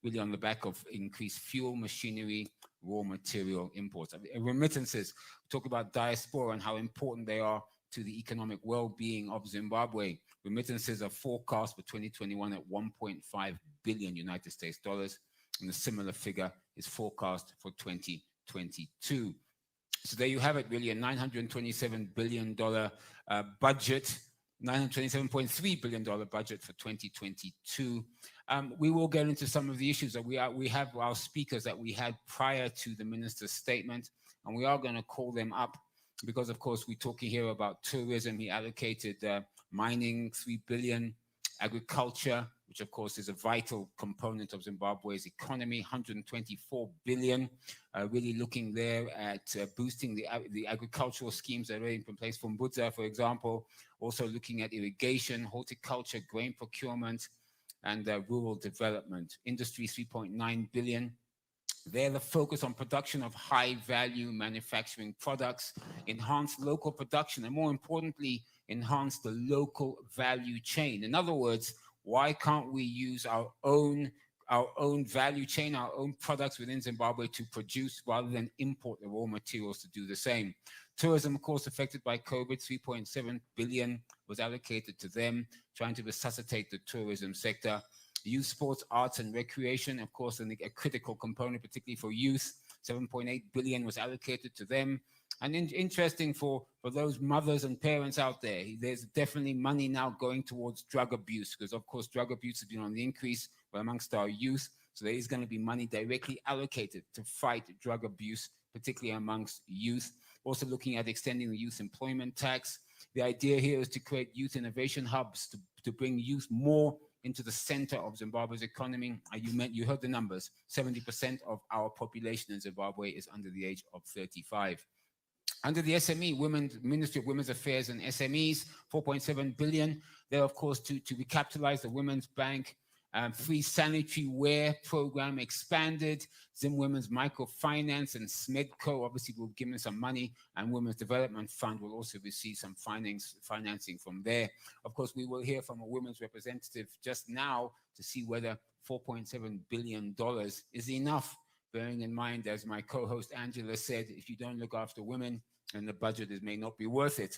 really on the back of increased fuel, machinery, raw material imports. Remittances, talk about diaspora and how important they are to the economic well-being of Zimbabwe. Remittances are forecast for 2021 at 1.5 billion United States dollars, and a similar figure is forecast for 2022. So there you have it, really, a $927 billion budget, $927.3 billion budget for 2022. We will get into some of the issues that we have our speakers that we had prior to the minister's statement, and we are going to call them up because, of course, we're talking here about tourism. He allocated mining, 3 billion, agriculture, which of course is a vital component of Zimbabwe's economy, 124 billion, really looking there at boosting the agricultural schemes that are in place for Mbudza, for example, also looking at irrigation, horticulture, grain procurement, and rural development. Industry, 3.9 billion. There, the focus on production of high-value manufacturing products, enhance local production, and more importantly, enhance the local value chain. In other words, why can't we use our own value chain, our own products within Zimbabwe to produce rather than import the raw materials to do the same? Tourism, of course, affected by COVID, 3.7 billion was allocated to them, trying to resuscitate the tourism sector. Youth, sports, arts, and recreation, of course, a critical component, particularly for youth. 7.8 billion was allocated to them. And interesting for those mothers and parents out there, there's definitely money now going towards drug abuse, because, of course, drug abuse has been on the increase amongst our youth. So there is going to be money directly allocated to fight drug abuse, particularly amongst youth. Also looking at extending the youth employment tax. The idea here is to create youth innovation hubs to bring youth more into the center of Zimbabwe's economy. You heard the numbers. 70% of our population in Zimbabwe is under the age of 35. Under the SME, Ministry of Women's Affairs and SMEs, 4.7 billion. There, of course, to recapitalize the Women's Bank. Free sanitary wear program expanded. Zim Women's Microfinance and SMEDCO obviously will give them some money, and Women's Development Fund will also receive some financing from there. Of course, we will hear from a women's representative just now to see whether $4.7 billion is enough, bearing in mind, as my co-host Angela said, if you don't look after women, then the budget may not be worth it.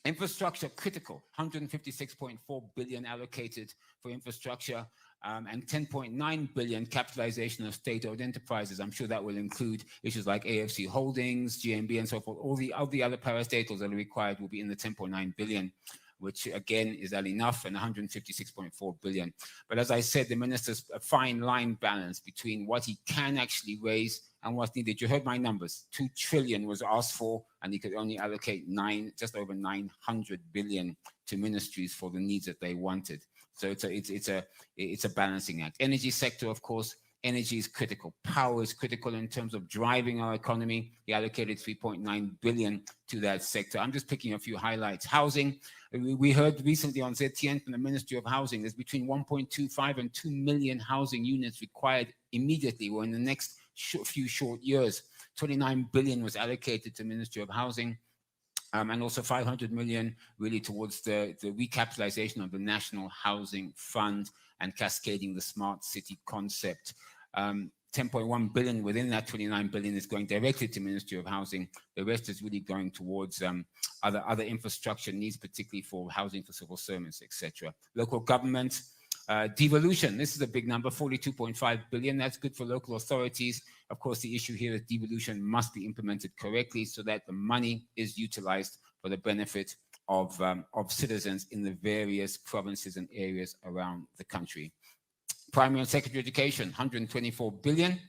Infrastructure, critical, 156.4 billion allocated for infrastructure, and 10.9 billion capitalization of state-owned enterprises. I'm sure that will include issues like AFC Holdings, GMB, and so forth. All the other parastatals that are required will be in the 10.9 billion, which again, is that enough? And 156.4 billion. But as I said, the minister's a fine line balance between what he can actually raise and what's needed. You heard my numbers. 2 trillion was asked for, and he could only allocate just over 900 billion to ministries for the needs that they wanted. So it's a balancing act. Energy sector, of course, energy is critical. Power is critical in terms of driving our economy. He allocated 3.9 billion to that sector. I'm just picking a few highlights. Housing, we heard recently on ZTN from the Ministry of Housing, there's between 1.25 and 2 million housing units required immediately or in the next few short years. 29 billion was allocated to Ministry of Housing. And also 500 million really towards the recapitalization of the National Housing Fund and cascading the smart city concept. 10.1 billion within that 29 billion is going directly to Ministry of Housing. The rest is really going towards other infrastructure needs, particularly for housing for civil servants, etc. Local government, devolution. This is a big number, 42.5 billion. That's good for local authorities. Of course, the issue here is devolution must be implemented correctly so that the money is utilized for the benefit of citizens in the various provinces and areas around the country. Primary and secondary education, 124 billion.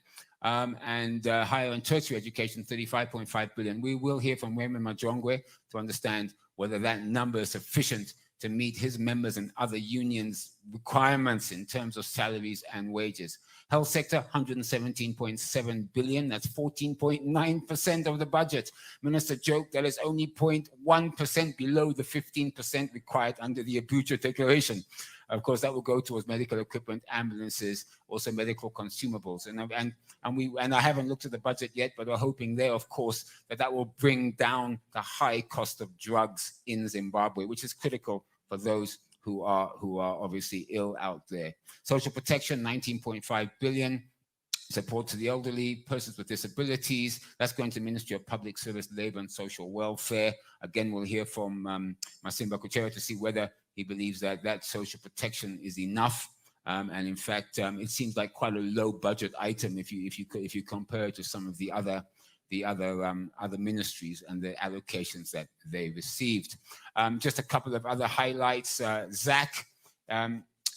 And higher and tertiary education, 35.5 billion. We will hear from Wema Majongwe to understand whether that number is sufficient to meet his members and other unions' requirements in terms of salaries and wages. Health sector, 117.7 billion. That's 14.9% of the budget. Minister joked that is only 0.1% below the 15% required under the Abuja Declaration. Of course, that will go towards medical equipment, ambulances, also medical consumables. And I haven't looked at the budget yet, but we're hoping there, of course, that will bring down the high cost of drugs in Zimbabwe, which is critical for those who are obviously ill out there. Social protection, 19.5 billion. Support to the elderly, persons with disabilities. That's going to the Ministry of Public Service, Labor and Social Welfare. Again, we'll hear from Masimba Kuchera to see whether he believes that social protection is enough. And in fact, it seems like quite a low budget item if you compare it to some of the other ministries and the allocations that they received. Just a couple of other highlights. ZAC.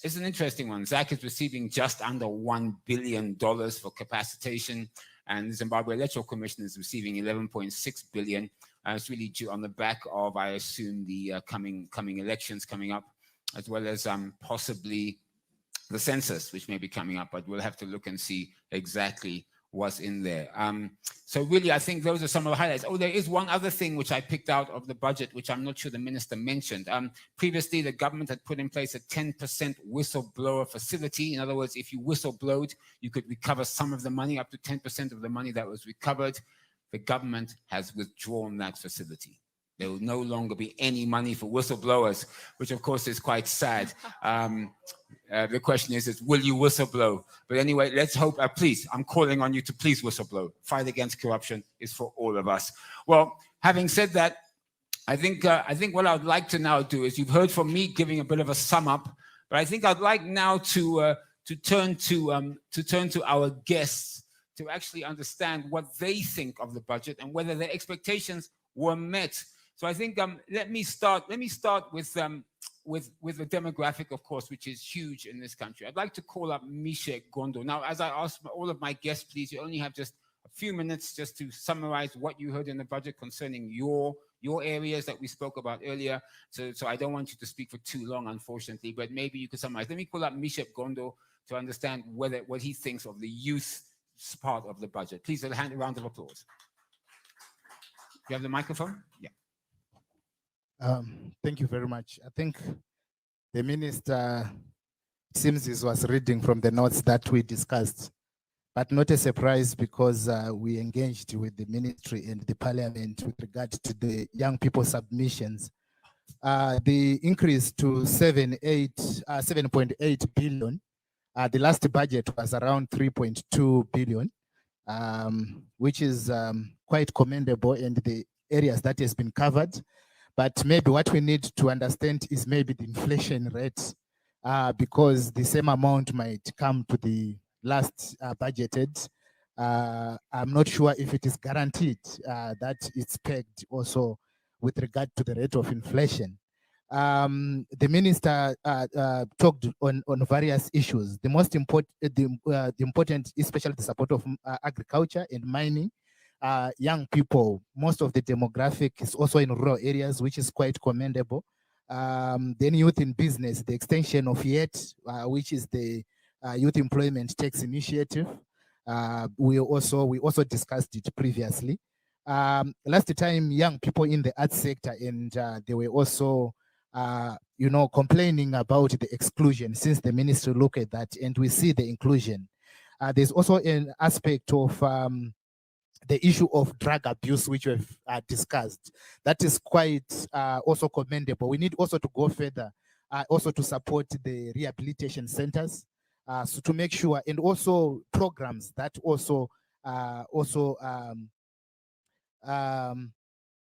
It's an interesting one. ZAC is receiving just under $1 billion for capacitation, and the Zimbabwe Electoral Commission is receiving 11.6 billion. It's really due on the back of, I assume, the coming elections coming up, as well as possibly the census, which may be coming up, but we'll have to look and see exactly what's in there. So really, I think those are some of the highlights. Oh, there is one other thing which I picked out of the budget, which I'm not sure the minister mentioned. Previously, the government had put in place a 10% whistleblower facility. In other words, if you whistleblowed, you could recover some of the money, up to 10% of the money that was recovered. The government has withdrawn that facility. There will no longer be any money for whistleblowers, which of course is quite sad. The question is will you whistleblow? But anyway, let's hope, please, I'm calling on you to please whistleblow. Fight against corruption is for all of us. Well, having said that, I think what I'd like to now do is, you've heard from me giving a bit of a sum up, but I think I'd like now to turn to our guests to actually understand what they think of the budget and whether their expectations were met. So I think let me start with the demographic, of course, which is huge in this country. I'd like to call up Mishe Gondo. Now, as I ask all of my guests, please, you only have just a few minutes just to summarize what you heard in the budget concerning your areas that we spoke about earlier. So I don't want you to speak for too long, unfortunately, but maybe you could summarize. Let me call up Mishe Gondo to understand what he thinks of the youth part of the budget. Please, a round of applause. You have the microphone? Yeah. Thank you very much. I think the minister, it seems he was reading from the notes that we discussed, but not a surprise because we engaged with the ministry and the parliament with regard to the young people submissions. The increase to 7.8 billion, the last budget was around 3.2 billion, which is quite commendable in the areas that has been covered. But maybe what we need to understand is maybe the inflation rate, because the same amount might come to the last budgeted. I'm not sure if it is guaranteed that it's pegged also with regard to the rate of inflation. The minister talked on various issues. The most important, the important, especially the support of agriculture and mining. Young people, most of the demographic is also in rural areas, which is quite commendable. Then youth in business, the extension of YET, which is the Youth Employment Tax Initiative. We also discussed it previously. Last time, young people in the arts sector, and they were also, complaining about the exclusion, since the ministry looked at that, and we see the inclusion. There's also an aspect of the issue of drug abuse, which we've discussed. That is quite also commendable. We need also to go further, also to support the rehabilitation centers. so to make sure, and also programs that also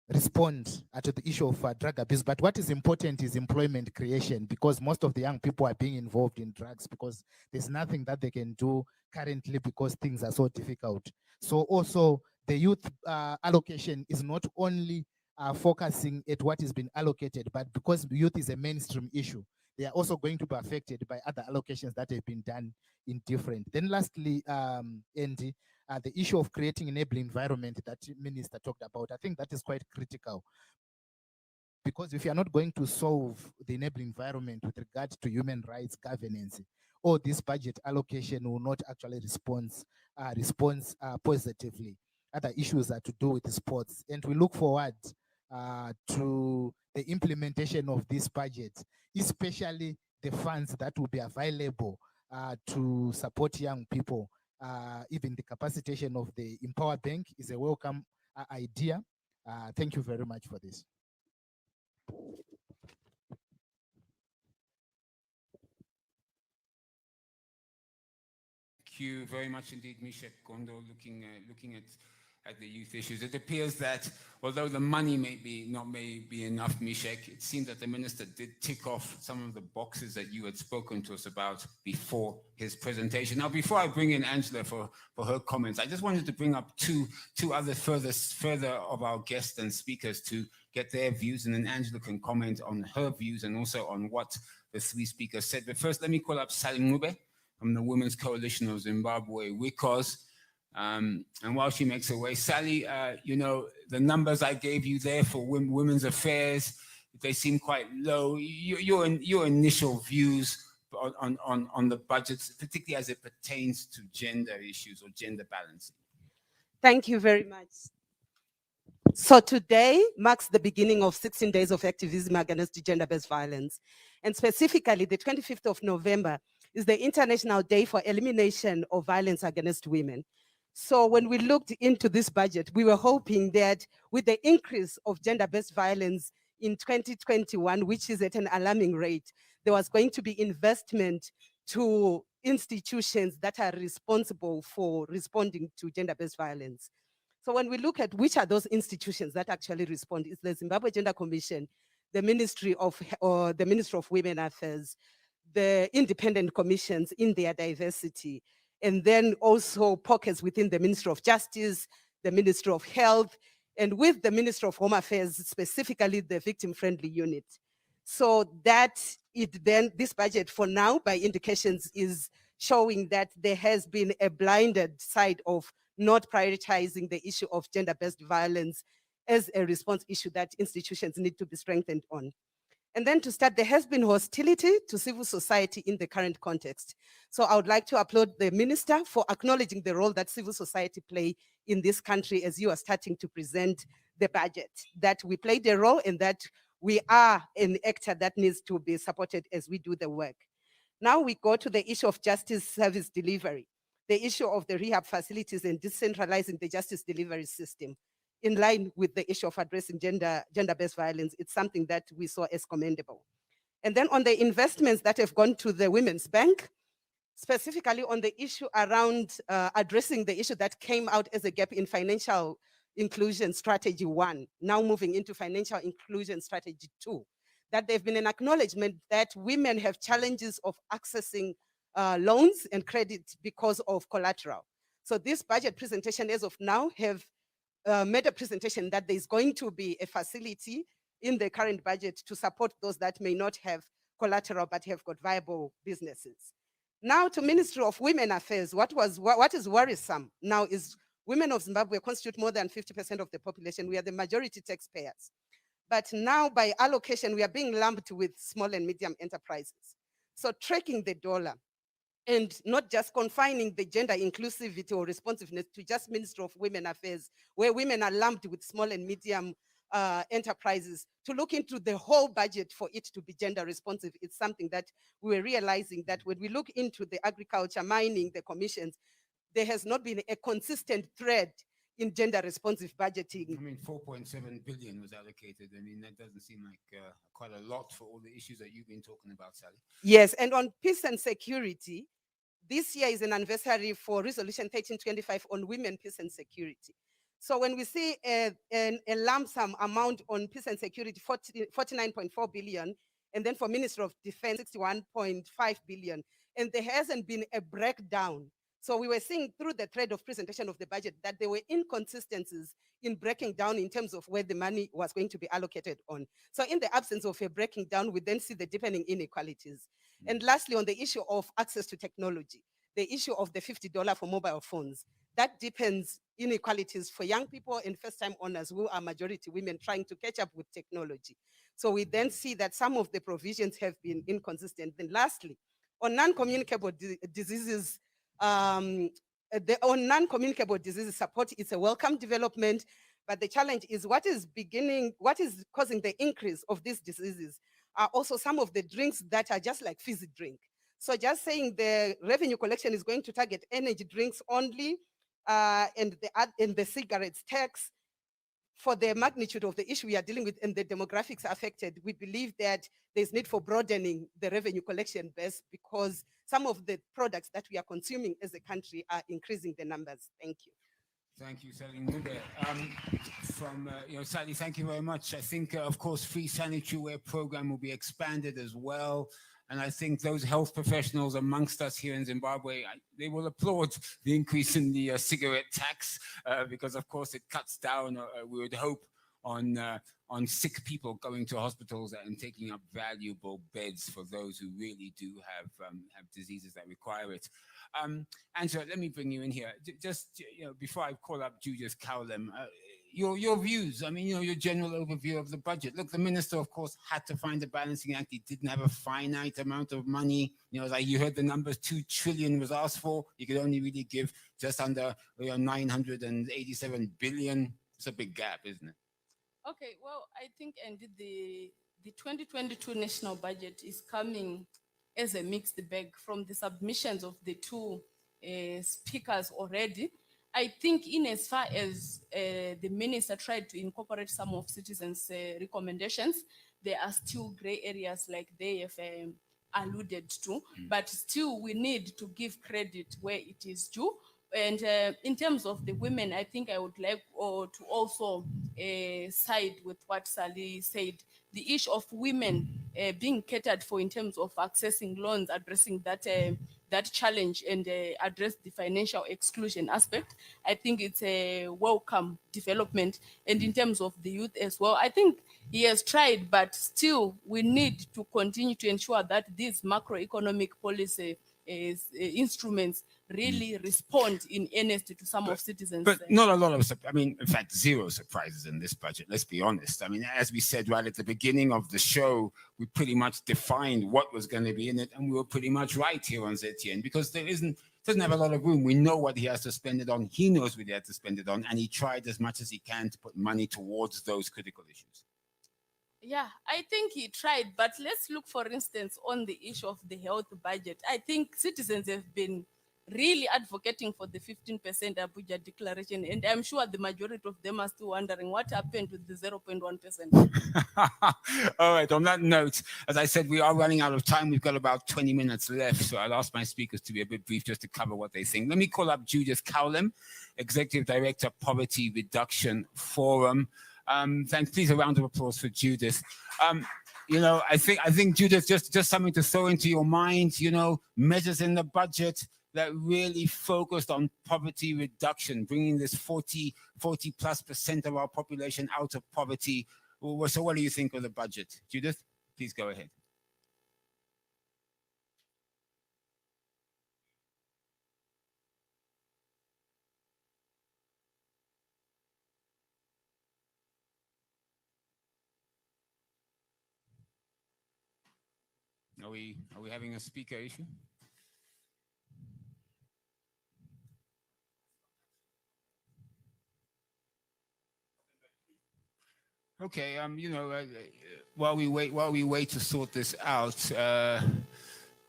respond to the issue of drug abuse. But what is important is employment creation, because most of the young people are being involved in drugs because there's nothing that they can do currently because things are so difficult. So also the youth allocation is not only focusing at what has been allocated, but because youth is a mainstream issue, they are also going to be affected by other allocations that have been done in different. Then lastly, Andy, the issue of creating enabling environment that Minister talked about, I think that is quite critical. Because if you are not going to solve the enabling environment with regard to human rights governance, or this budget allocation will not actually respond positively. Other issues are to do with sports, and we look forward to the implementation of this budget, especially the funds that will be available to support young people. Even the capacitation of the Empower Bank is a welcome idea. Thank you very much for this. Thank you very much indeed, Mishek Gondo, looking at the youth issues. It appears that although the money may be enough, Mishek, it seems that the minister did tick off some of the boxes that you had spoken to us about before his presentation. Now, before I bring in Angela for her comments, I just wanted to bring up two other further of our guests and speakers to get their views, and then Angela can comment on her views and also on what the three speakers said. But first, let me call up Sally Mube from the Women's Coalition of Zimbabwe, WICOZ. And while she makes her way, Sally, you know, the numbers I gave you there for women's affairs, they seem quite low. Your initial views on the budgets, particularly as it pertains to gender issues or gender balancing. Thank you very much. So today marks the beginning of 16 days of activism against gender-based violence. And specifically, the 25th of November is the International Day for Elimination of Violence Against Women. So when we looked into this budget, we were hoping that with the increase of gender-based violence in 2021, which is at an alarming rate, there was going to be investment to institutions that are responsible for responding to gender-based violence. So when we look at which are those institutions that actually respond, it's the Zimbabwe Gender Commission, the Ministry of Women Affairs, the independent commissions in their diversity, and then also pockets within the Ministry of Justice, the Ministry of Health, and with the Ministry of Home Affairs, specifically the victim-friendly unit. So that this budget for now, by indications, is showing that there has been a blinded side of not prioritizing the issue of gender-based violence as a response issue that institutions need to be strengthened on. And then to start, there has been hostility to civil society in the current context. So I would like to applaud the minister for acknowledging the role that civil society play in this country as you are starting to present the budget, that we played a role and that we are an actor that needs to be supported as we do the work. Now we go to the issue of justice service delivery, the issue of the rehab facilities and decentralizing the justice delivery system. In line with the issue of addressing gender-based violence, it's something that we saw as commendable. And then on the investments that have gone to the Women's Bank, specifically on the issue around addressing the issue that came out as a gap in financial inclusion strategy 1, now moving into financial inclusion strategy 2, that there've been an acknowledgement that women have challenges of accessing loans and credit because of collateral. So this budget presentation as of now have made a presentation that there's going to be a facility in the current budget to support those that may not have collateral but have got viable businesses. Now to Ministry of Women Affairs, what is worrisome now is women of Zimbabwe constitute more than 50% of the population. We are the majority taxpayers. But now by allocation, we are being lumped with small and medium enterprises. So tracking the dollar, and not just confining the gender inclusivity or responsiveness to just Ministry of Women Affairs, where women are lumped with small and medium enterprises, to look into the whole budget for it to be gender responsive. It's something that we're realizing that when we look into the agriculture, mining, the commissions, there has not been a consistent thread in gender responsive budgeting. I mean, 4.7 billion was allocated. I mean, that doesn't seem like quite a lot for all the issues that you've been talking about, Sally. Yes, and on peace and security, this year is an anniversary for Resolution 1325 on women, peace and security. So when we see a lump sum amount on peace and security, 49.4 billion, and then for Ministry of Defense, 61.5 billion, and there hasn't been a breakdown. So we were seeing through the thread of presentation of the budget that there were inconsistencies in breaking down in terms of where the money was going to be allocated on. So in the absence of a breaking down, we then see the deepening inequalities. And lastly, on the issue of access to technology, the issue of the $50 for mobile phones, that deepens inequalities for young people and first-time owners who are majority women trying to catch up with technology. So we then see that some of the provisions have been inconsistent. Then lastly, on non-communicable diseases, on non-communicable diseases support is a welcome development, but the challenge is what is causing the increase of these diseases are also some of the drinks that are just like fizzy drink. So just saying the revenue collection is going to target energy drinks only, and the cigarettes tax, for the magnitude of the issue we are dealing with and the demographics affected, we believe that there's need for broadening the revenue collection base because some of the products that we are consuming as a country are increasing the numbers. Thank you. Thank you, Sally Mube. Sally, thank you very much. I think, of course, free sanitary wear program will be expanded as well. And I think those health professionals amongst us here in Zimbabwe, they will applaud the increase in the cigarette tax because, of course, it cuts down, we would hope, on sick people going to hospitals and taking up valuable beds for those who really do have diseases that require it. Angela, let me bring you in here. Just before I call up Judith Cowlem, your views. I mean, your general overview of the budget. Look, the minister, of course, had to find a balancing act. He didn't have a finite amount of money. Like you heard the numbers, 2 trillion was asked for. You could only really give just under 987 billion. It's a big gap, isn't it? Okay, well, I think indeed the 2022 national budget is coming as a mixed bag from the submissions of the two speakers already. I think in as far as the minister tried to incorporate some of citizens' recommendations, there are still gray areas like they have alluded to, but still we need to give credit where it is due. And in terms of the women, I think I would like to also side with what Sally said. The issue of women being catered for in terms of accessing loans, addressing that challenge and address the financial exclusion aspect, I think it's a welcome development. And in terms of the youth as well, I think he has tried, but still we need to continue to ensure that these macroeconomic policy instruments really respond in earnest to some of citizens. But not a lot of, in fact, zero surprises in this budget, let's be honest. I mean, as we said right at the beginning of the show, we pretty much defined what was going to be in it, and we were pretty much right here on ZTN because doesn't have a lot of room. We know what he has to spend it on. He knows what he has to spend it on, and he tried as much as he can to put money towards those critical issues. Yeah, I think he tried, but let's look, for instance, on the issue of the health budget. I think citizens have been really advocating for the 15% Abuja declaration, and I'm sure the majority of them are still wondering what happened with the 0.1%. All right, on that note, as I said, we are running out of time. We've got about 20 minutes left, so I'll ask my speakers to be a bit brief just to cover what they think. Let me call up Judith Cowlem, Executive Director, Poverty Reduction Forum. Thanks, please, a round of applause for Judith. I think Judith, just something to throw into your mind, measures in the budget that really focused on poverty reduction, bringing this 40+% of our population out of poverty. So what do you think of the budget? Judith, please go ahead. Are we having a speaker issue? Okay, while we wait to sort this out,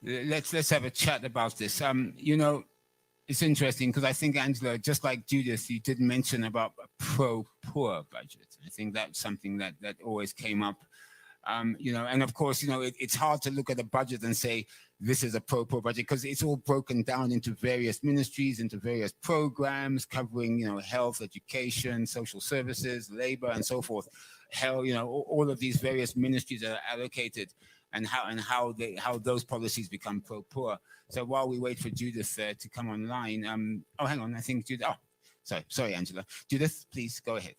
let's have a chat about this. It's interesting because I think, Angela, just like Judith, you did mention about a pro-poor budget. I think that's something that always came up. And of course, it's hard to look at a budget and say this is a pro-poor budget because it's all broken down into various ministries, into various programs covering, health, education, social services, labor, and so forth. All of these various ministries are allocated, and how those policies become pro-poor. So while we wait for Judith to come online, hang on, I think Judith. Sorry, Angela. Judith, please go ahead.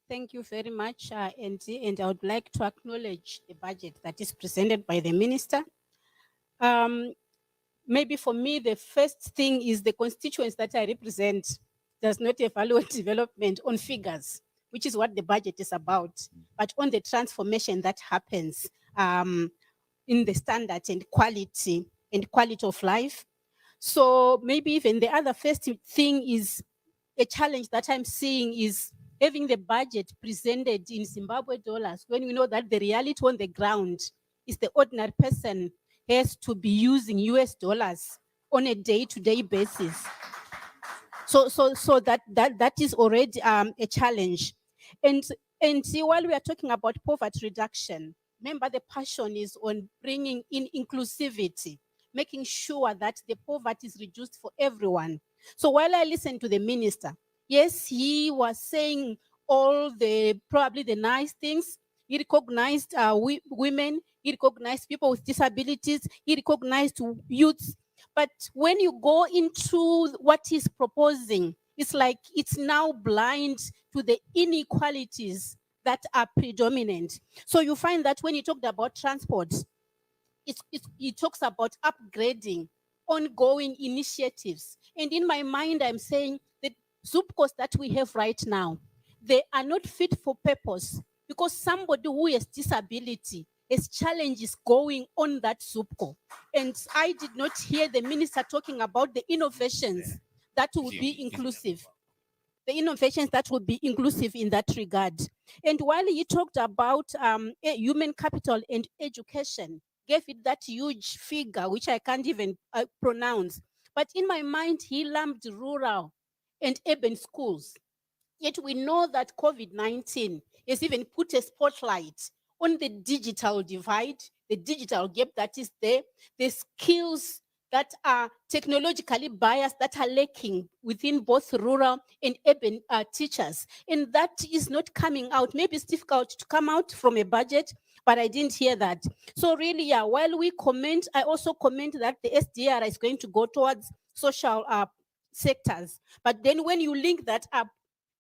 Thank you very much, Andy, and I would like to acknowledge the budget that is presented by the minister. Maybe for me, the first thing is the constituents that I represent does not evaluate development on figures, which is what the budget is about, but on the transformation that happens in the standards and quality of life. So maybe even the other first thing is a challenge that I'm seeing is having the budget presented in Zimbabwe dollars when we know that the reality on the ground is the ordinary person has to be using US dollars on a day-to-day basis. So that is already a challenge. And see, while we are talking about poverty reduction, remember the passion is on bringing in inclusivity, making sure that the poverty is reduced for everyone. So while I listen to the minister, yes, he was saying all probably the nice things. He recognized women, he recognized people with disabilities, he recognized youths. But when you go into what he's proposing, it's like it's now blind to the inequalities that are predominant. So you find that when he talked about transport, he talks about upgrading, ongoing initiatives. And in my mind, I'm saying the ZUPCOs that we have right now, they are not fit for purpose because somebody who has disability has challenges going on that ZUPCO. And I did not hear the minister talking about the innovations that will be inclusive. The innovations that will be inclusive in that regard. And while he talked about human capital and education, gave it that huge figure, which I can't even pronounce. But in my mind, he lumped rural and urban schools. Yet we know that COVID-19 has even put a spotlight on the digital divide, the digital gap that is there, the skills that are technologically biased, that are lacking within both rural and urban teachers. And that is not coming out. Maybe it's difficult to come out from a budget, but I didn't hear that. So really, while we comment, I also comment that the SDR is going to go towards social sectors. But then when you link that up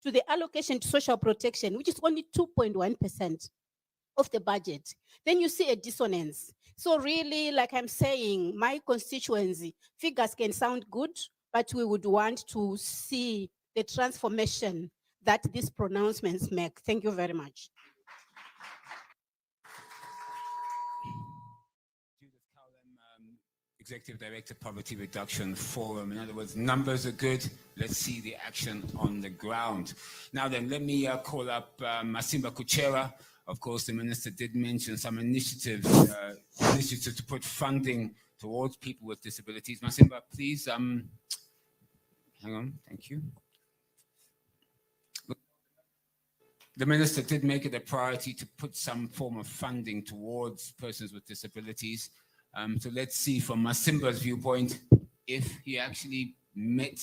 to the allocation to social protection, which is only 2.1% of the budget, then you see a dissonance. So really, like I'm saying, my constituency, figures can sound good, but we would want to see the transformation that these pronouncements make. Thank you very much. Executive Director, Poverty Reduction Forum. In other words, numbers are good. Let's see the action on the ground. Now then, let me call up Masimba Kuchera. Of course, the minister did mention some initiatives to put funding towards people with disabilities. Masimba, please, hang on, thank you. The minister did make it a priority to put some form of funding towards persons with disabilities. So let's see from Masimba's viewpoint if he actually met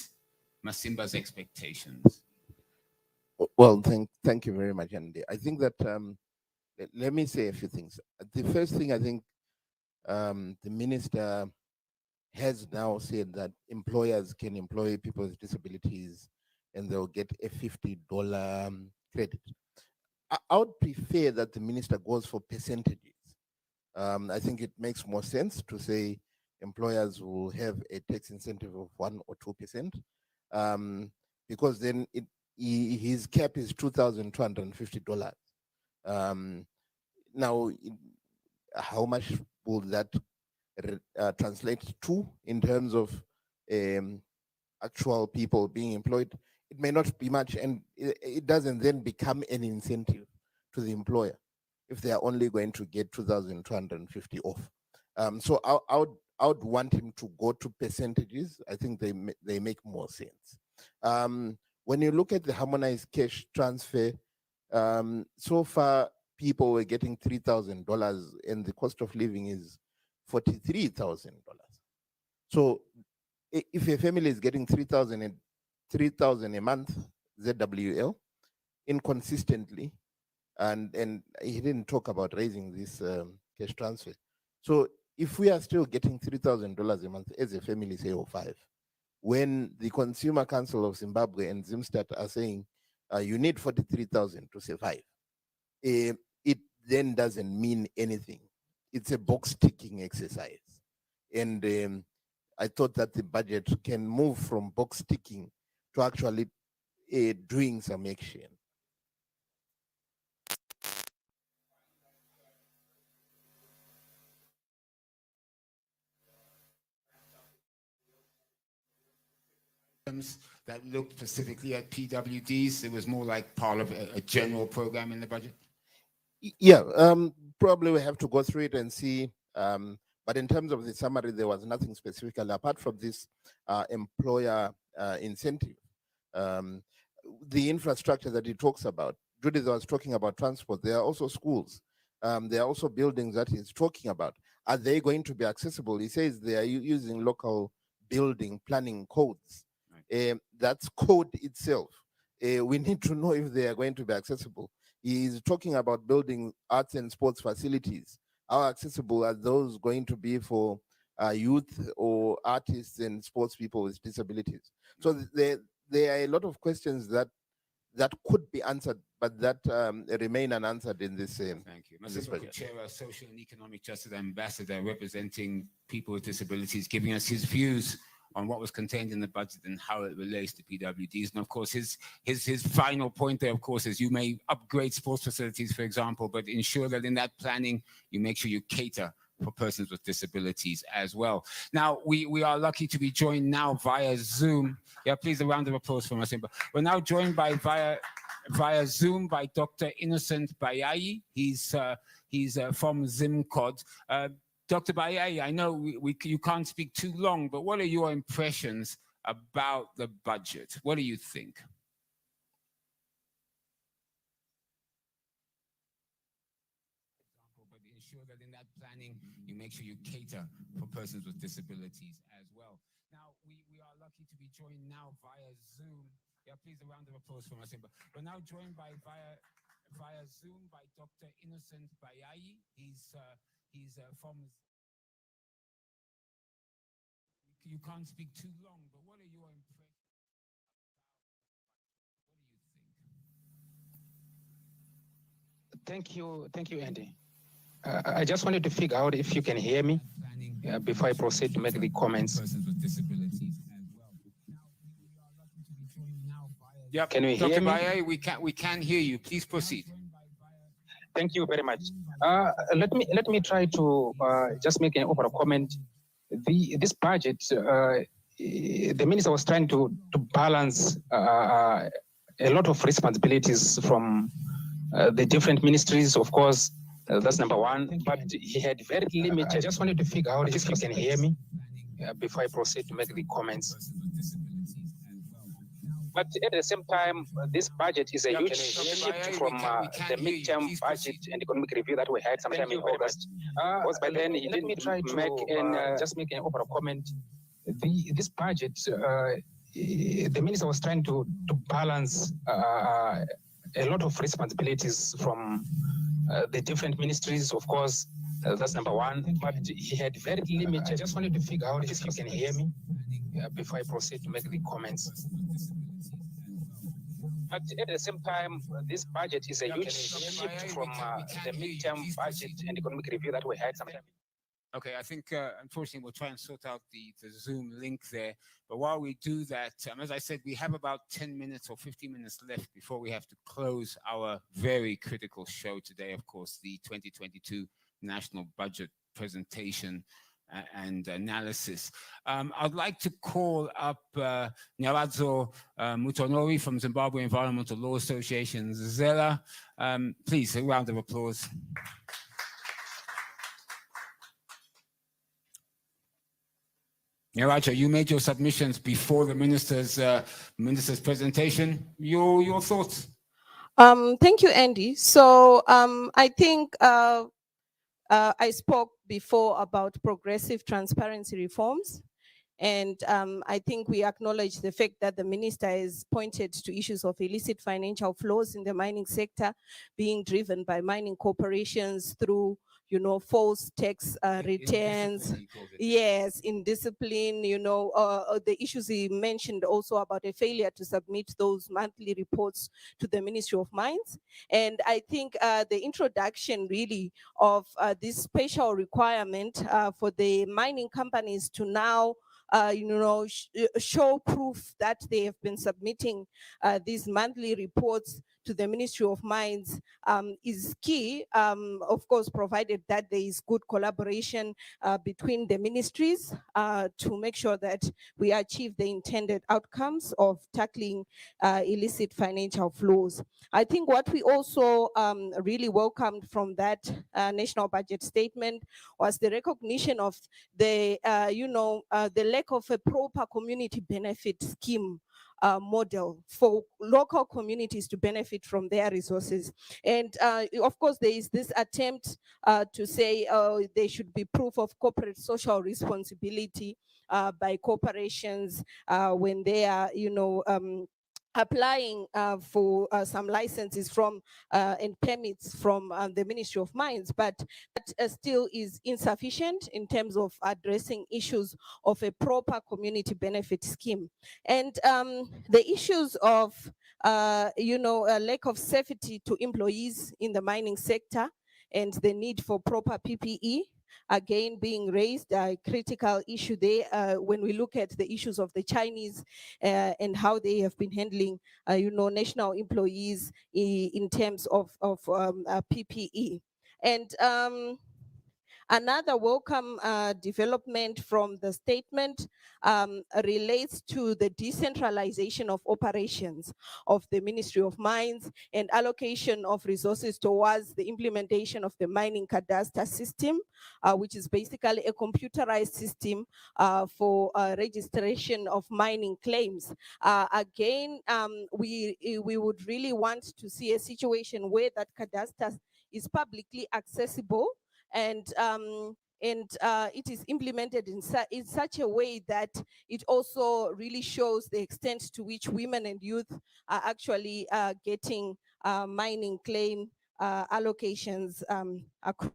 Masimba's expectations. Well, thank you very much, Andy. I think that, let me say a few things. The first thing, I think the minister has now said that employers can employ people with disabilities and they'll get a $50 credit. I would prefer that the minister goes for percentages. I think it makes more sense to say employers will have a tax incentive of 1 or 2%, because then his cap is $2,250. Now, how much will that translate to in terms of actual people being employed? It may not be much, and it doesn't then become an incentive to the employer if they are only going to get 2,250 off. So I would want him to go to percentages. I think they make more sense. When you look at the harmonized cash transfer, So far, people were getting $3,000 and the cost of living is $43,000. So if a family is getting $3,000 a month, ZWL, inconsistently, and he didn't talk about raising this cash transfer. So if we are still getting $3,000 a month as a family, say, or five, when the Consumer Council of Zimbabwe and Zimstat are saying you need 43,000 to survive, it then doesn't mean anything. It's a box ticking exercise. And I thought that the budget can move from box ticking to actually doing some action. That looked specifically at PWDs. It was more like part of a general program in the budget. Yeah, probably we have to go through it and see. But in terms of the summary, there was nothing specific apart from this employer incentive. The infrastructure that he talks about, Judith was talking about transport. There are also schools. There are also buildings that he's talking about. Are they going to be accessible? He says they are using local building planning codes. That's code itself. We need to know if they are going to be accessible. He's talking about building arts and sports facilities. How accessible are those going to be for youth or artists and sports people with disabilities? So there are a lot of questions that could be answered, but that remain unanswered in this. Thank you. Mr. Chair, Social and Economic Justice Ambassador representing people with disabilities, giving us his views on what was contained in the budget and how it relates to PWDs. And of course, his final point there, of course, is you may upgrade sports facilities, for example, but ensure that in that planning, you make sure you cater for persons with disabilities as well. Now, we are lucky to be joined now via Zoom. Yeah, please, a round of applause for us. We're now joined by via Zoom by Dr. Innocent Bayai. He's from ZimCod. Dr. Bayai, I know you can't speak too long, but what are your impressions about the budget? What do you think? But ensure that in that planning, you make sure you cater for persons with disabilities as well. Now, we are lucky to be joined now via Zoom. Yeah, please, a round of applause for us. We're now joined by via Zoom by Dr. Innocent Bayai. He's from. You can't speak too long, but what are your impressions? Thank you, Andy. I just wanted to figure out if you can hear me before I proceed to make the comments. Yeah, can you hear me? Bayai, we can hear you. Please proceed. Thank you very much. Let me try to just make an overall comment. This budget, the minister was trying to balance a lot of responsibilities from the different ministries, of course. That's number one. But he had very limited. I just wanted to figure out if you can hear me before I proceed to make the comments. But at the same time, this budget is a huge shift from the midterm budget and economic review that we had sometime in August. Because by then, he didn't just make an overall comment. This budget, the minister was trying to balance a lot of responsibilities from the different ministries, of course. That's number one. But he had very limited. I just wanted to figure out if you can hear me before I proceed to make the comments. But at the same time, this budget is a huge shift from the midterm budget and economic review that we had sometime. Okay, I think, unfortunately, we'll try and sort out the Zoom link there. But while we do that, as I said, we have about 10 minutes or 15 minutes left before we have to close our very critical show today, of course, the 2022 National Budget presentation and analysis. I'd like to call up Nyaladzo Mutonori from Zimbabwe Environmental Law Association, Zela. Please, a round of applause. Nyaladzo, you made your submissions before the minister's presentation. Your thoughts? Thank you, Andy. So I think I spoke before about progressive transparency reforms. And I think we acknowledge the fact that the minister has pointed to issues of illicit financial flows in the mining sector being driven by mining corporations through, false tax returns. Indiscipline, he calls it. Yes, indiscipline, the issues he mentioned also about a failure to submit those monthly reports to the Ministry of Mines. And I think the introduction really of this special requirement for the mining companies to now show proof that they have been submitting these monthly reports to the Ministry of Mines is key, of course, provided that there is good collaboration between the ministries to make sure that we achieve the intended outcomes of tackling illicit financial flows. I think what we also really welcomed from that national budget statement was the recognition of the, the lack of a proper community benefit scheme model for local communities to benefit from their resources. And of course, there is this attempt to say there should be proof of corporate social responsibility by corporations when they are, applying for some licenses from and permits from the Ministry of Mines, but that still is insufficient in terms of addressing issues of a proper community benefit scheme. And the issues of, a lack of safety to employees in the mining sector and the need for proper PPE, again being raised, a critical issue there when we look at the issues of the Chinese and how they have been handling, national employees in terms of PPE. And another welcome development from the statement relates to the decentralization of operations of the Ministry of Mines and allocation of resources towards the implementation of the mining cadastre system, which is basically a computerized system for registration of mining claims. Again, we would really want to see a situation where that cadastre is publicly accessible, and it is implemented in such a way that it also really shows the extent to which women and youth are actually getting mining claim allocations across.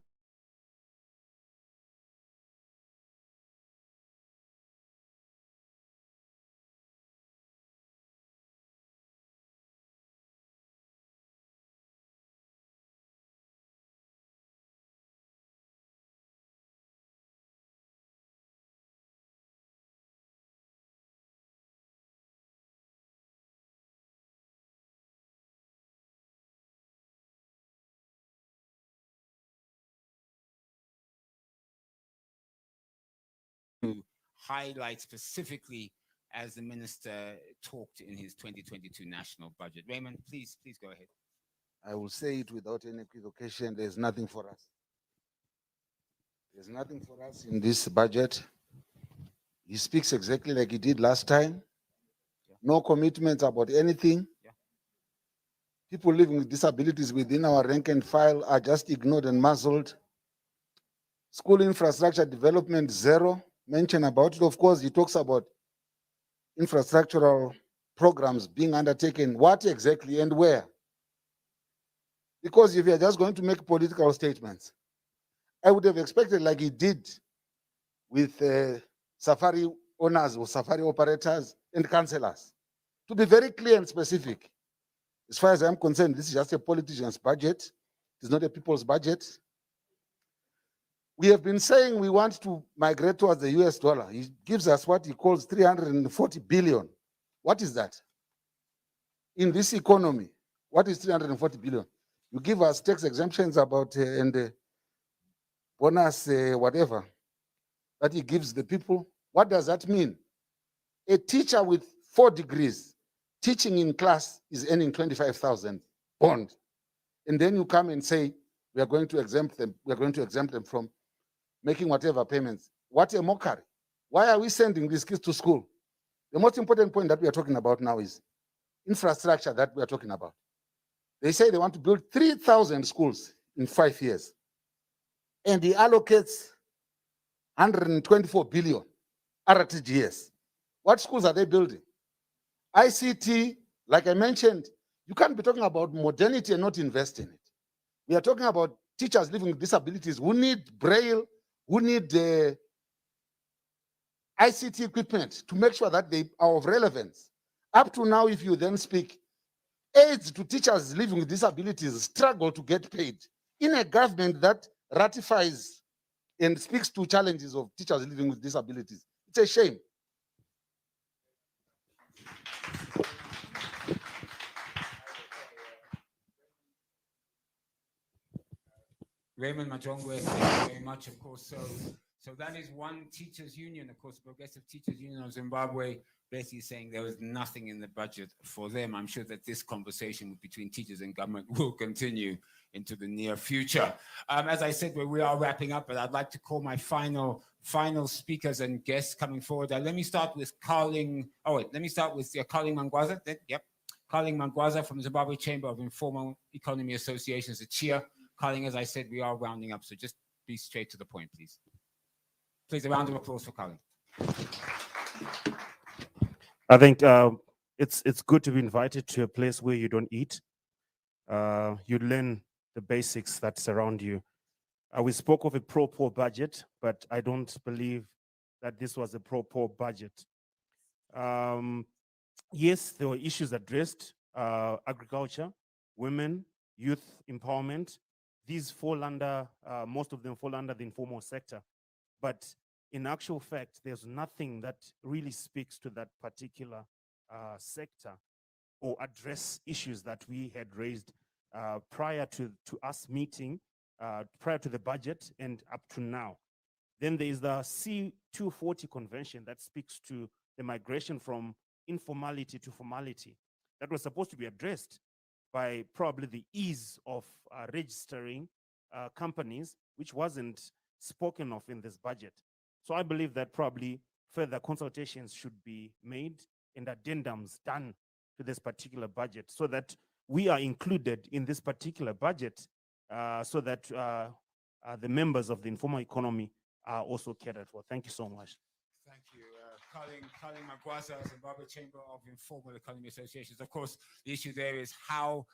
To highlight specifically as the minister talked in his 2022 national budget. Raymond, please go ahead. I will say it without any equivocation, there's nothing for us. There's nothing for us in this budget. He speaks exactly like he did last time. No commitments about anything. People living with disabilities within our rank and file are just ignored and muzzled. School infrastructure development, zero mention about it. Of course, he talks about infrastructural programs being undertaken. What exactly and where? Because if you're just going to make political statements, I would have expected, like he did with safari owners or safari operators and councillors, to be very clear and specific. As far as I'm concerned, this is just a politician's budget. It's not a people's budget. We have been saying we want to migrate towards the US dollar. He gives us what he calls 340 billion. What is that? In this economy, what is 340 billion? You give us tax exemptions about and bonus, whatever, that he gives the people. What does that mean? A teacher with 4 degrees teaching in class is earning 25,000 bond. And then you come and say, we are going to exempt them. We are going to exempt them from making whatever payments. What a mockery. Why are we sending these kids to school? The most important point that we are talking about now is infrastructure that we are talking about. They say they want to build 3,000 schools in 5 years. And he allocates 124 billion RTGS. What schools are they building? ICT, like I mentioned, you can't be talking about modernity and not invest in it. We are talking about teachers living with disabilities who need braille, who need ICT equipment to make sure that they are of relevance. Up to now, if you then speak, aides to teachers living with disabilities struggle to get paid in a government that ratifies and speaks to challenges of teachers living with disabilities. It's a shame. Raymond Majongwe, thank you very much, of course. So that is one teachers union, of course, Progressive Teachers Union of Zimbabwe, basically saying there was nothing in the budget for them. I'm sure that this conversation between teachers and government will continue into the near future. As I said, we are wrapping up, but I'd like to call my final speakers and guests coming forward. Let me start with Carling. Oh, wait, let me start with Carling Mangwaza. Yep. Carling Mangwaza from Zimbabwe Chamber of Informal Economy Associations, the CHIA. Carling, as I said, we are rounding up, so just be straight to the point, please. Please, a round of applause for Carling. I think it's good to be invited to a place where you don't eat. You learn the basics that surround you. We spoke of a pro-poor budget, but I don't believe that this was a pro-poor budget. Yes, there were issues addressed, agriculture, women, youth empowerment. These fall under, most of them fall under the informal sector. But in actual fact, there's nothing that really speaks to that particular sector or address issues that we had raised prior to us meeting, prior to the budget and up to now. Then there is the C240 convention that speaks to the migration from informality to formality. That was supposed to be addressed by probably the ease of registering companies, which wasn't spoken of in this budget. So I believe that probably further consultations should be made and addendums done to this particular budget so that we are included in this particular budget so that the members of the informal economy are also catered for. Thank you so much. Thank you. Carling Magwaza, Zimbabwe Chamber of Informal Economy Associations. Of course, the issue there is how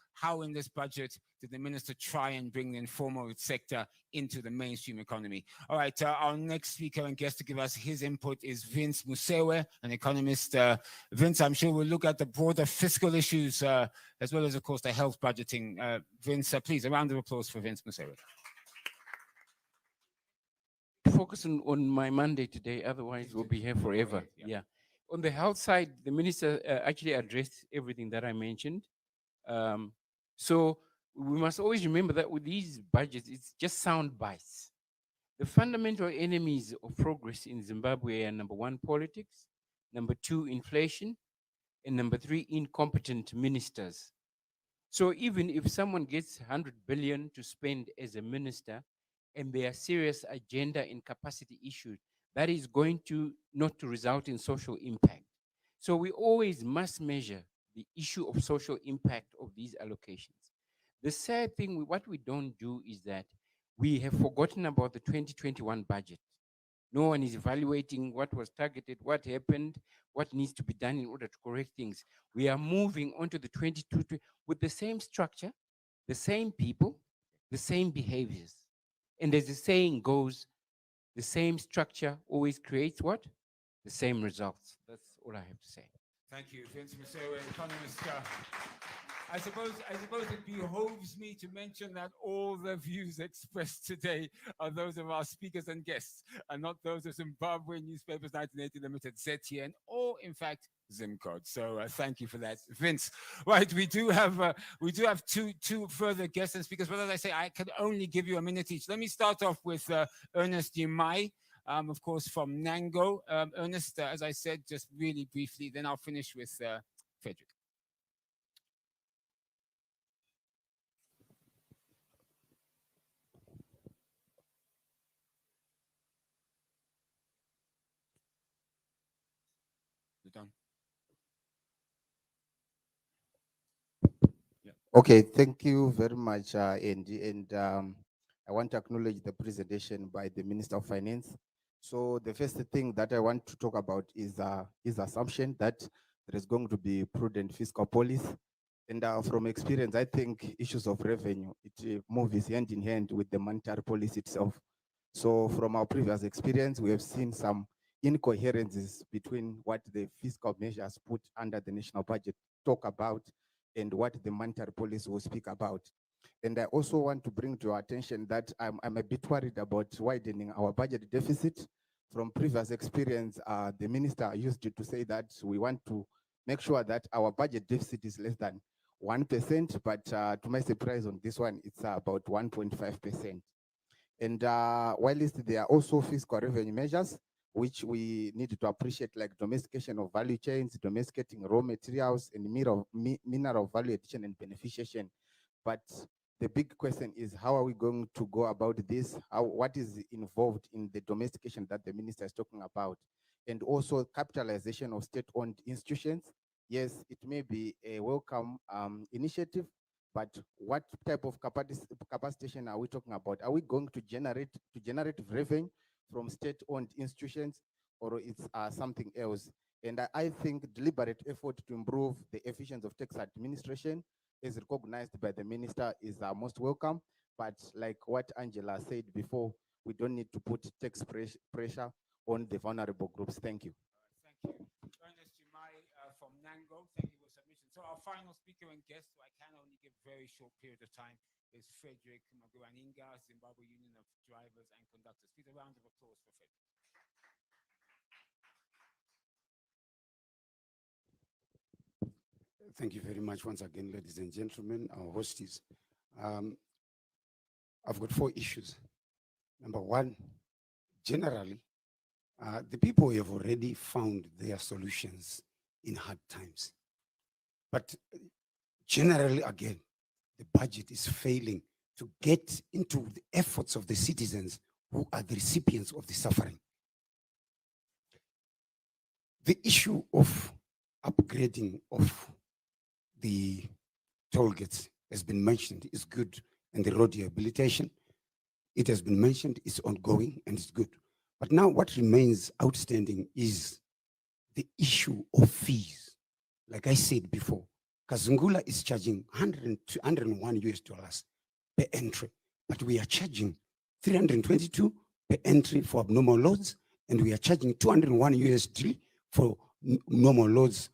in this budget did the minister try and bring the informal sector into the mainstream economy? All right, our next speaker and guest to give us his input is Vince Musewe, an economist. Vince, I'm sure we'll look at the broader fiscal issues as well as, of course, the health budgeting. Vince, please, a round of applause for Vince Musewe. Focus on my mandate today, otherwise we'll be here forever. Yeah. On the health side, the minister actually addressed everything that I mentioned. So we must always remember that with these budgets, it's just sound bites. The fundamental enemies of progress in Zimbabwe are number one, politics, number two, inflation, and number three, incompetent ministers. So even if someone gets 100 billion to spend as a minister, and their serious agenda and capacity issues, that is going to not to result in social impact. So we always must measure the issue of social impact of these allocations. The sad thing, what we don't do is that we have forgotten about the 2021 budget. No one is evaluating what was targeted, what happened, what needs to be done in order to correct things. We are moving on to the 22 with the same structure, the same people, the same behaviors. And as the saying goes, the same structure always creates what? The same results. That's all I have to say. Thank you, Vince Musewe, economist. I suppose it behoves me to mention that all the views expressed today are those of our speakers and guests, and not those of Zimbabwe Newspapers 1980 Limited, ZTN, or in fact Zimcode. So thank you for that, Vince. Right, we do have two further guests and speakers, but as I say, I can only give you a minute each. Let me start off with Ernest Yimai, of course, from Nango. Ernest, as I said, just really briefly, then I'll finish with Frederick. You're done. Okay, thank you very much, Andy. And I want to acknowledge the presentation by the Minister of Finance. So the first thing that I want to talk about is his assumption that there is going to be prudent fiscal policy. And from experience, I think issues of revenue, it moves hand in hand with the monetary policy itself. So from our previous experience, we have seen some incoherences between what the fiscal measures put under the national budget talk about and what the monetary policy will speak about. And I also want to bring to your attention that I'm a bit worried about widening our budget deficit. From previous experience, the minister used to say that we want to make sure that our budget deficit is less than 1%, but to my surprise on this one, it's about 1.5%. And whilst there are also fiscal revenue measures, which we need to appreciate, like domestication of value chains, domesticating raw materials, and mineral value addition and beneficiation. But the big question is, how are we going to go about this? What is involved in the domestication that the minister is talking about? And also capitalization of state-owned institutions. Yes, it may be a welcome initiative, but what type of capacitation are we talking about? Are we going to generate revenue from state-owned institutions, or it's something else? And I think deliberate effort to improve the efficiency of tax administration is recognized by the minister is most welcome. But like what Angela said before, we don't need to put tax pressure on the vulnerable groups. Thank you. Thank you. Ernest Jumai from Nango, thank you for submission. So our final speaker and guest, who I can only give very short period of time, is Frederick Maguaninga, Zimbabwe Union of Drivers and Conductors. Please, a round of applause for Frederick. Thank you very much once again, ladies and gentlemen, our hosties. I've got 4 issues. Number one, generally, the people have already found their solutions in hard times. But generally, again, the budget is failing to get into the efforts of the citizens who are the recipients of the suffering. The issue of upgrading of the toll gates has been mentioned, is good, and the road rehabilitation, it has been mentioned, it's ongoing and it's good. But now what remains outstanding is the issue of fees. Like I said before, Kazungula is charging $101 per entry, but we are charging 322 per entry for abnormal loads, and we are charging $201 for normal loads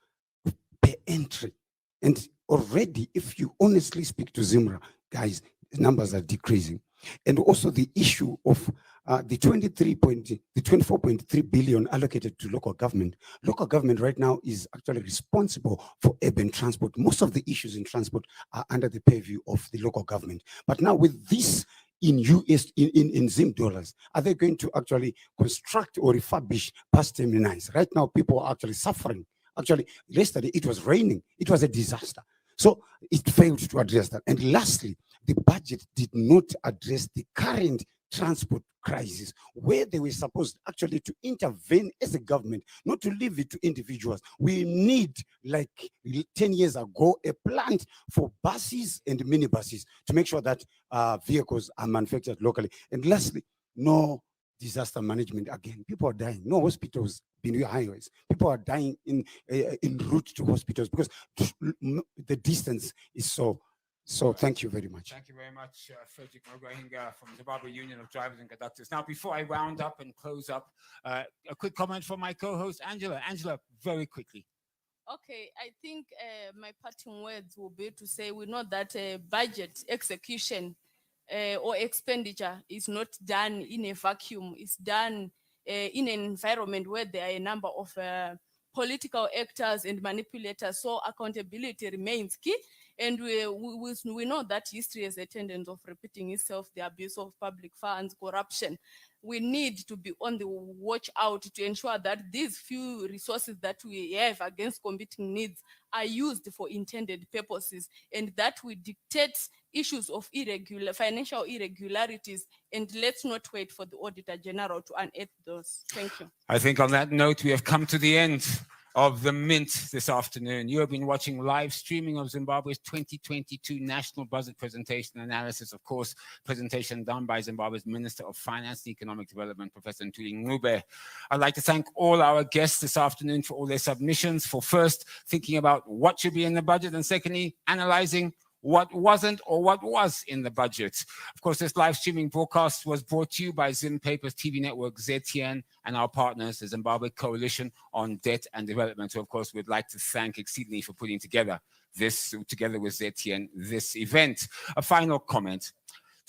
per entry. And already, if you honestly speak to Zimra, guys, the numbers are decreasing. And also the issue of the 24.3 billion allocated to local government. Local government right now is actually responsible for urban transport. Most of the issues in transport are under the purview of the local government. But now with this in Zim dollars, are they going to actually construct or refurbish bus terminals? Right now, people are actually suffering. Actually, yesterday it was raining. It was a disaster. So it failed to address that. And lastly, the budget did not address the current transport crisis, where they were supposed actually to intervene as a government, not to leave it to individuals. We need, like 10 years ago, a plan for buses and minibuses to make sure that vehicles are manufactured locally. And lastly, no disaster management. Again, people are dying. No hospitals beneath highways. People are dying in route to hospitals because the distance is so. So thank you very much. Thank you very much, Frederick Maguaninga from Zimbabwe Union of Drivers and Conductors. Now, before I round up and close up, a quick comment from my co-host, Angela. Angela, very quickly. Okay, I think my parting words will be to say we know that budget execution or expenditure is not done in a vacuum. It's done in an environment where there are a number of political actors and manipulators. So accountability remains key. And we know that history has a tendency of repeating itself, the abuse of public funds, corruption. We need to be on the watch out to ensure that these few resources that we have against competing needs are used for intended purposes, and that we dictate issues of financial irregularities, and let's not wait for the Auditor General to unearth those. Thank you. I think on that note, we have come to the end of the Mint this afternoon. You have been watching live streaming of Zimbabwe's 2022 National Budget Presentation Analysis, of course, presentation done by Zimbabwe's Minister of Finance and Economic Development, Professor Mube. I'd like to thank all our guests this afternoon for all their submissions, for first thinking about what should be in the budget, and secondly, analyzing what wasn't or what was in the budget. Of course, this live streaming broadcast was brought to you by Zim Papers TV network, ZTN, and our partners, the Zimbabwe Coalition on Debt and Development, who, of course, we'd like to thank exceedingly for putting together this, together with ZTN, this event. A final comment.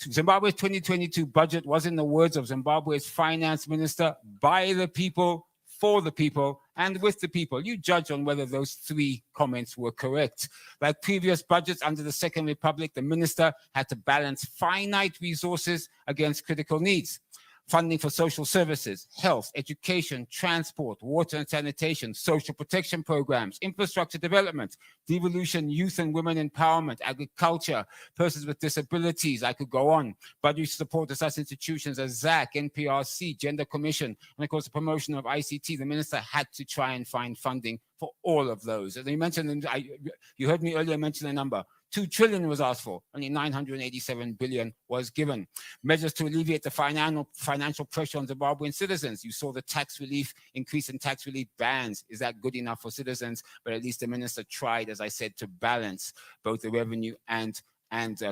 Zimbabwe's 2022 budget was, in the words of Zimbabwe's finance minister, by the people, for the people, and with the people. You judge on whether those three comments were correct. Like previous budgets under the Second Republic, the minister had to balance finite resources against critical needs. Funding for social services, health, education, transport, water and sanitation, social protection programs, infrastructure development, devolution, youth and women empowerment, agriculture, persons with disabilities, I could go on. Budget support to such institutions as ZAC, NPRC, Gender Commission, and of course the promotion of ICT. The minister had to try and find funding for all of those. As you mentioned, you heard me earlier mention a number. 2 trillion was asked for, only 987 billion was given. Measures to alleviate the financial pressure on Zimbabwean citizens. You saw the tax relief, increase in tax relief bans. Is that good enough for citizens? But at least the minister tried, as I said, to balance both the revenue and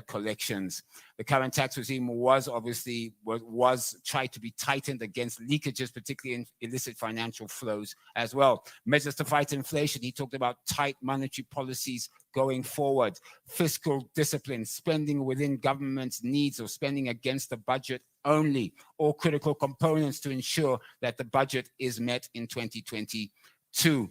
collections. The current tax regime was obviously tried to be tightened against leakages, particularly in illicit financial flows as well. Measures to fight inflation. He talked about tight monetary policies going forward, fiscal discipline, spending within government's needs or spending against the budget only, all critical components to ensure that the budget is met in 2022.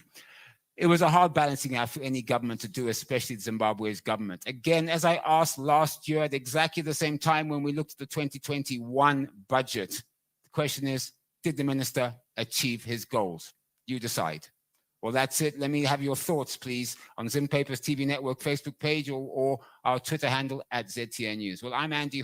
It was a hard balancing act for any government to do, especially Zimbabwe's government. Again, as I asked last year at exactly the same time when we looked at the 2021 budget, the question is, did the minister achieve his goals? You decide. Well, that's it. Let me have your thoughts, please, on Zim Papers TV Network Facebook page or our Twitter handle @ZTN News. Well, I'm Andy